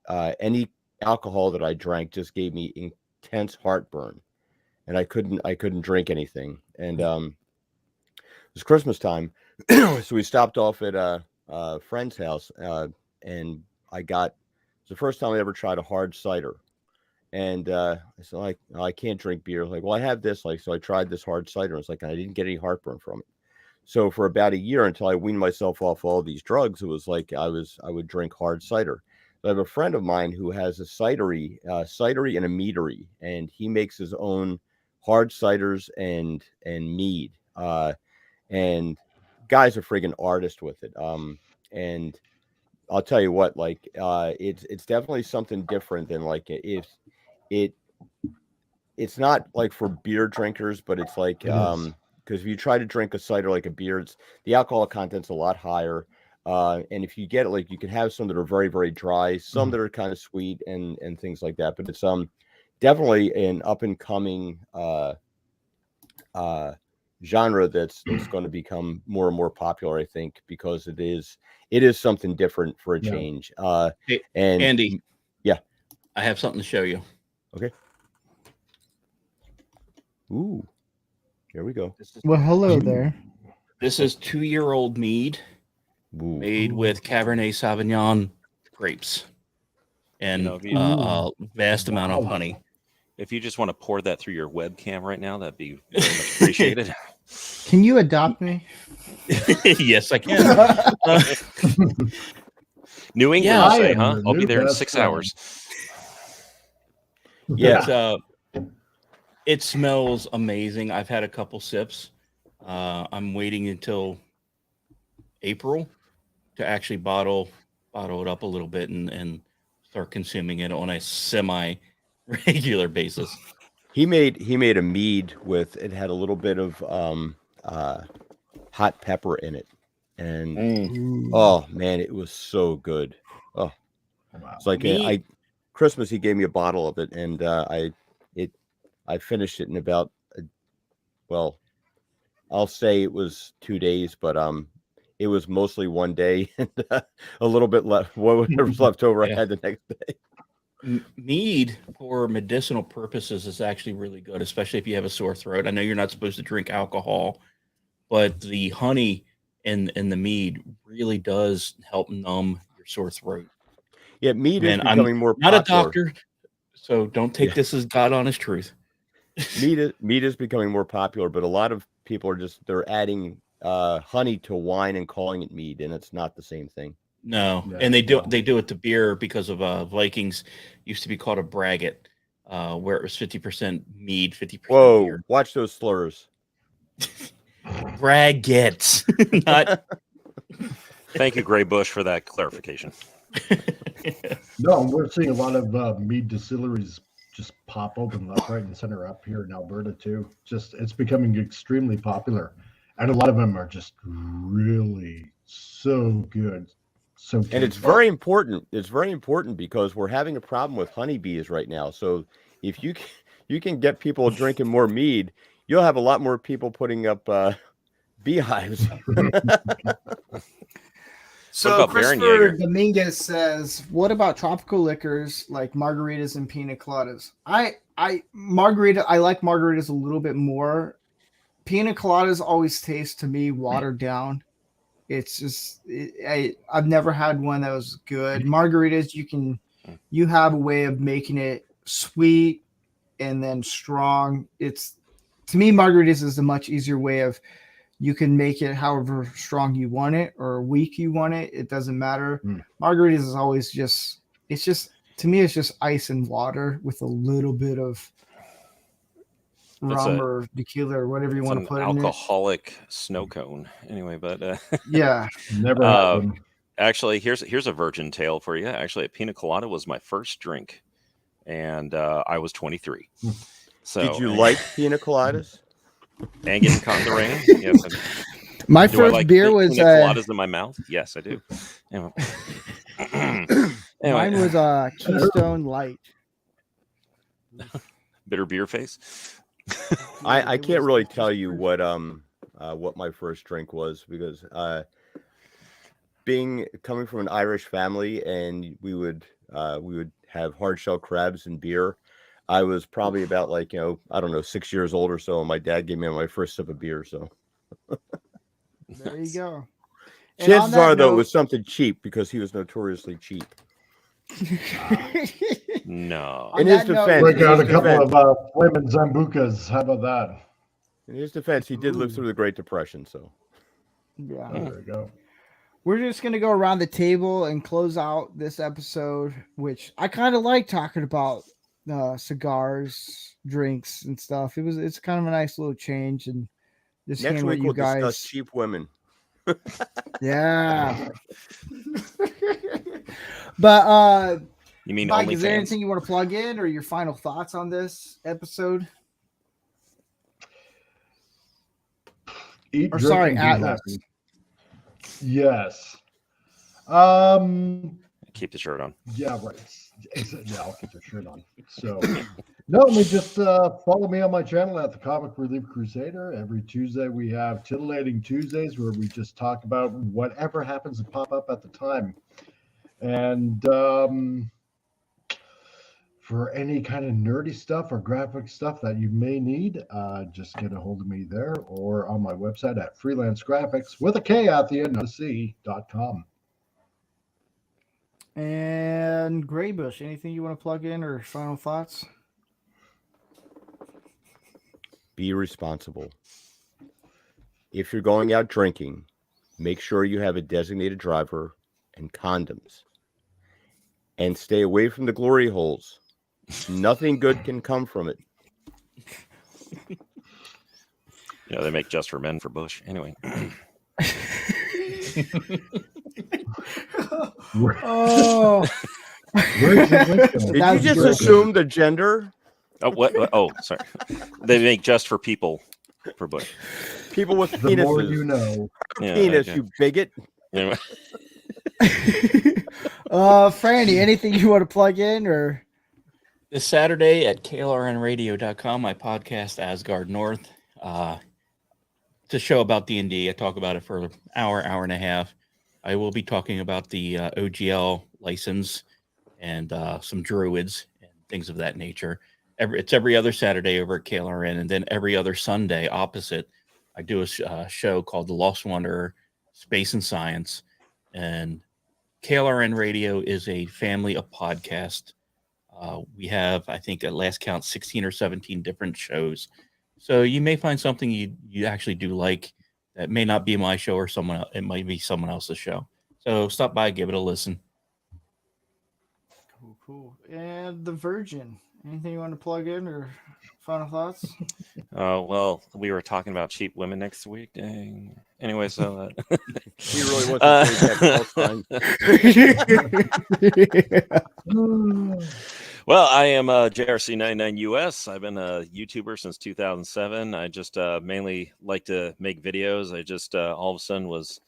any alcohol that I drank just gave me intense heartburn. and I couldn't drink anything. And it was Christmas time, so we stopped off at a friend's house, and it's the first time I ever tried a hard cider. And I said, like, oh, I can't drink beer. Like, well, I have this. Like, so I tried this hard cider. It's like I didn't get any heartburn from it. So for about a year, until I weaned myself off all these drugs, it was like I would drink hard cider. So I have a friend of mine who has a cidery and a meadery, and he makes his own hard ciders and mead. And guy's a friggin' artist with it. And I'll tell you what, like, it's definitely something different than like it's not like for beer drinkers, but it's like because if you try to drink a cider like a beer, the alcohol content's a lot higher. And if you get it, like, you can have some that are very, very dry, some that are kind of sweet and things like that. But it's definitely an up and coming genre that's going to become more and more popular, I think, because it is something different for a change. Hey, and Andy, yeah, I have something to show you. Okay. Ooh, here we go. Well, hello there. This is 2-year-old mead made with Cabernet Sauvignon grapes and a vast amount of honey. If you just want to pour that through your webcam right now, that'd be very much appreciated. Can you adopt me? Yes, I can. New England, Yeah, say, huh? I'll be there in 6 hours. Yeah. It smells amazing. I've had a couple sips. I'm waiting until April to actually bottle it up a little bit and start consuming it on a semi-regular basis. He made a mead with it, had a little bit of hot pepper in it, and oh man, it was so good. Oh, it's like Christmas he gave me a bottle of it, and I finished it in about I'll say it was 2 days, but it was mostly one day and a little bit left. Whatever's left over, I had the next day. Mead for medicinal purposes is actually really good, especially if you have a sore throat. I know you're not supposed to drink alcohol, but the honey in the mead really does help numb your sore throat. Yeah, mead is becoming more popular. Not a doctor, so don't take this as God honest truth. Mead is becoming more popular, but a lot of people they're adding honey to wine and calling it mead, and it's not the same thing. No, and they do it to beer because of Vikings used to be called a braggot, where it was 50% mead, 50% Whoa, beer. Watch those slurs. Braggots, not. Thank you, Gray Bush, for that clarification. No, we're seeing a lot of mead distilleries just pop open left, right, and center up here in Alberta too. It's becoming extremely popular, and a lot of them are just really so good. So and it's very important. It's very important because we're having a problem with honeybees right now. So if you can get people drinking more mead, you'll have a lot more people putting up beehives. So Christopher Dominguez says, "What about tropical liquors like margaritas and pina coladas?" I like margaritas a little bit more. Pina coladas always taste to me watered down. It's just I've never had one that was good. Margaritas, you have a way of making it sweet and then strong. To me, margaritas is a much easier way of. You can make it however strong you want it or weak you want it. It doesn't matter. Margaritas is always to me, it's just ice and water with a little bit of rum or tequila or whatever you want to put in it. Alcoholic snow cone. Anyway, but yeah, never. Actually, here's a virgin tale for you. Actually, a pina colada was my first drink, and I was 23. So, did you like pina coladas? And getting caught in the rain. Yes. My first beer was pina coladas in my mouth. Yes, I do. Anyway. Mine was Keystone Light. Bitter beer face. I can't really tell you what my first drink was because coming from an Irish family and we would have hard shell crabs and beer. I was probably about like, I don't know, 6 years old or so, and my dad gave me my first sip of beer. So there you go. Chances are, though, it was something cheap because he was notoriously cheap. No. In his defense, break out a couple of Flamin' Zambucas. How about that? In his defense, he did live through the Great Depression. So yeah, there you go. We're just gonna go around the table and close out this episode, which I kind of like talking about cigars, drinks, and stuff. It's kind of a nice little change, and just next hearing week what we'll you guys discuss cheap women. Yeah. But you mean Mike, is there OnlyFans? anything you want to plug in or your final thoughts on this episode? Eat, or drink, sorry, and be Atlas. happy. Yes. Keep the shirt on. Yeah, right. Yeah, I'll keep the shirt on. So, no, let me just follow me on my channel at the Comic Relief Crusader. Every Tuesday we have Titillating Tuesdays where we just talk about whatever happens to pop up at the time. And for any kind of nerdy stuff or graphic stuff that you may need, just get a hold of me there or on my website at Freelance Graphics with a K at the end, not a C.com. And Graybush, anything you want to plug in or final thoughts? Be responsible. If you're going out drinking, make sure you have a designated driver and condoms. And stay away from the glory holes. Nothing good can come from it. Yeah, they make Just for Men for Bush. Anyway. Oh. Did you just assume the gender? Oh, what? Oh, sorry. They make Just for People for Bush. People with The penises. more you know. Yeah, Penis, okay. you bigot. Anyway. Franny, anything you want to plug in or? This Saturday at klrnradio.com, my podcast Asgard North. It's a show about D&D. I talk about it for an hour and a half. I will be talking about the OGL license and some druids and things of that nature. It's every other Saturday over at KLRN, and then every other Sunday opposite, I do a show called The Lost Wanderer, Space and Science. And KLRN Radio is a family of podcasts. We have, I think, at last count, 16 or 17 different shows. So you may find something you actually do like that may not be my show or someone else. It might be someone else's show. So stop by, give it a listen. Cool. And The Virgin, anything you want to plug in or final thoughts? Well, we were talking about cheap women next week. Dang. Anyway, so he really wants to say that. Well, I am JRC99US. I've been a YouTuber since 2007. I just mainly like to make videos. I just all of a sudden was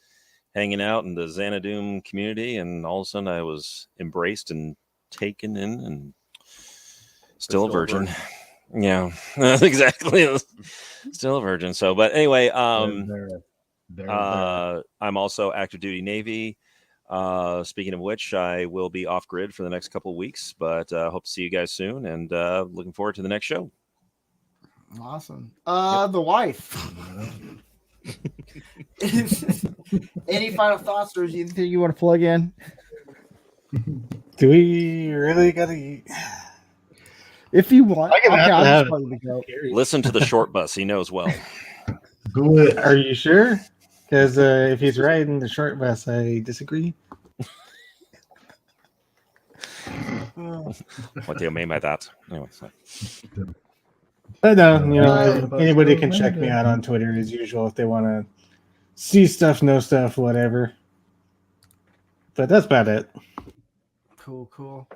hanging out in the Xanadu community, and all of a sudden I was embraced and taken in, and still a virgin. Yeah, exactly. Still a virgin. So, but anyway, I'm also active duty Navy. Speaking of which, I will be off grid for the next couple of weeks, but hope to see you guys soon, and looking forward to the next show. Awesome. The wife. Any final thoughts or anything you want to plug in? Do we really gotta eat? If you want, Listen to the short bus. He knows well. Are you sure? Because if he's riding the short bus, I disagree. What do you mean by that? Anyway, But no, anybody can check me out on Twitter as usual if they want to see stuff, know stuff, whatever. But that's about it. Cool.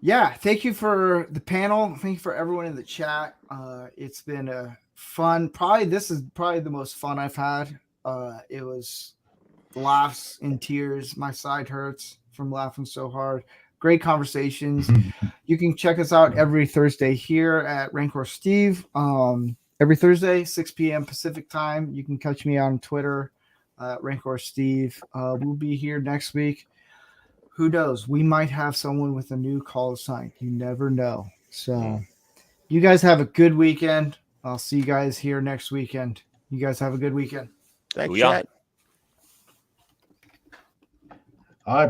Yeah, thank you for the panel. Thank you for everyone in the chat. It's been a fun. This is probably the most fun I've had. It was laughs and tears. My side hurts from laughing so hard. Great conversations. You can check us out every Thursday here at Rancor Steve. Every Thursday, 6 p.m. Pacific time. You can catch me on Twitter, Rancor Steve. We'll be here next week. Who knows? We might have someone with a new call sign. You never know. So you guys have a good weekend. I'll see you guys here next weekend. You guys have a good weekend. Thanks, Booyah. Chat. I